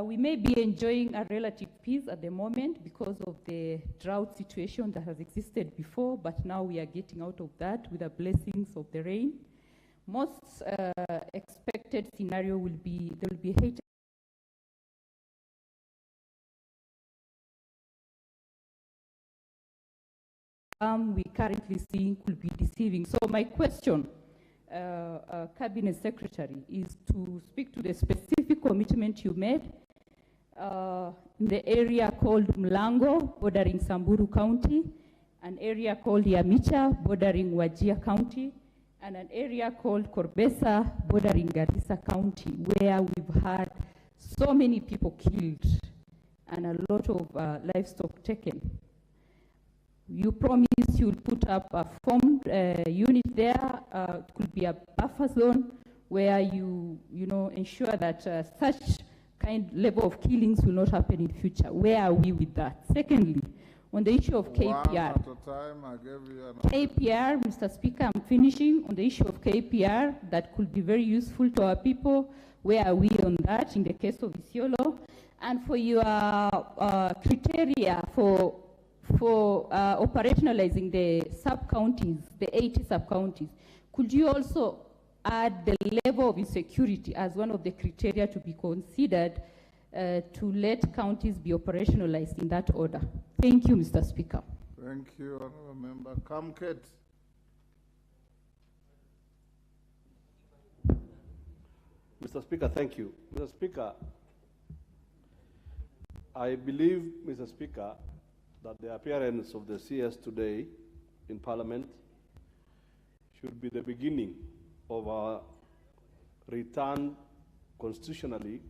Speaker 14: We may be enjoying a relative peace at the moment because of the drought situation that has existed before, but now we are getting out of that with the blessings of the rain. Most expected scenario will be, there will be hate. We currently seeing could be deceiving. So my question, Cabinet Secretary, is to speak to the specific commitment you made in the area called Mlango, bordering Samburu County, an area called Yamicha, bordering Wajir County, and an area called Korbesa, bordering Garissa County, where we've had so many people killed and a lot of livestock taken. You promised you'll put up a formed unit there. It could be a buffer zone where you ensure that such kind level of killings will not happen in future. Where are we with that? Secondly, on the issue of KPR.
Speaker 3: One at a time, I gave you an
Speaker 14: KPR, Mr. Speaker, I'm finishing. On the issue of KPR, that could be very useful to our people. Where are we on that in the case of Isiolo? And for your criteria for operationalizing the sub-counties, the 80 sub-counties, could you also add the level of insecurity as one of the criteria to be considered to let counties be operationalized in that order? Thank you, Mr. Speaker.
Speaker 3: Thank you, Honourable Member. Kamket.
Speaker 15: Mr. Speaker, thank you. Mr. Speaker, I believe, Mr. Speaker, that the appearance of the CS today in Parliament should be the beginning of our return constitutionally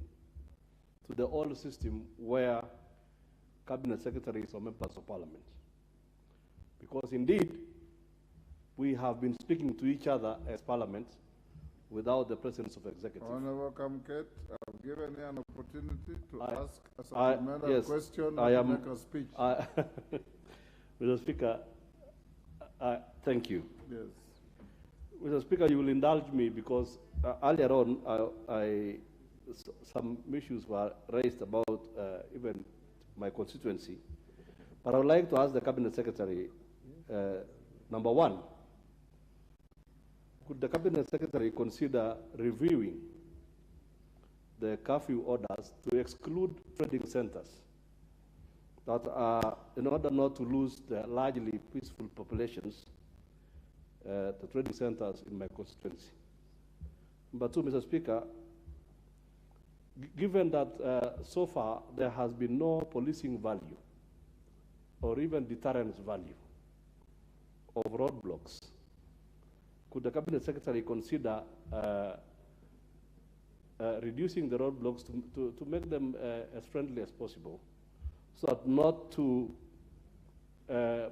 Speaker 15: to the old system where Cabinet Secretaries are members of Parliament. Because indeed, we have been speaking to each other as Parliament without the presence of executive.
Speaker 3: Honourable Kamket, I've given you an opportunity to ask a supplementary question
Speaker 15: I
Speaker 3: to
Speaker 15: am,
Speaker 3: make a speech.
Speaker 15: Mr. Speaker, thank you.
Speaker 3: Yes.
Speaker 15: Mr. Speaker, you will indulge me because earlier on, some issues were raised about even my constituency. But I would like to ask the Cabinet Secretary, number one, could the Cabinet Secretary consider reviewing the curfew orders to exclude trading centers that are, in order not to lose the largely peaceful populations, the trading centers in my constituency? Number two, Mr. Speaker, given that so far there has been no policing value or even deterrence value of roadblocks, could the Cabinet Secretary consider reducing the roadblocks to make them as friendly as possible, so as not to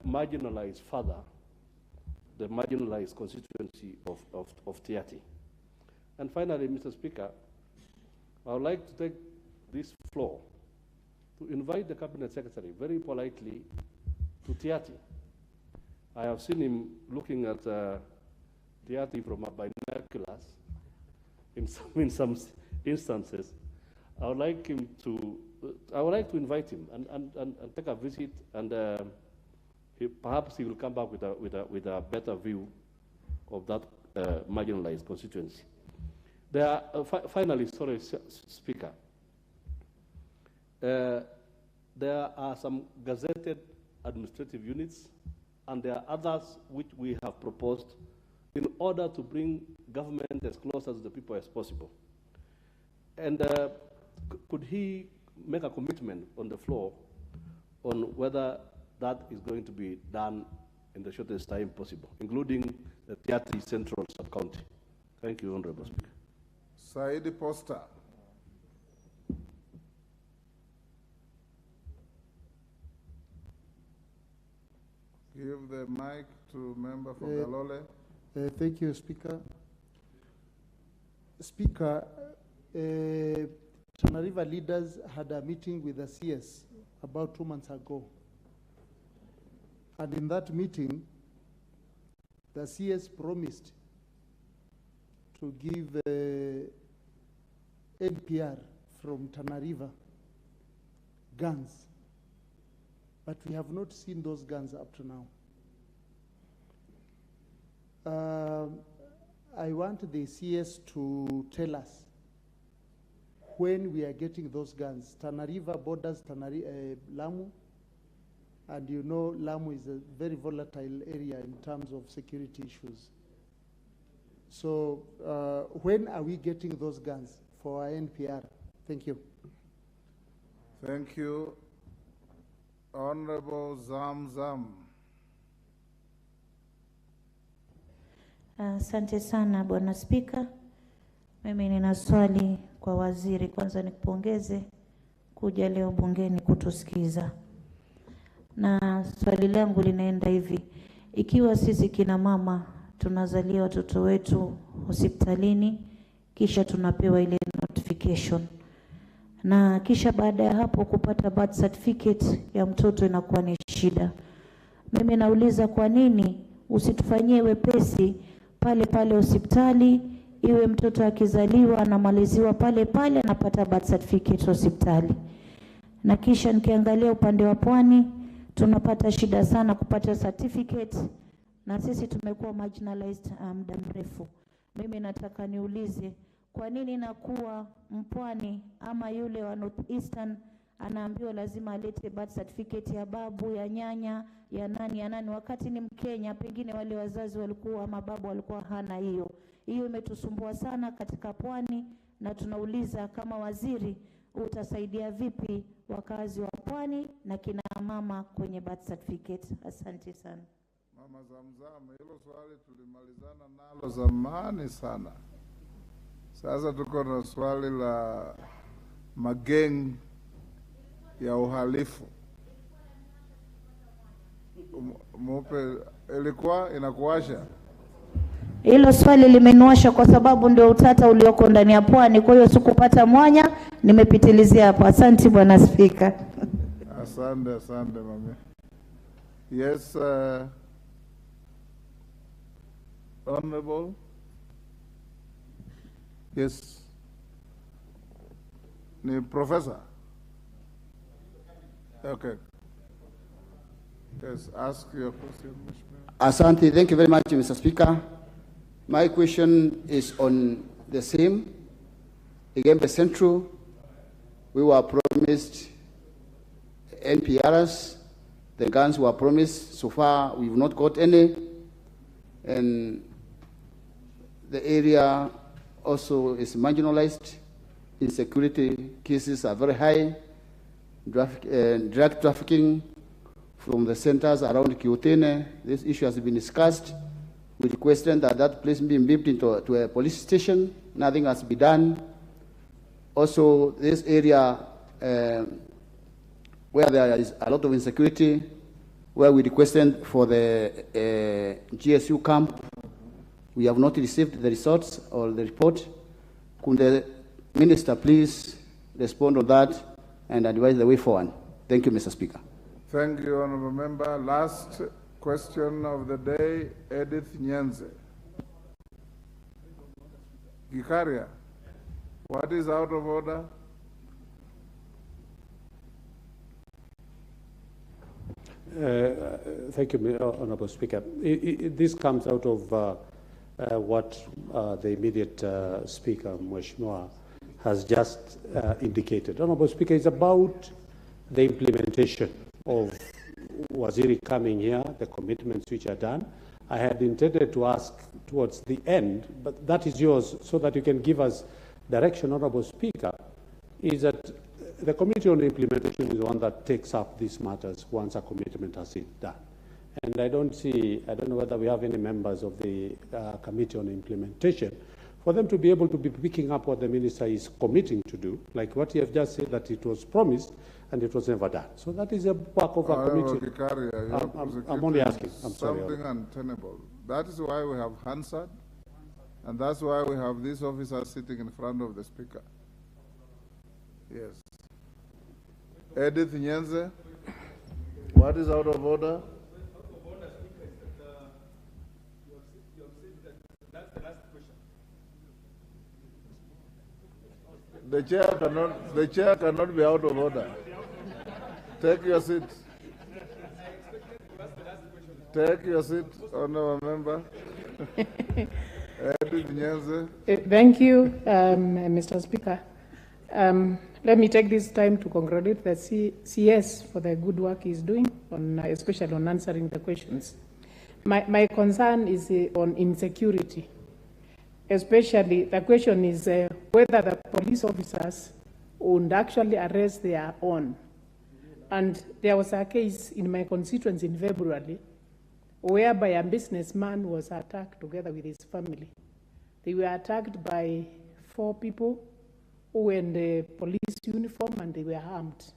Speaker 15: marginalize further the marginalized constituency of Tiati? And finally, Mr. Speaker, I would like to take this floor to invite the Cabinet Secretary very politely to Tiati. I have seen him looking at Tiati from a binoculars in some instances. I would like to invite him and take a visit, and perhaps he will come back with a better view of that marginalized constituency. There are, finally, sorry, Speaker, there are some gazetted administrative units, and there are others which we have proposed in order to bring government as close as the people as possible. And could he make a commitment on the floor on whether that is going to be done in the shortest time possible, including the Tiati Central Sub-County? Thank you, Honorable Speaker.
Speaker 3: Saidi Poster. Give the mic to member for Galole.
Speaker 16: Thank you, Speaker. Speaker, Tana River leaders had a meeting with the CS about 2 months ago. And in that meeting, the CS promised to give NPR from Tana River guns. But we have not seen those guns up to now. I want the CS to tell us when we are getting those guns. Tana River borders Lamu, and you know Lamu is a very volatile area in terms of security issues. So when are we getting those guns for our NPR? Thank you.
Speaker 3: Thank you. Honorable Zamzam.
Speaker 17: Asante sana Bwana Spika. Mimi nina swali kwa waziri. Kwanza nikupongeze kuja leo bungeni kutusikiza. Na swali langu linaenda hivi. Ikiwa sisi kina mama tunazalia watoto wetu hospitalini, kisha tunapewa ile notification. Na kisha baada ya hapo kupata birth certificate ya mtoto inakuwa ni shida. Mimi nauliza kwa nini usitufanyie wepesi pale pale hospitali, iwe mtoto akizaliwa anamaliziwa pale pale anapata birth certificate hospitali. Na kisha nikiangalia upande wa Pwani tunapata shida sana kupata certificate, na sisi tumekuwa marginalized muda mrefu. Mimi nataka niulize kwa nini nakuwa Mpwani ama yule wa Northeastern anaambiwa lazima alete birth certificate ya babu, ya nyanya, ya nani, wakati ni Mkenya, pengine wale wazazi walikuwa ama babu walikuwa hana hiyo. Hiyo imetusumbua sana katika Pwani, na tunauliza kama waziri utasaidia vipi wakazi wa Pwani na kina mama kwenye birth certificate. Asante sana.
Speaker 3: Mama Zamzam, hilo swali tulimalizana nalo zamani sana. Sasa tuko na swali la mageng ya uhalifu. Mupe, ilikuwa inakuasha?
Speaker 17: Hilo swali limenuasha kwa sababu ndio utata ulioko ndani ya Pwani, kwa hiyo sikupata mwanya, nimepitilizia hapo. Asante Bwana Spika.
Speaker 3: Asante mami. Yes, Honorable. Yes. Ni Professor. Okay. Yes, ask your question.
Speaker 18: Asante, thank you very much, Mr. Speaker. My question is on the same. Igembe Central, we were promised NPRs. The guns were promised. So far, we've not got any. And the area also is marginalized. Insecurity cases are very high. Drug trafficking from the centers around Kiotene. This issue has been discussed. We requested that that place be moved into a police station. Nothing has been done. Also, this area where there is a lot of insecurity, where we requested for the GSU camp, we have not received the results or the report. Could the Minister please respond on that and advise the way forward? Thank you, Mr. Speaker.
Speaker 3: Thank you, Honorable Member. Last question of the day, Edith Nyenze. Gikaria, what is out of order?
Speaker 12: Thank you, Honorable Speaker. This comes out of what the immediate Speaker, Mheshimiwa, has just indicated. Honorable Speaker, it's about the implementation of Waziri coming here, the commitments which are done. I had intended to ask towards the end, but that is yours so that you can give us direction, Honorable Speaker, is that the Committee on Implementation is the one that takes up these matters once a commitment has been done. And I don't know whether we have any members of the Committee on Implementation for them to be able to be picking up what the minister is committing to do, like what you have just said, that it was promised and it was never done. So that is a work of our committee. I'm only asking. I'm sorry.
Speaker 3: Something untenable. That is why we have Hansard, and that's why we have these officers sitting in front of the speaker. Yes. Edith Nyenze, what is out of order? The chair cannot be out of order. Take your seat. Take your seat, honorable member. Edith Nyenze.
Speaker 19: Thank you, Mr. Speaker. Let me take this time to congratulate the CS for the good work he's doing, especially on answering the questions. My concern is on insecurity. Especially, the question is whether the police officers would actually arrest their own. And there was a case in my constituency in February whereby a businessman was attacked together with his family. They were attacked by 4 people who were in the police uniform and they were armed.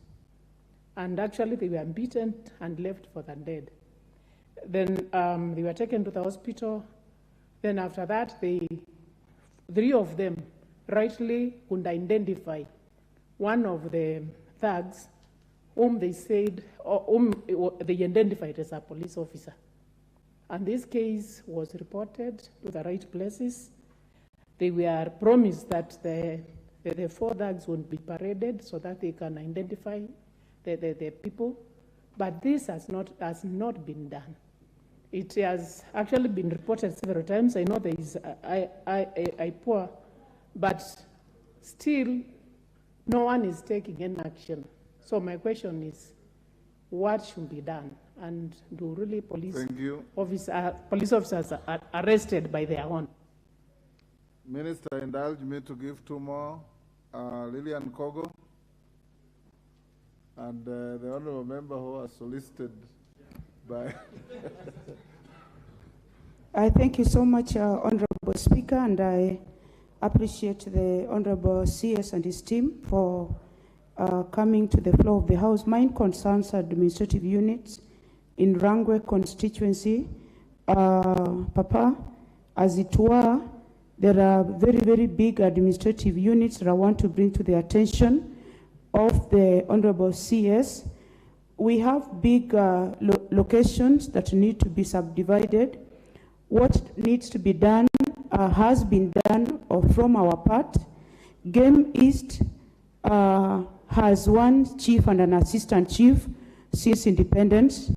Speaker 19: And actually they were beaten and left for the dead. Then they were taken to the hospital. Then after that, 3 of them rightly could identify one of the thugs whom they said, or whom they identified as a police officer. And this case was reported to the right places. They were promised that the 4 thugs would be paraded so that they can identify the people, but this has not been done. It has actually been reported several times. I know there is I poor, but still no one is taking any action. So my question is, what should be done? And do really police officers are arrested by their own?
Speaker 3: Minister, indulge me to give 2 more. Lillian Kogo and the honorable member who was solicited by.
Speaker 20: I thank you so much, Honorable Speaker, and I appreciate the Honorable CS and his team for coming to the floor of the House. Mine concerns administrative units in Rangwe constituency. Papa, as it were, there are very, very big administrative units that I want to bring to the attention of the Honorable CS. We have big locations that need to be subdivided. What needs to be done has been done from our part. Game East has 1 chief and an assistant chief since independence.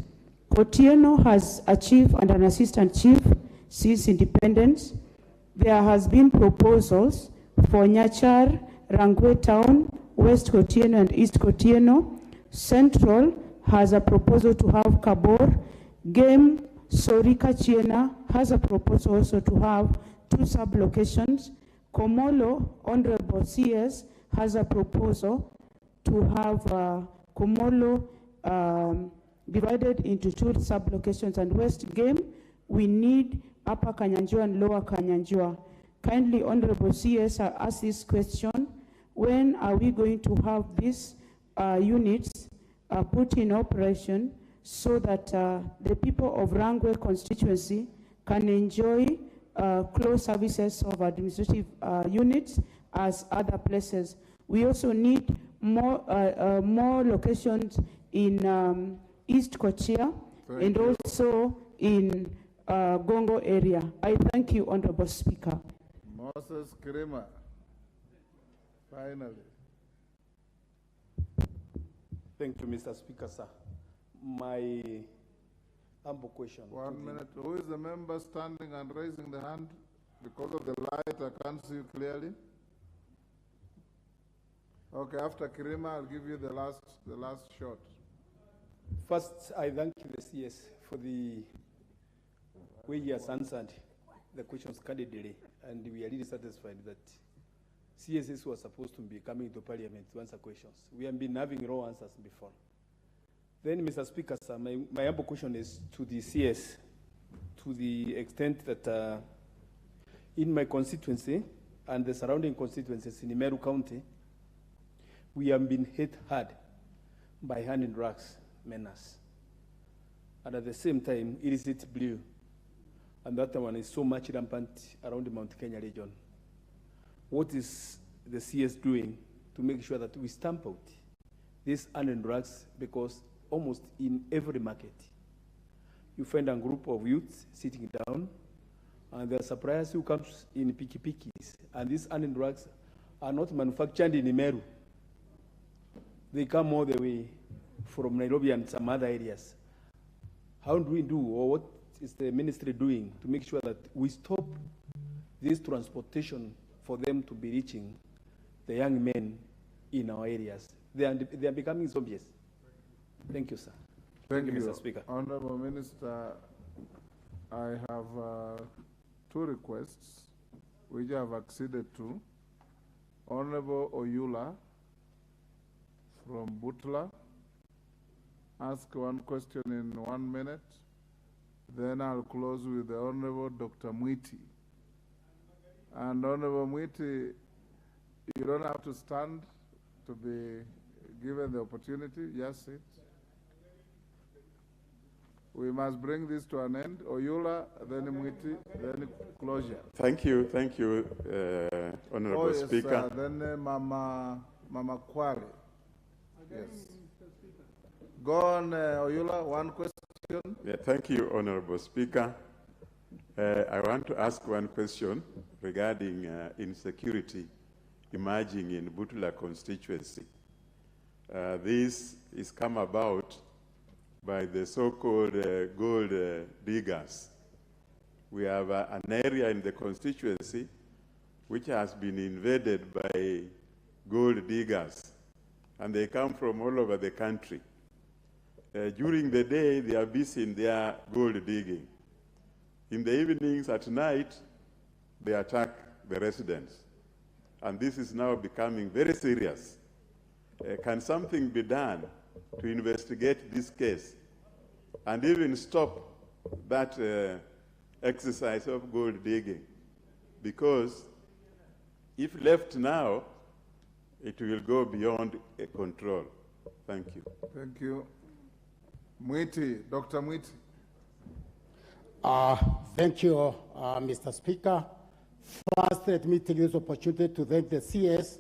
Speaker 20: Kotieno has a chief and an assistant chief since independence. There has been proposals for Nyachar, Rangwe Town, West Kotieno and East Kotieno. Central has a proposal to have Kabor. Game Sorika Chiena has a proposal also to have 2 sub-locations. Komolo, Honorable CS, has a proposal to have Komolo divided into 2 sub-locations. And West Game, we need Upper Kanyanjua and Lower Kanyanjua. Kindly, Honorable CS, I ask this question: when are we going to have these units put in operation so that the people of Rangwe constituency can enjoy close services of administrative units as other places? We also need more locations in East Kochia and also in Gongo area. I thank you, Honorable Speaker.
Speaker 3: Moses Kirima, finally.
Speaker 21: Thank you, Mr. Speaker, sir. My humble question.
Speaker 3: 1 minute. Who is the member standing and raising the hand? Because of the light, I can't see you clearly. Okay, after Kirima, I'll give you the last shot.
Speaker 21: First, I thank the CS for the way he has answered the questions candidly, and we are really satisfied that CSS was supposed to be coming to Parliament to answer questions. We have been having raw answers before. Then, Mr. Speaker, sir, my humble question is to the CS, to the extent that in my constituency, and the surrounding constituencies in Meru County, we have been hit hard by hand and drugs menace. And at the same time, illicit blue, and that one is so much rampant around the Mount Kenya region. What is the CS doing to make sure that we stamp out these hand and drugs? Because almost in every market, you find a group of youths sitting down, and there are suppliers who comes in pikipikis, and these hand and drugs are not manufactured in Meru. They come all the way from Nairobi and some other areas. How do we do, or what is the ministry doing to make sure that we stop this transportation for them to be reaching the young men in our areas? They are becoming zombies. Thank you, sir.
Speaker 3: Thank you,
Speaker 21: Mr. Speaker.
Speaker 3: Honorable Minister, I have two requests which I have acceded to. Honorable Oyula from Butla, ask one question in 1 minute. Then I'll close with the Honorable Dr. Mwiti. And Honorable Mwiti, you don't have to stand to be given the opportunity, just sit. We must bring this to an end. Oyula, then Mwiti, then closure.
Speaker 1: Thank you, Honorable Speaker.
Speaker 3: Then Mama Kwale. Yes. Go on, Oyula, one question.
Speaker 1: Yeah, thank you, Honorable Speaker. I want to ask one question regarding insecurity emerging in Butula constituency. This is come about by the so-called gold diggers. We have an area in the constituency which has been invaded by gold diggers, and they come from all over the country. During the day, they are busy in their gold digging. In the evenings, at night, they attack the residents. And this is now becoming very serious. Can something be done to investigate this case and even stop that exercise of gold digging? Because if left now, it will go beyond control. Thank you.
Speaker 3: Thank you. Mwiti, Dr. Mwiti.
Speaker 4: Thank you, Mr. Speaker. First, let me take this opportunity to thank the CS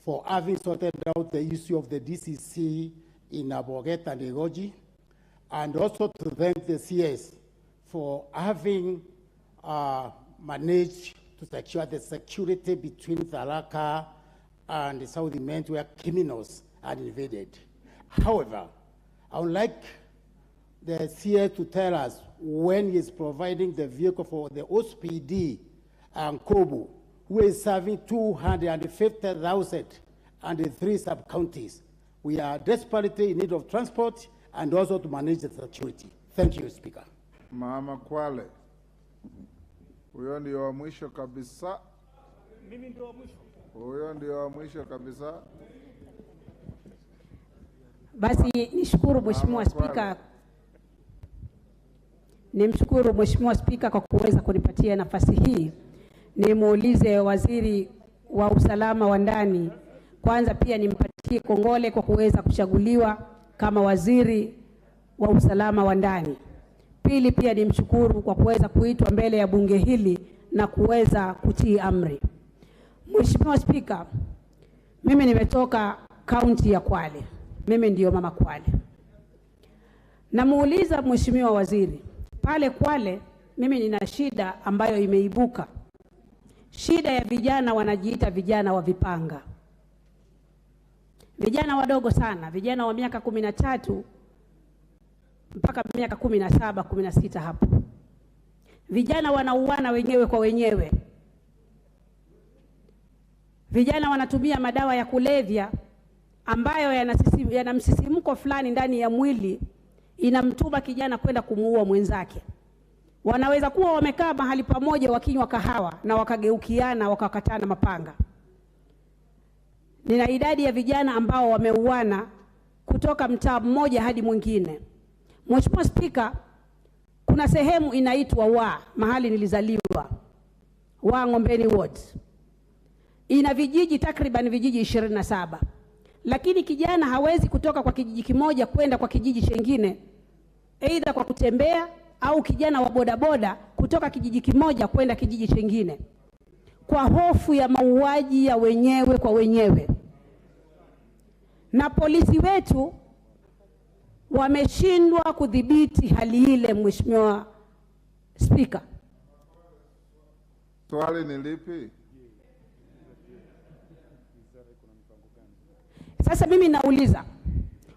Speaker 4: for having sorted out the issue of the DCC in Aboget and Egoji, and also to thank the CS for having managed to secure the security between Tharaka and the South Imend where criminals are invaded. However, I would like the CS to tell us when he is providing the vehicle for the OSPD and Kobu, who is serving 250,000 and the 3 sub-counties. We are desperately in need of transport and also to manage the security. Thank you, Speaker.
Speaker 3: Mama Kwale. Huyo ndio wa mwisho kabisa.
Speaker 9: Mimi ndio wa mwisho.
Speaker 3: Huyo ndio wa mwisho kabisa.
Speaker 22: Basi nishukuru Mheshimiwa Spika. Nimshukuru Mheshimiwa Spika kwa kuweza kunipatia nafasi hii. Nimuulize Waziri wa Usalama wa Ndani. Kwanza pia nimpatie kongole kwa kuweza kuchaguliwa kama Waziri wa Usalama wa Ndani. Pili pia nimshukuru kwa kuweza kuitwa mbele ya bunge hili na kuweza kutii amri. Mheshimiwa Spika, mimi nimetoka kaunti ya Kwale. Mimi ndio mama Kwale. Namuuliza Mheshimiwa Waziri, pale Kwale mimi nina shida ambayo imeibuka. Shida ya vijana wanajiita vijana wa vipanga. Vijana wadogo sana, vijana wa miaka 13 mpaka miaka 17, 16 hapo. Vijana wanauana wenyewe kwa wenyewe. Vijana wanatumia madawa ya kulevya ambayo yana msisimko fulani ndani ya mwili, inamtuma kijana kwenda kumuua mwenzake. Wanaweza kuwa wamekaa mahali pamoja wakinywa kahawa na wakageukiana wakakatana mapanga. Nina idadi ya vijana ambao wameuana kutoka mtaa mmoja hadi mwingine. Mheshimiwa Spika, kuna sehemu inaitwa mahali nilizaliwa, Ngombeni Ward. ina vijiji takriban vijiji 27, lakini kijana hawezi kutoka kwa kijiji kimoja kwenda kwa kijiji chengine, aidha kwa kutembea au kijana wa bodaboda kutoka kijiji kimoja kwenda kijiji chengine, kwa hofu ya mauaji ya wenyewe kwa wenyewe. Na polisi wetu wameshindwa kudhibiti hali ile, Mheshimiwa Spika.
Speaker 3: Swali ni lipi?
Speaker 22: Sasa mimi nauliza,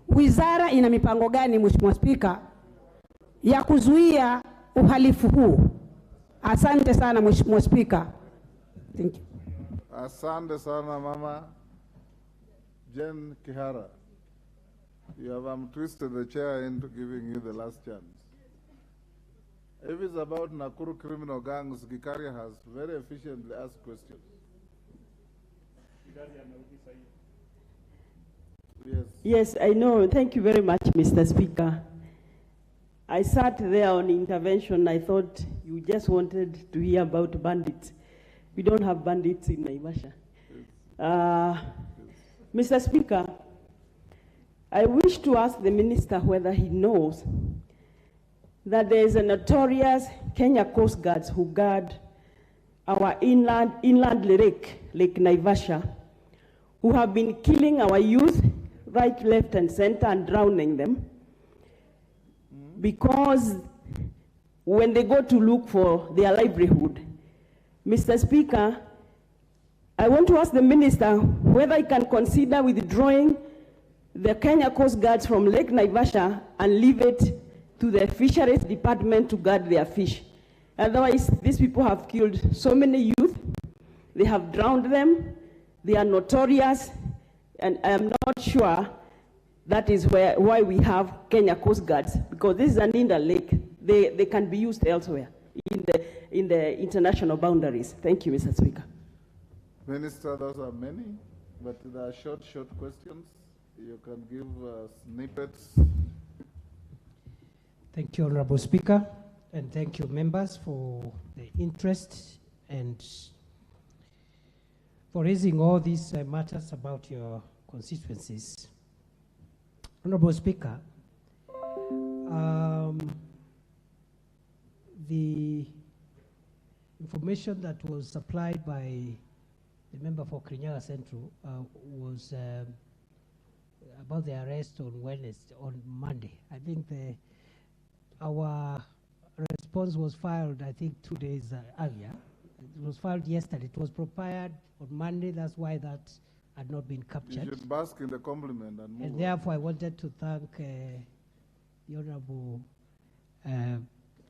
Speaker 22: wizara ina mipango gani, Mheshimiwa Spika, ya kuzuia uhalifu huu? Asante sana Mheshimiwa Spika. Thank you.
Speaker 3: Asante sana Mama Jen Kihara. You have twisted the chair into giving you the last chance. If it's about Nakuru criminal gangs, Gikaria has very efficiently asked questions. Yes.
Speaker 5: Yes, I know. Thank you very much, Mr. Speaker. I sat there on intervention. I thought you just wanted to hear about bandits. We don't have bandits in Naivasha. Mr. Speaker, I wish to ask the minister whether he knows that there is a notorious Kenya Coast Guards who guard our inland Lake Naivasha, who have been killing our youth right, left, and center and drowning them, because when they go to look for their livelihood. Mr. Speaker, I want to ask the minister whether he can consider withdrawing the Kenya Coast Guards from Lake Naivasha and leave it to the fisheries department to guard their fish. Otherwise, these people have killed so many youth, they have drowned them, they are notorious, and I am not sure that is why we have Kenya Coast Guards, because this is an inland lake. They can be used elsewhere in the international boundaries. Thank you, Mr. Speaker.
Speaker 3: Minister, those are many, but they are short questions. You can give snippets.
Speaker 2: Thank you, Honorable Speaker, and thank you, members, for the interest and for raising all these matters about your constituencies. Honorable Speaker, the information that was supplied by the member for Kirinyaga Central was about the arrest on Monday. I think our response was filed, I think, 2 days earlier. It was filed yesterday. It was prepared on Monday. That's why that had not been captured.
Speaker 3: You should bask in the compliment and move
Speaker 2: And
Speaker 3: on.
Speaker 2: therefore, I wanted to thank the Honorable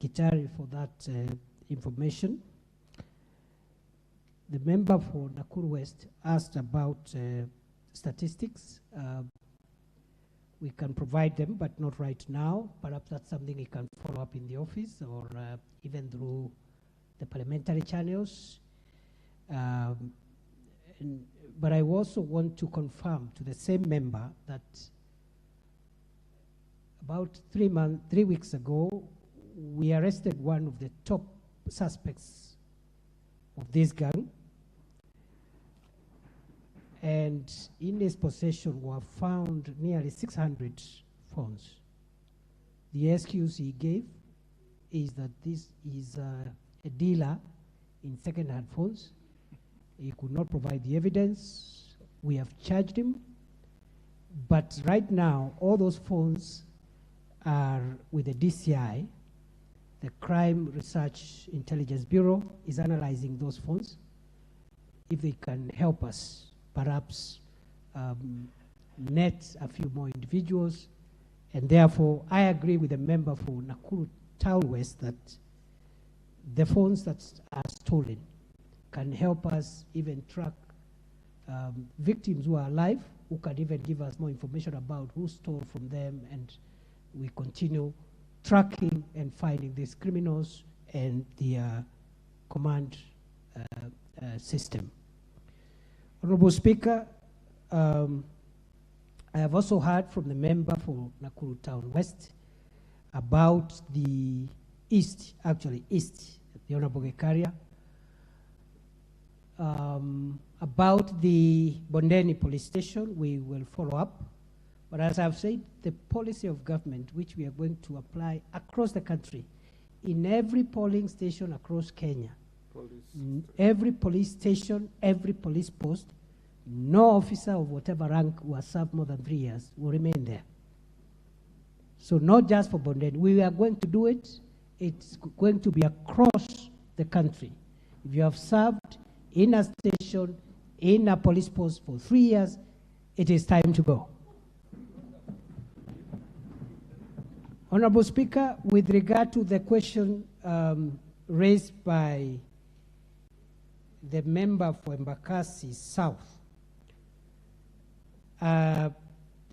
Speaker 2: Kitari for that information. The member for Nakuru West asked about statistics. We can provide them, but not right now. Perhaps that's something he can follow up in the office or even through the parliamentary channels. But I also want to confirm to the same member that about 3 weeks ago, we arrested one of the top suspects of this gang. And in his possession were found nearly 600 phones. The excuse he gave is that this is a dealer in second-hand phones. He could not provide the evidence. We have charged him. But right now, all those phones are with the DCI. The Crime Research Intelligence Bureau is analyzing those phones. If they can help us, perhaps net a few more individuals. And therefore, I agree with the member for Nakuru Town West that the phones that are stolen can help us even track victims who are alive, who can even give us more information about who stole from them, and we continue tracking and finding these criminals and their command system. Honorable Speaker, I have also heard from the member for Nakuru Town West about the East, the Honorable Gekaria. About the Bondeni police station, we will follow up. But as I've said, the policy of government, which we are going to apply across the country, in every polling station across Kenya, every police station, every police post, no officer of whatever rank who has served more than 3 years will remain there. So not just for Bondeni. We are going to do it. It's going to be across the country. If you have served in a station, in a police post for 3 years, it is time to go. Honorable Speaker, with regard to the question raised by the member for Embakasi South,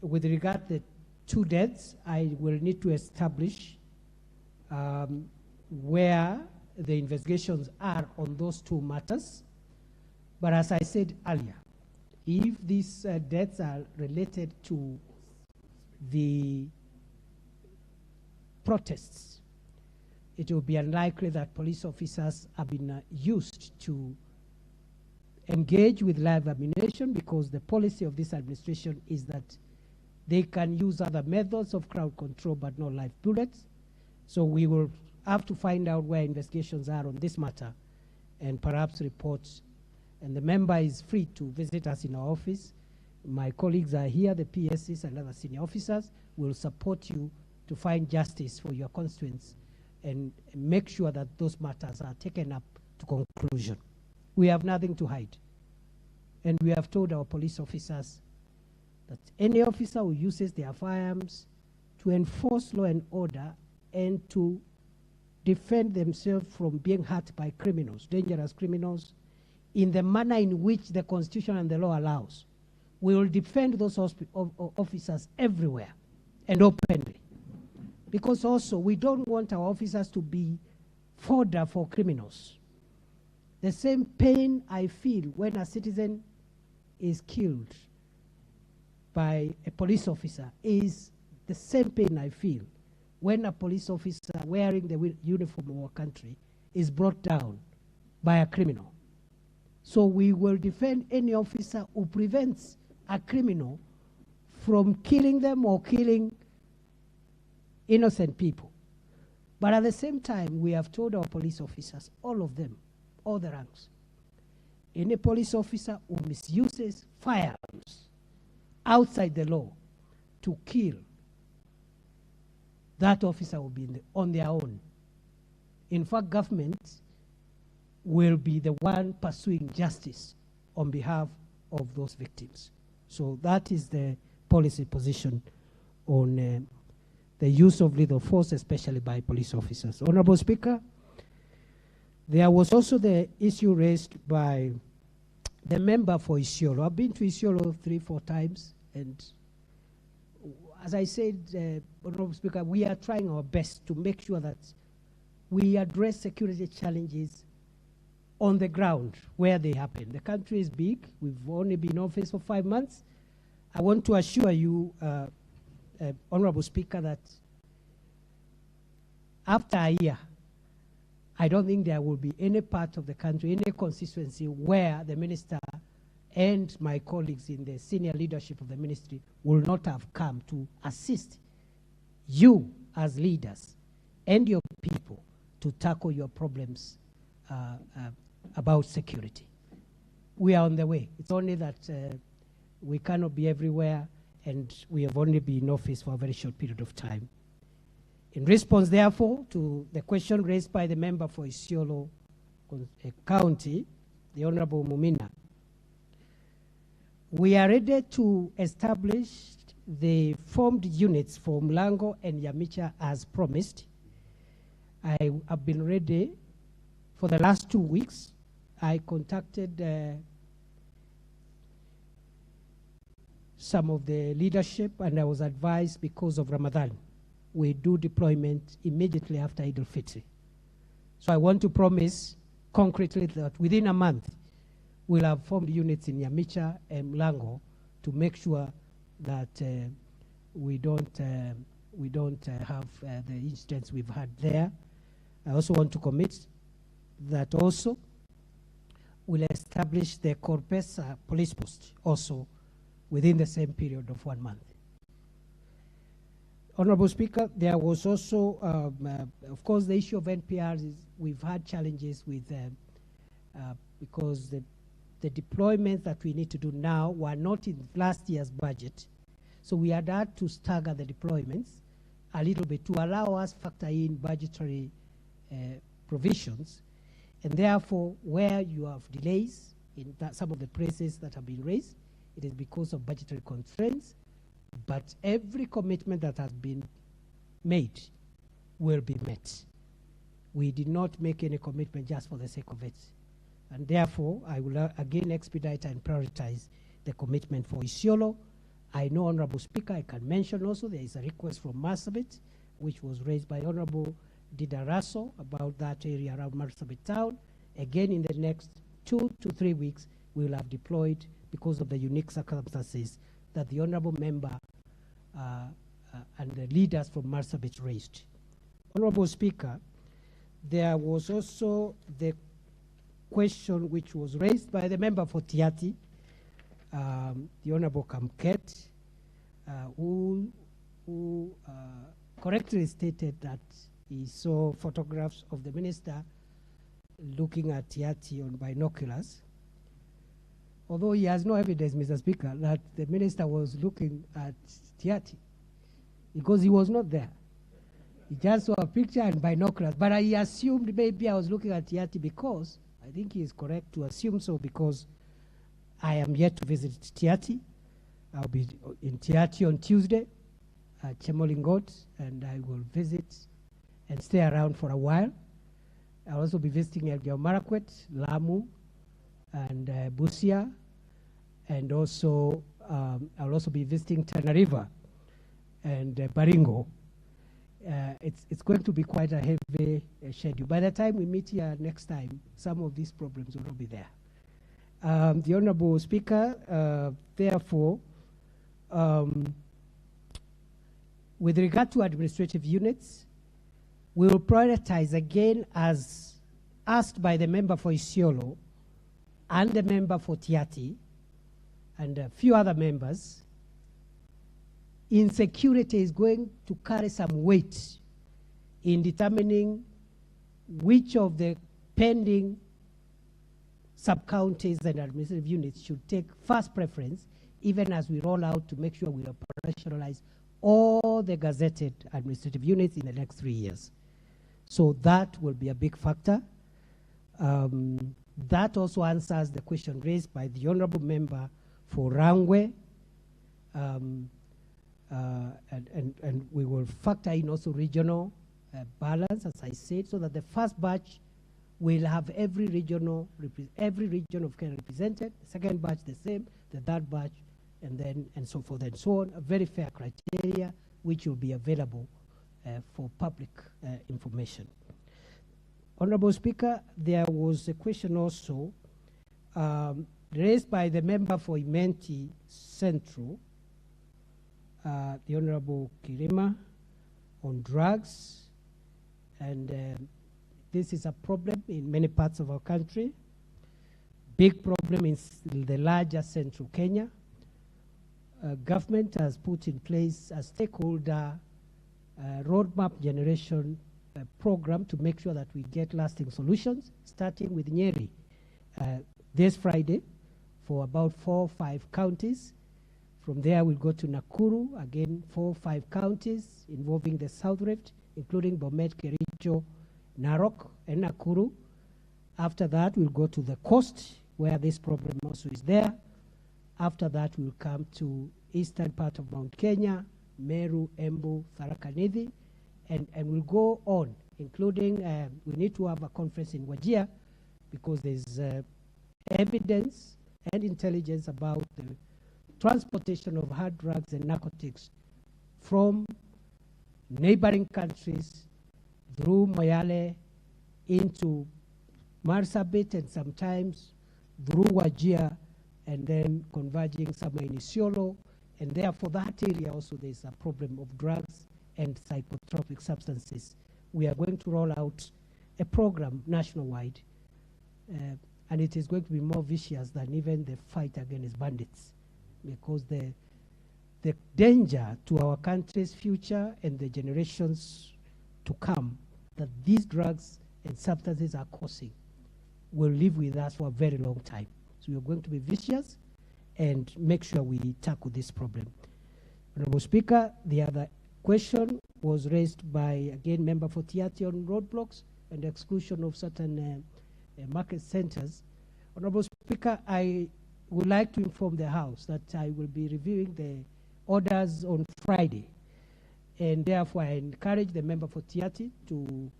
Speaker 2: with regard to the 2 deaths, I will need to establish where the investigations are on those 2 matters. But as I said earlier, if these deaths are related to the protests, it will be unlikely that police officers have been used to engage with live ammunition, because the policy of this administration is that they can use other methods of crowd control but not live bullets. So we will have to find out where investigations are on this matter and perhaps reports. And the member is free to visit us in our office. My colleagues are here, the PSCs and other senior officers will support you to find justice for your constituents and make sure that those matters are taken up to conclusion. We have nothing to hide. And we have told our police officers that any officer who uses their firearms to enforce law and order and to defend themselves from being hurt by criminals, dangerous criminals, in the manner in which the Constitution and the law allows, we will defend those officers everywhere and openly. Because also, we don't want our officers to be fodder for criminals. The same pain I feel when a citizen is killed by a police officer is the same pain I feel when a police officer wearing the uniform of our country is brought down by a criminal. So we will defend any officer who prevents a criminal from killing them or killing innocent people. But at the same time, we have told our police officers, all of them, all the ranks, any police officer who misuses firearms outside the law to kill, that officer will be on their own. In fact, government will be the one pursuing justice on behalf of those victims. So that is the policy position on the use of lethal force, especially by police officers. Honorable Speaker, there was also the issue raised by the member for Isiolo. I've been to Isiolo 3-4 times, and as I said, Honorable Speaker, we are trying our best to make sure that we address security challenges on the ground where they happen. The country is big. We've only been in office for 5 months. I want to assure you, Honorable Speaker, that after a year, I don't think there will be any part of the country, any constituency where the minister and my colleagues in the senior leadership of the ministry will not have come to assist you as leaders and your people to tackle your problems about security. We are on the way. It's only that we cannot be everywhere, and we have only been in office for a very short period of time. In response, therefore, to the question raised by the member for Isiolo County, the Honorable Mumina, we are ready to establish the formed units for Mlango and Yamicha as promised. I have been ready for the last 2 weeks. I contacted some of the leadership, and I was advised because of Ramadan, we do deployment immediately after Eid al-Fitr. So I want to promise concretely that within a month, we'll have formed units in Yamicha and Mlango to make sure that we don't have the incidents we've had there. I also want to commit that also will establish the Corpesa police post also within the same period of 1 month. Honorable Speaker, there was also, of course, the issue of NPRs. We've had challenges with because the deployments that we need to do now were not in last year's budget. So we had to stagger the deployments a little bit to allow us factor in budgetary provisions. And therefore, where you have delays in some of the places that have been raised, it is because of budgetary constraints. But every commitment that has been made will be met. We did not make any commitment just for the sake of it. And therefore, I will again expedite and prioritize the commitment for Isiolo. I know, Honorable Speaker, I can mention also there is a request from Marsabit, which was raised by Honorable Didaraso about that area around Marsabit town. Again, in the next 2 to 3 weeks, we will have deployed because of the unique circumstances that the Honorable Member and the leaders from Marsabit raised. Honorable Speaker, there was also the question which was raised by the member for Tiati, the Honorable Kamket, who correctly stated that he saw photographs of the minister looking at Tiati on binoculars. Although he has no evidence, Mr. Speaker, that the minister was looking at Tiati, because he was not there. He just saw a picture and binoculars. But I assumed maybe I was looking at Tiati because, I think he is correct to assume so, because I am yet to visit Tiati. I'll be in Tiati on Tuesday at Chemolingot, and I will visit and stay around for a while. I'll also be visiting Elgeyo Marakwet, Lamu, and Busia, and also I'll also be visiting Tana River and Baringo. It's going to be quite a heavy schedule. By the time we meet here next time, some of these problems will not be there. The Honorable Speaker, therefore, with regard to administrative units, we will prioritize again, as asked by the member for Isiolo and the member for Tiati and a few other members. Insecurity is going to carry some weight in determining which of the pending sub-counties and administrative units should take first preference, even as we roll out to make sure we operationalize all the gazetted administrative units in the next 3 years. So that will be a big factor. That also answers the question raised by the Honorable Member for Rangwe. And we will factor in also regional balance, as I said, so that the first batch will have every region of Kenya represented, the second batch the same, the third batch, and so forth and so on. A very fair criteria which will be available for public information. Honorable Speaker, there was a question also raised by the member for Imenti Central, the Honorable Kirima, on drugs. And this is a problem in many parts of our country. Big problem in the larger central Kenya. Government has put in place a stakeholder roadmap generation program to make sure that we get lasting solutions, starting with Nyeri this Friday for about 4 or 5 counties. From there, we'll go to Nakuru, again, 4 or 5 counties involving the South Rift, including Bomet, Kericho, Narok, and Nakuru. After that, we'll go to the coast, where this problem also is there. After that, we'll come to eastern part of Mount Kenya, Meru, Embu, Tharaka Nithi, and we'll go on, including we need to have a conference in Wajir because there's evidence and intelligence about the transportation of hard drugs and narcotics from neighboring countries through Moyale into Marsabit and sometimes through Wajir and then converging somewhere in Isiolo. And therefore, that area also there's a problem of drugs and psychotropic substances. We are going to roll out a program nationwide and it is going to be more vicious than even the fight against bandits, because the danger to our country's future and the generations to come that these drugs and substances are causing will live with us for a very long time. So we are going to be vicious and make sure we tackle this problem. Honorable Speaker, the other question was raised by, again, member for Tiati on roadblocks and the exclusion of certain market centers. Honorable Speaker, I would like to inform the House that I will be reviewing the orders on Friday, and therefore I encourage the member for Tiati to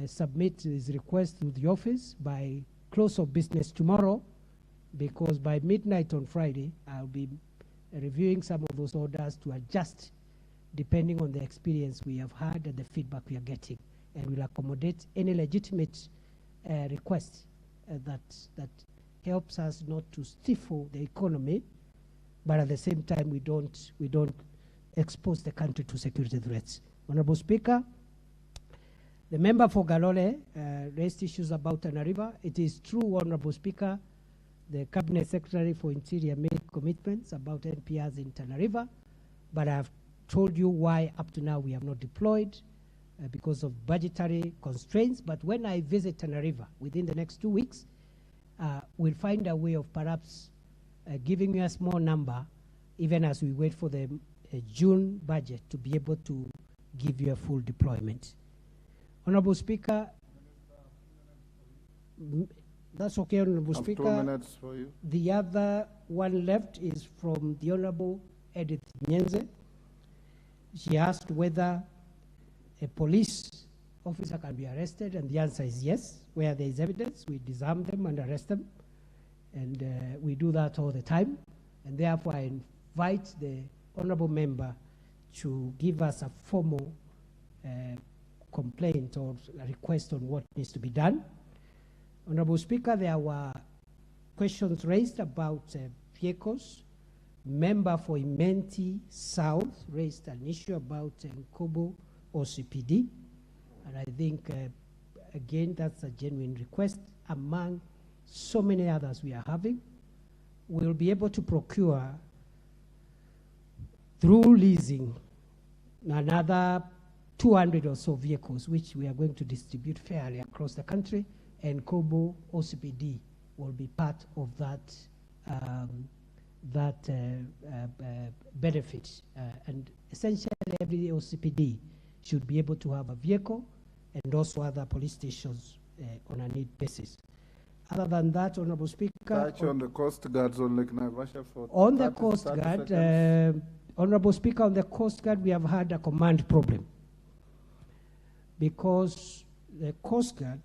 Speaker 2: submit his request to the office by close of business tomorrow, because by midnight on Friday I'll be reviewing some of those orders to adjust depending on the experience we have had and the feedback we are getting, and will accommodate any legitimate request that helps us not to stifle the economy, but at the same time we don't expose the country to security threats. Honorable Speaker, the member for Galole raised issues about Tana River. It is true, Honorable Speaker, the Cabinet Secretary for Interior made commitments about NPRs in Tana River, but I've told you why up to now we have not deployed because of budgetary constraints. But when I visit Tana River within the next 2 weeks, we'll find a way of perhaps giving you a small number, even as we wait for the June budget to be able to give you a full deployment. Honorable Speaker, that's okay, Honorable Speaker.
Speaker 3: 2 minutes for you.
Speaker 2: The other one left is from the Honorable Edith Nyenze. She asked whether a police officer can be arrested, and the answer is yes. Where there is evidence, we disarm them and arrest them, and we do that all the time. And therefore, I invite the honorable member to give us a formal complaint or a request on what needs to be done. Honorable Speaker, there were questions raised about vehicles. Member for Imenti South raised an issue about Nkobo OCPD, and I think, again, that's a genuine request among so many others we are having. We'll be able to procure, through leasing, another 200 or so vehicles, which we are going to distribute fairly across the country, and Kobo OCPD will be part of that benefit. And essentially, every OCPD should be able to have a vehicle, and also other police stations on a need basis. Other than that, Honorable Speaker,
Speaker 3: Touch on the Coast Guards on Lake Naivasha for
Speaker 2: on the Coast Guard, Honorable Speaker, on the Coast Guard, we have had a command problem, because the Coast Guard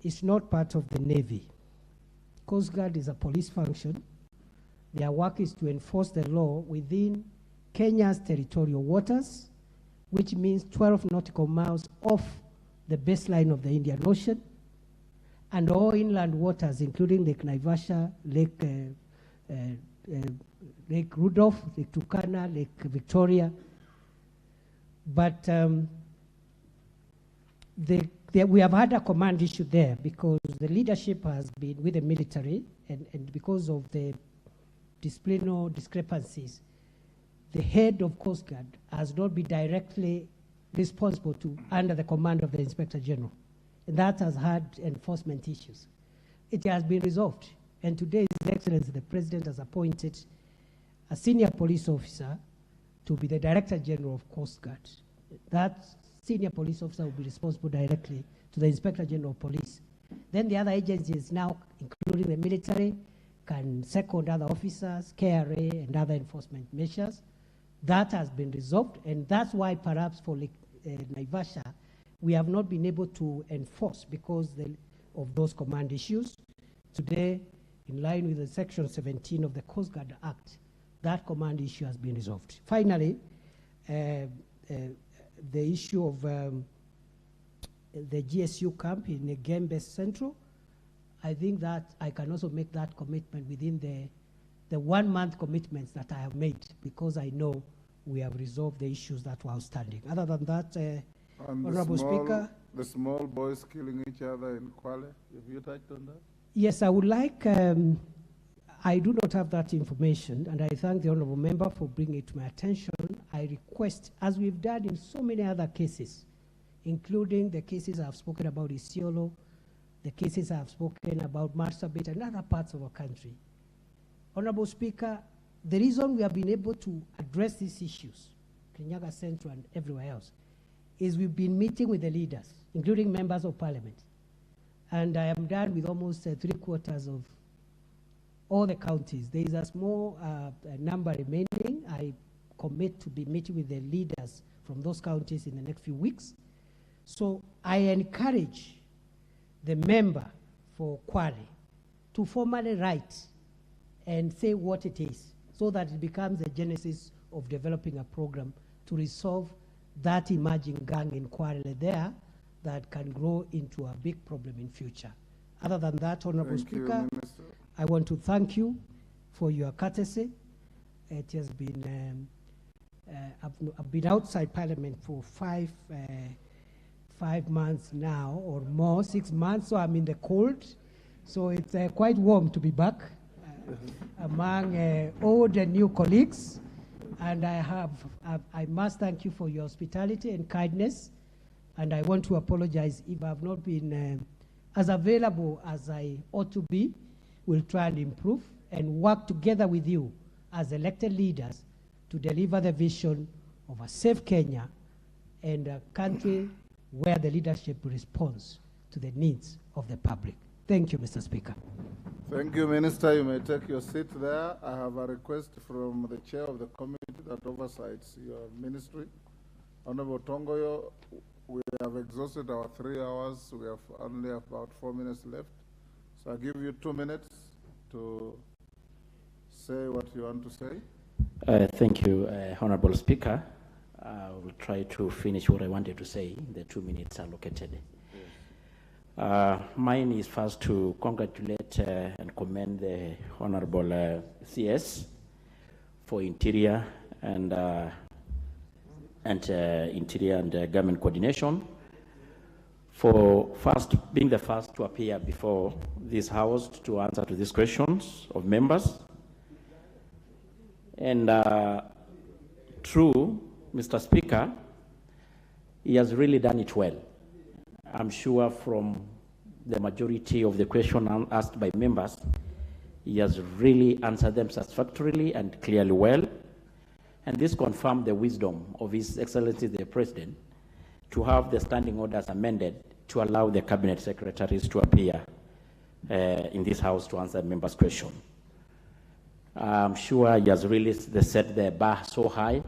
Speaker 2: is not part of the Navy. Coast Guard is a police function. Their work is to enforce the law within Kenya's territorial waters, which means 12 nautical miles off the baseline of the Indian Ocean, and all inland waters, including Lake Naivasha, Lake Rudolph, Lake Turkana, Lake Victoria. But we have had a command issue there, because the leadership has been with the military, and because of the disciplinary discrepancies, the head of Coast Guard has not been directly responsible to under the command of the Inspector General. And that has had enforcement issues. It has been resolved. And today, His Excellency, the President has appointed a senior police officer to be the Director General of Coast Guard. That senior police officer will be responsible directly to the Inspector General of Police. Then the other agencies now, including the military, can second other officers, KRA, and other enforcement measures. That has been resolved, and that's why perhaps for Naivasha, we have not been able to enforce because of those command issues. Today, in line with the Section 17 of the Coast Guard Act, that command issue has been resolved. Finally, the issue of the GSU camp in Negembe Central, I think that I can also make that commitment within the 1 month commitments that I have made, because I know we have resolved the issues that were outstanding. Other than that, Honorable Speaker.
Speaker 3: the small boys killing each other in Kwale. Have you touched on that?
Speaker 2: Yes, I would like, I do not have that information, and I thank the honorable member for bringing it to my attention. I request, as we've done in so many other cases, including the cases I've spoken about Isiolo, the cases I've spoken about Marsabit and other parts of our country. Honorable Speaker, the reason we have been able to address these issues, Kenyaga Central and everywhere else, is we've been meeting with the leaders, including members of parliament. And I am done with almost 3/4 of all the counties. There is a small number remaining. I commit to be meeting with the leaders from those counties in the next few weeks. So I encourage the member for Kwale to formally write and say what it is, so that it becomes the genesis of developing a program to resolve that emerging gang in Kwale there that can grow into a big problem in future. Other than that, Honorable Speaker, I want to thank you for your courtesy. It has been, I've been outside Parliament for five months now or more, 6 months, so I'm in the cold. So it's quite warm to be back among old and new colleagues. And I must thank you for your hospitality and kindness. And I want to apologize if I've not been as available as I ought to be. We'll try and improve and work together with you as elected leaders to deliver the vision of a safe Kenya and a country where the leadership responds to the needs of the public. Thank you, Mr. Speaker.
Speaker 3: Thank you, Minister. You may take your seat there. I have a request from the chair of the committee that oversees your ministry. Honorable Tongoyo, we have exhausted our 3 hours. We have only about 4 minutes left. So I'll give you 2 minutes to say what you want to say.
Speaker 6: Thank you, Honorable Speaker. I will try to finish what I wanted to say in the 2 minutes allocated. Mine is first to congratulate and commend the Honorable CS for Interior and Interior and Government Coordination for being the first to appear before this House to answer to these questions of members. And true, Mr. Speaker, he has really done it well. I'm sure from the majority of the questions asked by members, he has really answered them satisfactorily and clearly well. And this confirmed the wisdom of His Excellency the President to have the standing orders amended to allow the cabinet secretaries to appear in this House to answer members' questions. I'm sure he has really set the bar so high.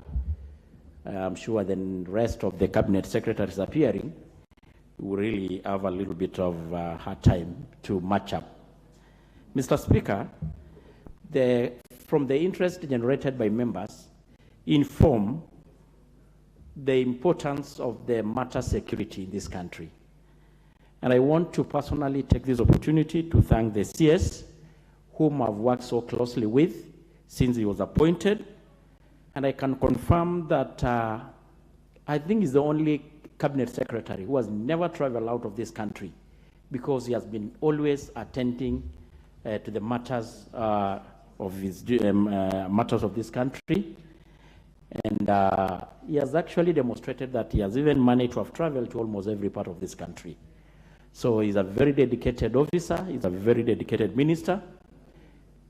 Speaker 6: I'm sure the rest of the cabinet secretaries appearing will really have a little bit of hard time to match up. Mr. Speaker, from the interest generated by members, inform the importance of the matter security in this country. And I want to personally take this opportunity to thank the CS, whom I've worked so closely with since he was appointed. And I can confirm that I think he's the only cabinet secretary who has never traveled out of this country, because he has been always attending to the matters of this country. And he has actually demonstrated that he has even managed to have traveled to almost every part of this country. So he's a very dedicated officer, he's a very dedicated minister.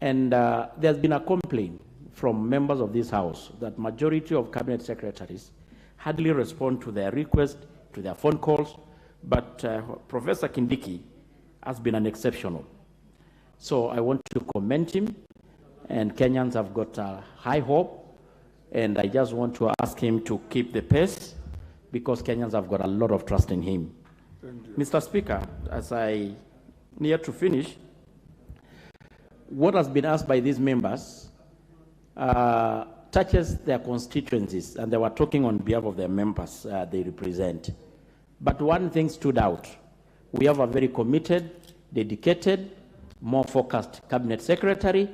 Speaker 6: And there's been a complaint from members of this House that majority of cabinet secretaries hardly respond to their request, to their phone calls, but Professor Kindiki has been an exceptional. So I want to commend him, and Kenyans have got high hope, and I just want to ask him to keep the pace, because Kenyans have got a lot of trust in him. Mr. Speaker, as I near to finish, what has been asked by these members touches their constituencies, and they were talking on behalf of their members they represent. But one thing stood out. We have a very committed, dedicated, more focused cabinet secretary,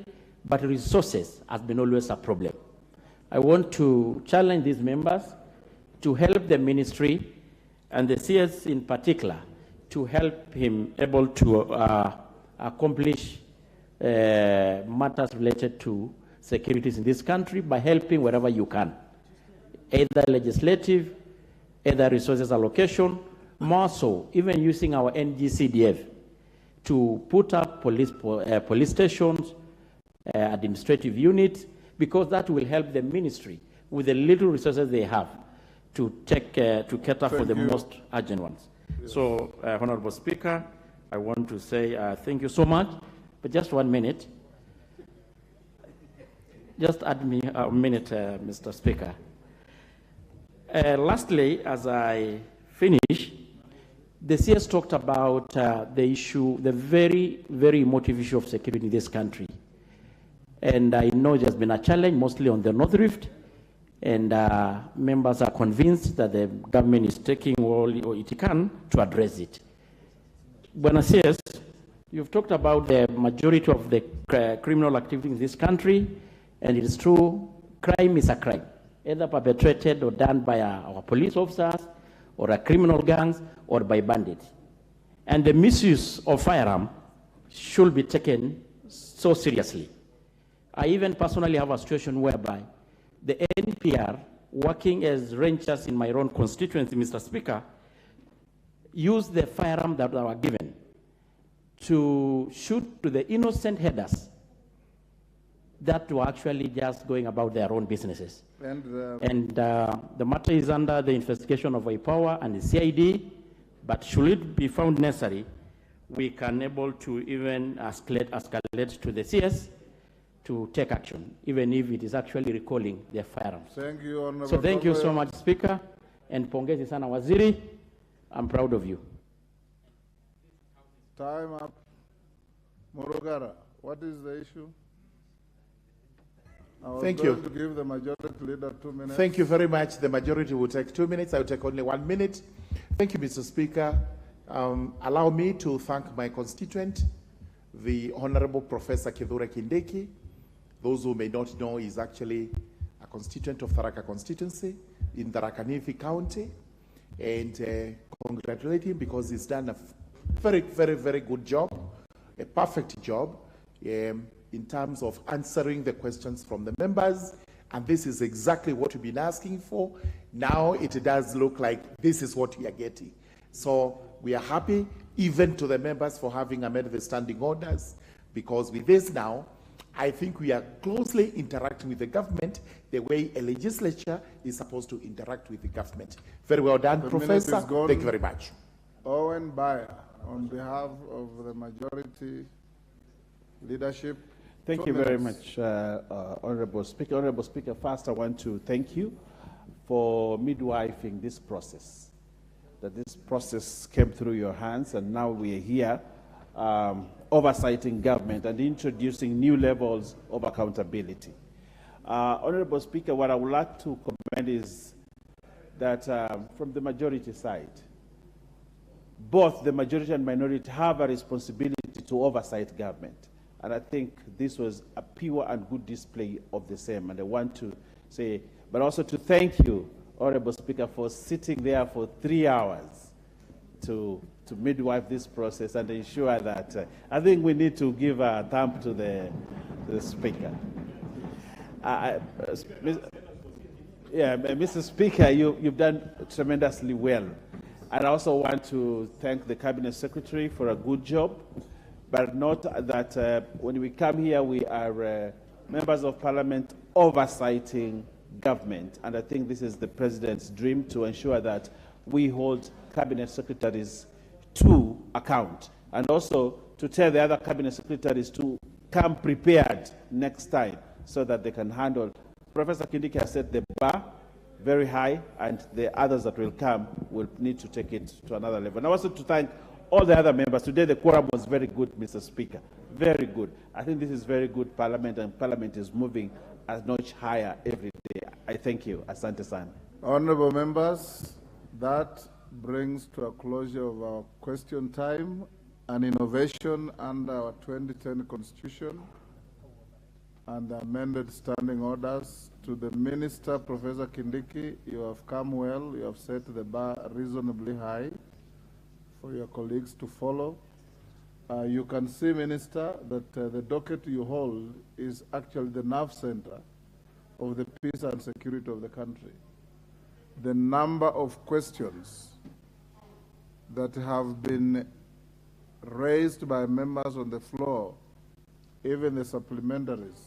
Speaker 6: but resources has been always a problem. I want to challenge these members to help the ministry and the CS in particular, to help him able to accomplish matters related to securities in this country by helping wherever you can, either legislative, either resources allocation, more so, even using our NGCDF to put up police stations, administrative units, because that will help the ministry with the little resources they have to cater for the most urgent ones. Yes. So, Honorable Speaker, I want to say thank you so much, but just 1 minute. Just add me a minute, Mr. Speaker. Lastly, as I finish, the CS talked about the issue, the very, very emotive issue of security in this country. And I know it has been a challenge, mostly on the North Rift, and members are convinced that the government is taking all it can to address it. Buena CS, you've talked about the majority of the criminal activity in this country, and it is true, crime is a crime, either perpetrated or done by our police officers, or criminal gangs, or by bandits. And the misuse of firearm should be taken so seriously. I even personally have a situation whereby the NPR, working as rangers in my own constituency, Mr. Speaker, used the firearm that they were given to shoot to the innocent headers that were actually just going about their own businesses. And the matter is under the investigation of IPOWER and the CID, but should it be found necessary, we can able to even escalate to the CS to take action, even if it is actually recalling their firearms.
Speaker 3: Thank you, Honorable.
Speaker 6: So thank you so much, Speaker, and pongezi sana waziri. I'm proud of you.
Speaker 3: Time up. Morogara, what is the issue?
Speaker 7: Thank you.
Speaker 3: To give the majority leader 2 minutes.
Speaker 7: Thank you very much. The majority will take 2 minutes. I will take only 1 minute. Thank you, Mr. Speaker. Allow me to thank my constituent, the Honorable Professor Kindiki. Those who may not know, is actually a constituent of Tharaka constituency in Tharaka Nithi County, and congratulate him because he's done a very, very, very good job, a perfect job in terms of answering the questions from the members, and this is exactly what we've been asking for. Now it does look like this is what we are getting. So we are happy, even to the members, for having amended the standing orders, because with this now, I think we are closely interacting with the government the way a legislature is supposed to interact with the government. Very well done, Professor. Thank you very much.
Speaker 3: Owen Bayer, on behalf of the majority leadership.
Speaker 8: Thank you very much, Honorable Speaker. Honorable Speaker, first I want to thank you for midwifing this process, that this process came through your hands, and now we are here oversighting government and introducing new levels of accountability. Honorable Speaker, what I would like to commend is that from the majority side, both the majority and minority have a responsibility to oversight government. And I think this was a pure and good display of the same. And I want to say, but also to thank you, Honorable Speaker, for sitting there for 3 hours to midwife this process and ensure that, I think we need to give a thumb to the Speaker. Mr. Speaker, you've done tremendously well. And I also want to thank the Cabinet Secretary for a good job. But note that when we come here, we are members of Parliament oversighting government. And I think this is the President's dream, to ensure that we hold Cabinet Secretaries to account. And also to tell the other Cabinet Secretaries to come prepared next time so that they can handle. Professor Kindiki has set the bar very high, and the others that will come will need to take it to another level. And I also to thank all the other members. Today the quorum was very good, Mr. Speaker. Very good. I think this is very good Parliament, and Parliament is moving a notch higher every day. I thank you. Asante sana.
Speaker 3: Honorable members, that brings to a closure of our question time, an innovation under our 2010 Constitution. and the amended standing orders. To the Minister, Professor Kindiki, you have come well. You have set the bar reasonably high for your colleagues to follow. You can see, Minister, that the docket you hold is actually the nerve center of the peace and security of the country. The number of questions that have been raised by members on the floor, even the supplementaries,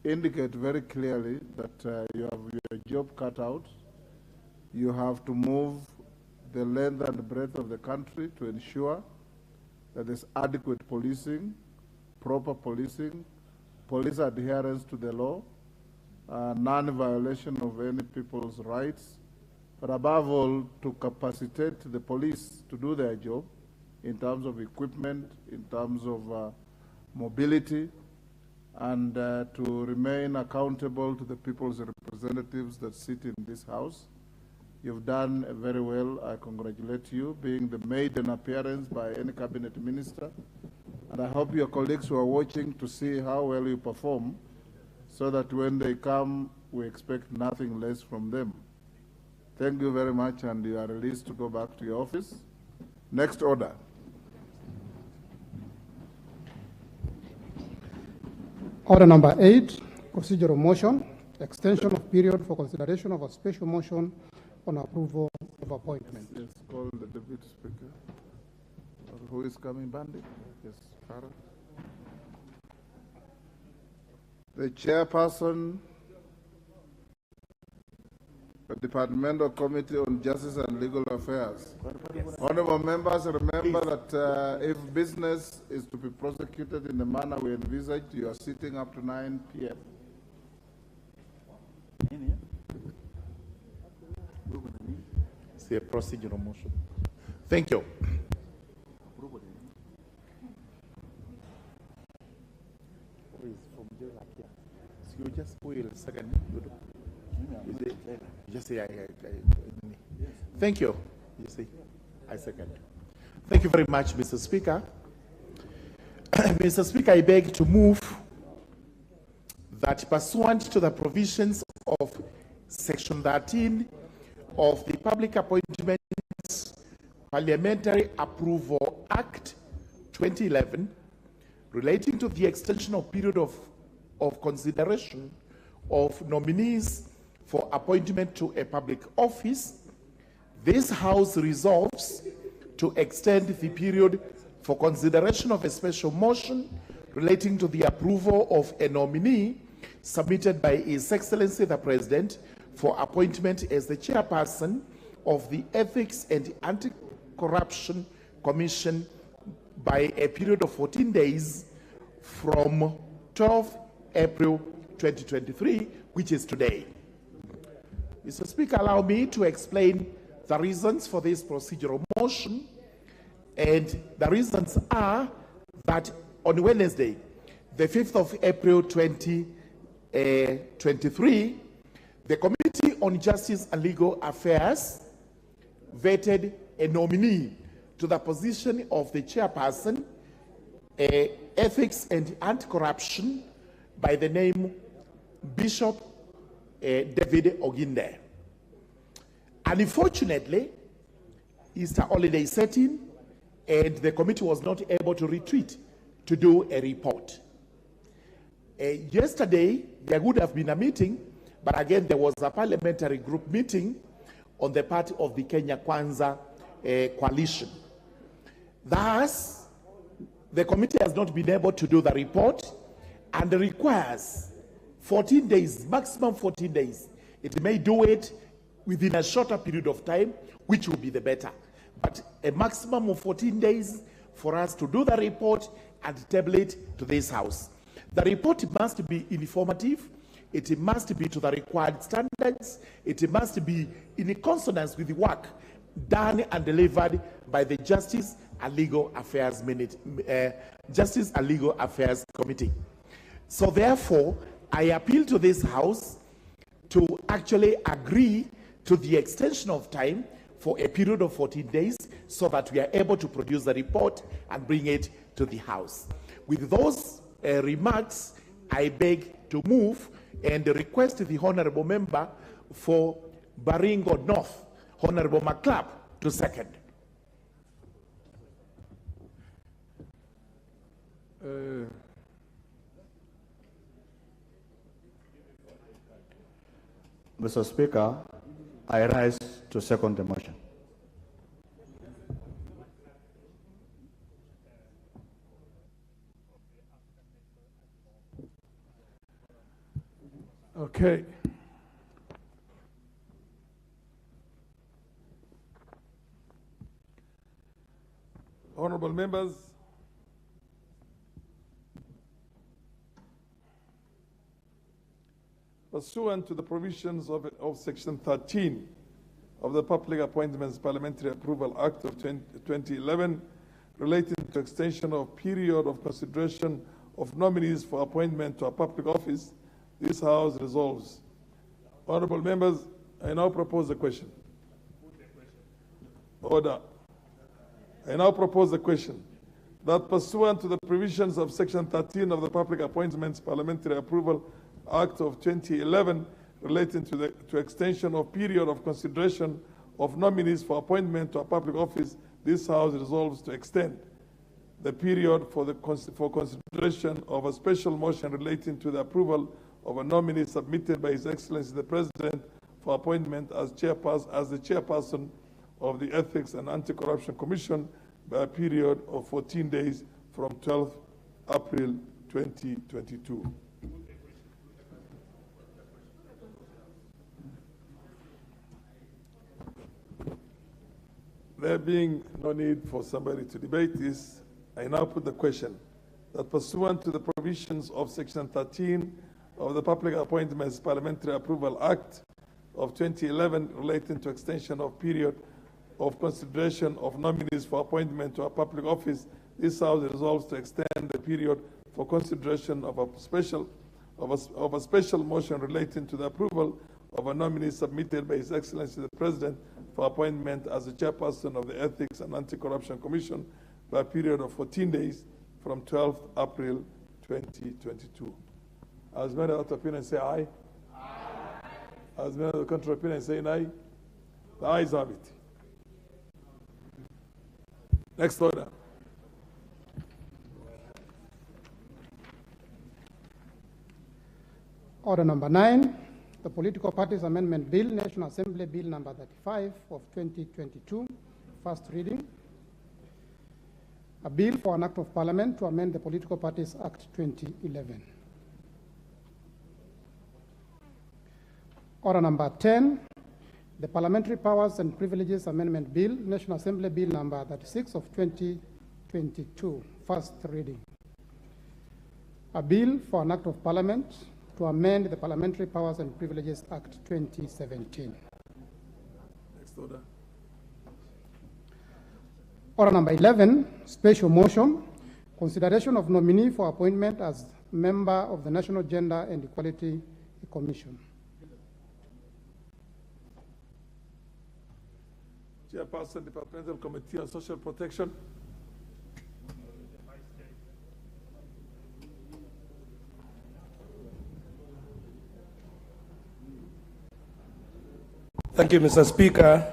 Speaker 3: indicate very clearly that you have your job cut out. You have to move the length and breadth of the country to ensure that there's adequate policing, proper policing, police adherence to the law, non-violation of any people's rights, but above all, to capacitate the police to do their job in terms of equipment, in terms of mobility, and to remain accountable to the people's representatives that sit in this House. You've done very well. I congratulate you, being the maiden appearance by any cabinet minister. And I hope your colleagues who are watching to see how well you perform, so that when they come, we expect nothing less from them. Thank you very much, and you are released to go back to your office. Next order.
Speaker 10: Order number 8, procedural motion, extension of period for consideration of a special motion on approval of appointment.
Speaker 3: Yes, call the Deputy Speaker. Who is coming, Bandit? Yes, Farah. The chairperson, the Departmental Committee on Justice and Legal Affairs. Honorable members, remember that if business is to be prosecuted in the manner we envisaged, you are sitting up to 9 p.m.
Speaker 7: It's a procedural motion. Thank you. So you just spoil a second. Just say, thank you. You see, I second. Thank you very much, Mr. Speaker. Mr. Speaker, I beg to move that pursuant to the provisions of Section 13 of the Public Appointments Parliamentary Approval Act 2011, relating to the extension of period of consideration of nominees for appointment to a public office, this House resolves to extend the period for consideration of a special motion relating to the approval of a nominee submitted by His Excellency the President for appointment as the chairperson of the Ethics and Anti-Corruption Commission by a period of 14 days from 12 April 2023, which is today. Mr. Speaker, allow me to explain the reasons for this procedural motion. And the reasons are that on Wednesday, the 5th of April 2023, the Committee on Justice and Legal Affairs vetted a nominee to the position of the chairperson, Ethics and Anti-Corruption, by the name Bishop David Oginde. Unfortunately, Easter holiday set in, and the committee was not able to retreat to do a report. Yesterday, there would have been a meeting, but again, there was a parliamentary group meeting on the part of the Kenya Kwanza coalition. Thus, the committee has not been able to do the report and requires 14 days, maximum 14 days. It may do it within a shorter period of time, which will be the better. But a maximum of 14 days for us to do the report and table it to this House. The report must be informative. It must be to the required standards. It must be in consonance with the work done and delivered by the Justice and Legal Affairs Justice and Legal Affairs Committee. So therefore, I appeal to this House to actually agree to the extension of time for a period of 14 days so that we are able to produce the report and bring it to the House. With those remarks, I beg to move and request the honorable member for Baringo North, Honorable McClap, to second.
Speaker 11: Mr. Speaker, I rise to second the motion.
Speaker 13: Okay. Honorable members, pursuant to the provisions of Section 13 of the Public Appointments Parliamentary Approval Act of 2011 relating to extension of period of consideration of nominees for appointment to a public office, this House resolves. Honorable members, I now propose the question. Order. I now propose the question that pursuant to the provisions of Section 13 of the Public Appointments Parliamentary Approval Act of 2011 relating to extension of period of consideration of nominees for appointment to a public office, this House resolves to extend the period for consideration of a special motion relating to the approval of a nominee submitted by His Excellency the President for appointment as the chairperson of the Ethics and Anti-Corruption Commission by a period of 14 days from 12th April 2022. There being no need for somebody to debate this, I now put the question that pursuant to the provisions of Section 13 of the Public Appointments Parliamentary Approval Act of 2011 relating to extension of period of consideration of nominees for appointment to a public office, this House resolves to extend the period for consideration of a special motion relating to the approval of a nominee submitted by His Excellency the President for appointment as the chairperson of the Ethics and Anti-Corruption Commission by a period of 14 days from 12th April 2022. As many of the opinion say aye. Aye. As many of the contrary opinion say nay. The ayes have it. Next order.
Speaker 10: Order number 9, the Political Parties Amendment Bill, National Assembly Bill number 35 of 2022, first reading. A bill for an act of parliament to amend the Political Parties Act 2011. Order number 10, the Parliamentary Powers and Privileges Amendment Bill, National Assembly Bill number 36 of 2022, first reading. A bill for an act of parliament to amend the Parliamentary Powers and Privileges Act 2017.
Speaker 13: Next order.
Speaker 10: Order number 11, special motion, consideration of nominee for appointment as member of the National Gender and Equality Commission.
Speaker 13: Chairperson, Departmental Committee on Social Protection.
Speaker 23: Thank you, Mr. Speaker.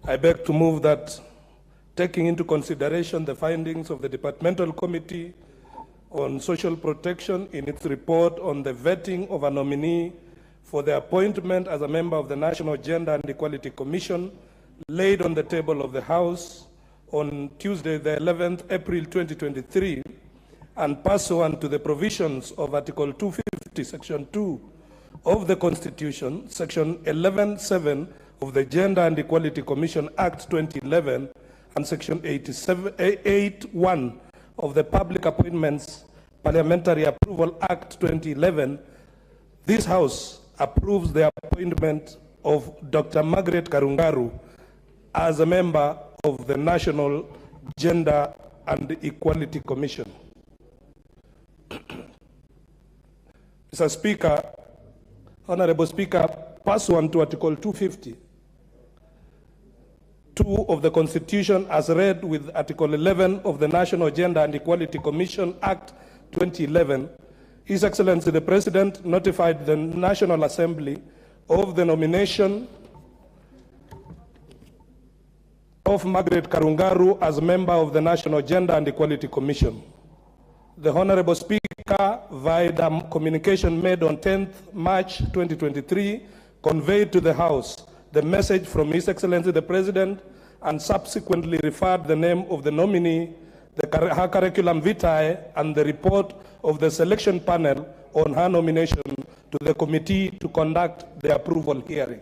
Speaker 23: I beg to move that, taking into consideration the findings of the Departmental Committee on Social Protection in its report on the vetting of a nominee for the appointment as a member of the National Gender and Equality Commission, laid on the table of the House on Tuesday, the 11th April 2023, and pursuant to the provisions of Article 250, Section 2 of the Constitution, Section 11(7) of the Gender and Equality Commission Act 2011, and Section 8(1) of the Public Appointments Parliamentary Approval Act 2011, this House approves the appointment of Dr. Margaret Karungaru as a member of the National Gender and Equality Commission. Mr. Speaker, Honorable Speaker, pursuant to Article 250, 2 of the Constitution as read with Article 11 of the National Gender and Equality Commission Act 2011, His Excellency the President notified the National Assembly of the nomination of Margaret Karungaru as member of the National Gender and Equality Commission. The Honorable Speaker, via the communication made on 10th March 2023, conveyed to the House the message from His Excellency the President and subsequently referred the name of the nominee, her curriculum vitae, and the report of the selection panel on her nomination to the committee to conduct the approval hearing.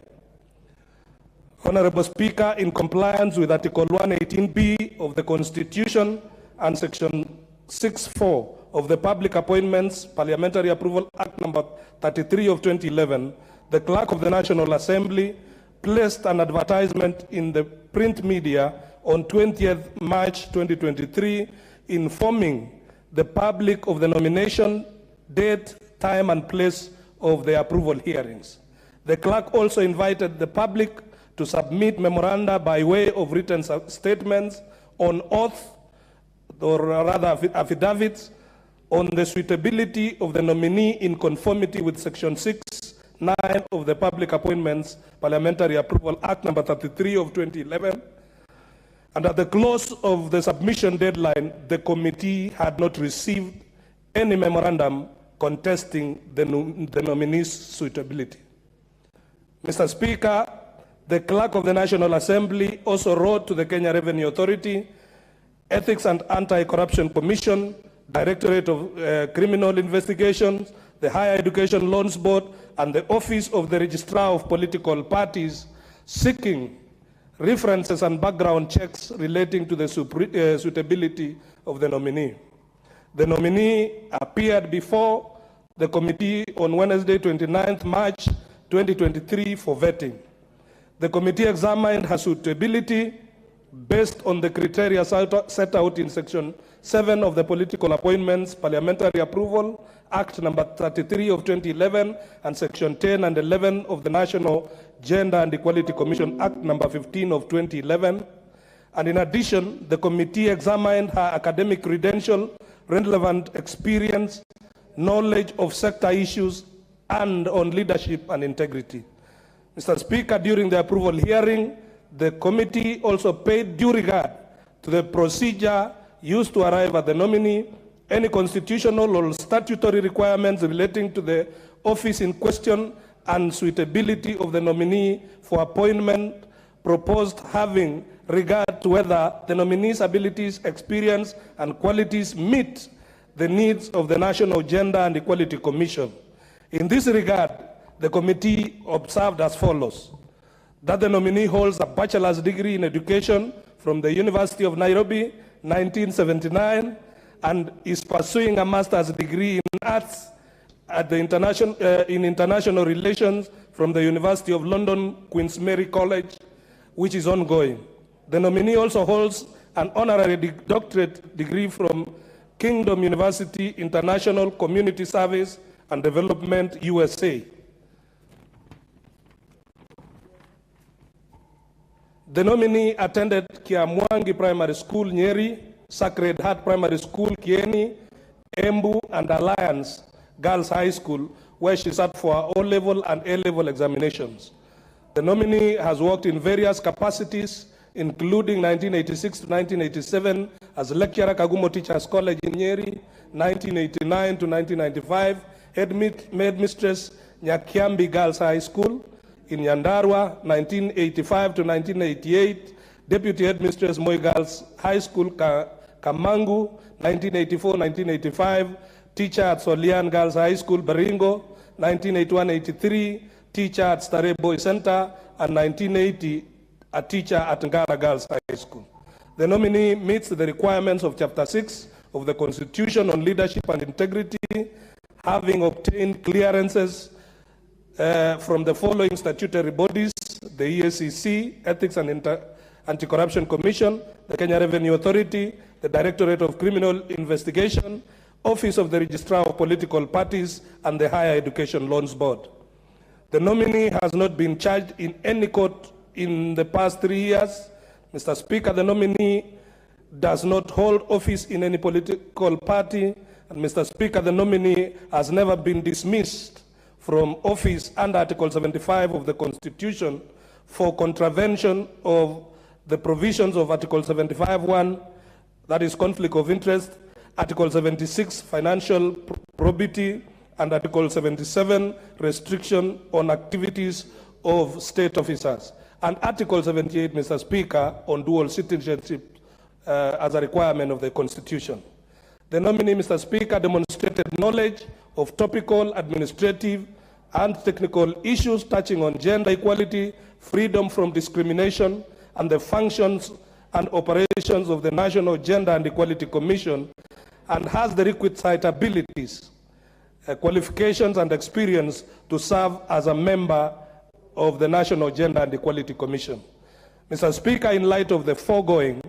Speaker 23: Honorable Speaker, in compliance with Article 118B of the Constitution and Section 6(4) of the Public Appointments Parliamentary Approval Act number 33 of 2011, the Clerk of the National Assembly placed an advertisement in the print media on 20th March 2023 informing the public of the nomination, date, time, and place of the approval hearings. The Clerk also invited the public to submit memoranda by way of written statements on oath, or rather affidavits, on the suitability of the nominee in conformity with Section 6(9) of the Public Appointments Parliamentary Approval Act number 33 of 2011. And at the close of the submission deadline, the committee had not received any memorandum contesting the nominee's suitability. Mr. Speaker, the Clerk of the National Assembly also wrote to the Kenya Revenue Authority, Ethics and Anti-Corruption Commission, Directorate of Criminal Investigations, the Higher Education Loans Board, and the Office of the Registrar of Political Parties, seeking references and background checks relating to the suitability of the nominee. The nominee appeared before the committee on Wednesday, 29th March 2023 for vetting. The committee examined her suitability based on the criteria set out in Section 7 of the Political Appointments Parliamentary Approval Act number 33 of 2011 and Section 10 and 11 of the National Gender and Equality Commission Act number 15 of 2011. And in addition, the committee examined her academic credential, relevant experience, knowledge of sector issues, and on leadership and integrity. Mr. Speaker, during the approval hearing, the committee also paid due regard to the procedure used to arrive at the nominee, any constitutional or statutory requirements relating to the office in question, and suitability of the nominee for appointment proposed, having regard to whether the nominee's abilities, experience, and qualities meet the needs of the National Gender and Equality Commission. In this regard, the committee observed as follows: that the nominee holds a bachelor's degree in education from the University of Nairobi, 1979, and is pursuing a master's degree in arts at the in international relations from the University of London, Queen's Mary College, which is ongoing. The nominee also holds an honorary doctorate degree from Kingdom University International Community Service and Development, USA. The nominee attended Kiamwangi Primary School, Nyeri, Sacred Heart Primary School, Kieni, Embu, and Alliance Girls High School, where she sat for O-level and A-level examinations. The nominee has worked in various capacities, including 1986 to 1987 as lecturer Kagumo Teachers College in Nyeri, 1989 to 1995, headmistress Nyakiambi Girls High School in Nyandarua, 1985 to 1988, deputy headmistress Moi Girls High School, Kamangu, 1984-1985, teacher at Solian Girls High School, Baringo, 1981-83, teacher at Stare Boy Center, and 1980, a teacher at Ngara Girls High School. The nominee meets the requirements of Chapter 6 of the Constitution on Leadership and Integrity, having obtained clearances from the following statutory bodies: the EACC, Ethics and Anti-Corruption Commission, the Kenya Revenue Authority, the Directorate of Criminal Investigation, Office of the Registrar of Political Parties, and the Higher Education Loans Board. The nominee has not been charged in any court in the past 3 years. Mr. Speaker, the nominee does not hold office in any political party, And Mr. Speaker, the nominee has never been dismissed from office under Article 75 of the Constitution for contravention of the provisions of Article 75(1), that is conflict of interest, Article 76, financial probity, and Article 77, restriction on activities of state officers, and Article 78, Mr. Speaker, on dual citizenship as a requirement of the Constitution. The nominee, Mr. Speaker, demonstrated knowledge of topical, administrative, and technical issues touching on gender equality, freedom from discrimination, and the functions and operations of the National Gender and Equality Commission, and has the requisite abilities, qualifications, and experience to serve as a member of the National Gender and Equality Commission. Mr. Speaker, in light of the foregoing,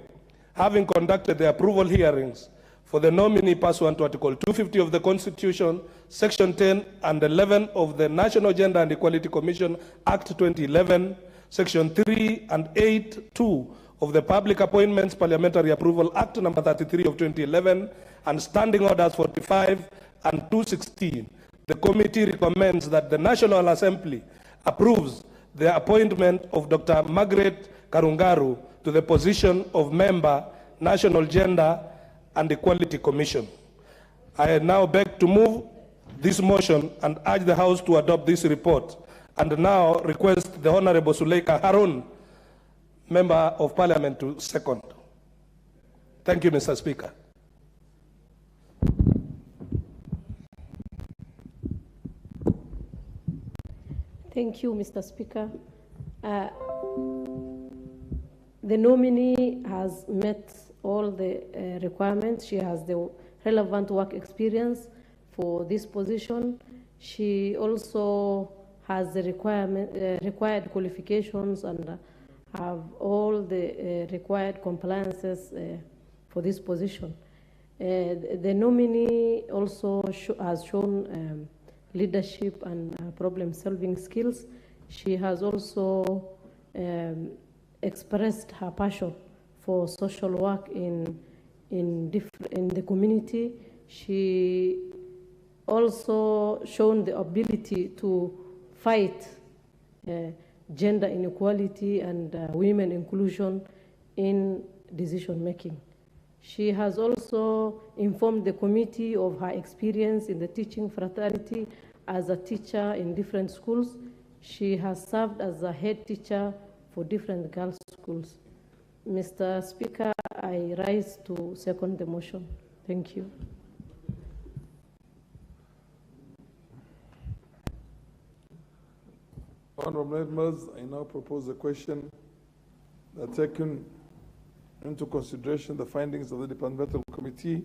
Speaker 23: having conducted the approval hearings for the nominee pursuant to Article 250 of the Constitution, Section 10 and 11 of the National Gender and Equality Commission Act 2011, Section 3 and 8(2) of the Public Appointments Parliamentary Approval Act number 33 of 2011, and Standing Orders 45 and 216, the committee recommends that the National Assembly approves the appointment of Dr. Margaret Karungaru to the position of member, National Gender and Equality Commission. I now beg to move this motion and urge the House to adopt this report, and now request the Honorable Suleika Harun, Member of Parliament, to second. Thank you, Mr. Speaker.
Speaker 14: Thank you, Mr. Speaker. The nominee has met all the requirements. She has the relevant work experience for this position. She also has the required qualifications and have all the required compliances for this position. The nominee also has shown leadership and problem-solving skills. She has also expressed her passion for social work in the community. She also shown the ability to fight gender inequality and women inclusion in decision making. She has also informed the committee of her experience in the teaching fraternity as a teacher in different schools. She has served as a head teacher for different girls' schools. Mr. Speaker, I rise to second the motion. Thank you.
Speaker 13: Honorable members, I now propose a question that taken into consideration the findings of the Departmental Committee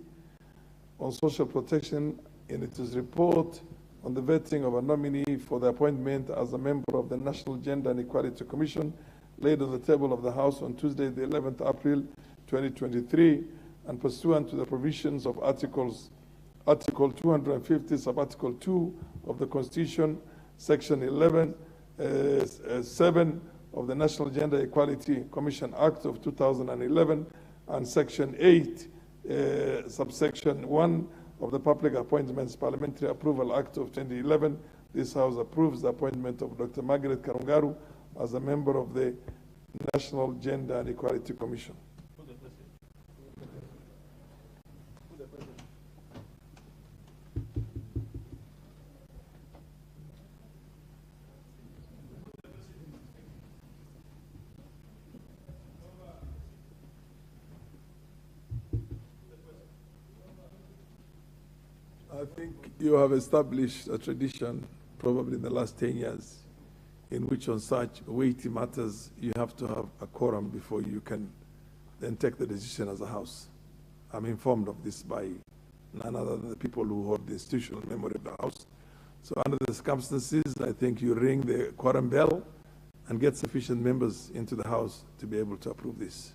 Speaker 13: on Social Protection in its report on the vetting of a nominee for the appointment as a member of the National Gender and Equality Commission, laid on the table of the House on Tuesday, the 11th April 2023, and pursuant to the provisions of Article 250, sub-Article 2 of the Constitution, Section 7 of the National Gender Equality Commission Act of 2011, and Section 8, subsection 1 of the Public Appointments Parliamentary Approval Act of 2011, this House approves the appointment of Dr. Margaret Karungaru as a member of the National Gender and Equality Commission. I think you have established a tradition, probably in the last 10 years, in which on such weighty matters, you have to have a quorum before you can then take the decision as a House. I'm informed of this by none other than the people who hold the institutional memory of the House. So under the circumstances, I think you ring the quorum bell and get sufficient members into the House to be able to approve this.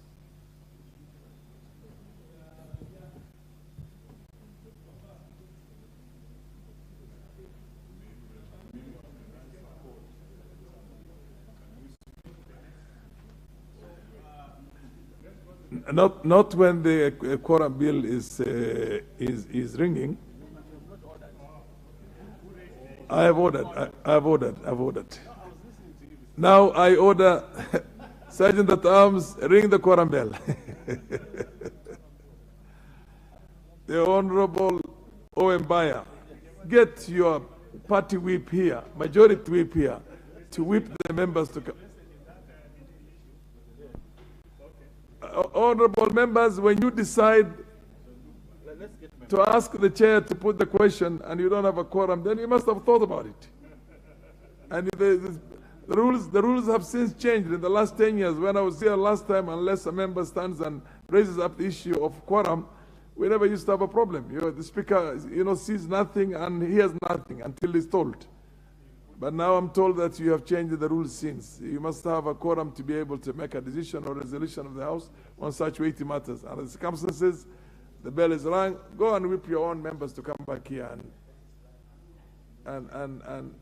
Speaker 13: Not when the quorum bill is ringing. I have ordered. I've ordered. Now I order Sergeant at Arms, ring the quorum bell. The Honorable Owen Baya, get your party whip here, majority whip here, to whip the members to come. Honorable members, when you decide to ask the chair to put the question and you don't have a quorum, then you must have thought about it. And the rules have since changed in the last 10 years. When I was here last time, unless a member stands and raises up the issue of quorum, we never used to have a problem. The speaker, sees nothing and hears nothing until he's told. But now I'm told that you have changed the rules since. You must have a quorum to be able to make a decision or resolution of the House on such weighty matters. Under the circumstances, the bell is rung. Go and whip your own members to come back here and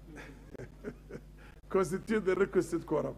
Speaker 13: constitute the requisite quorum.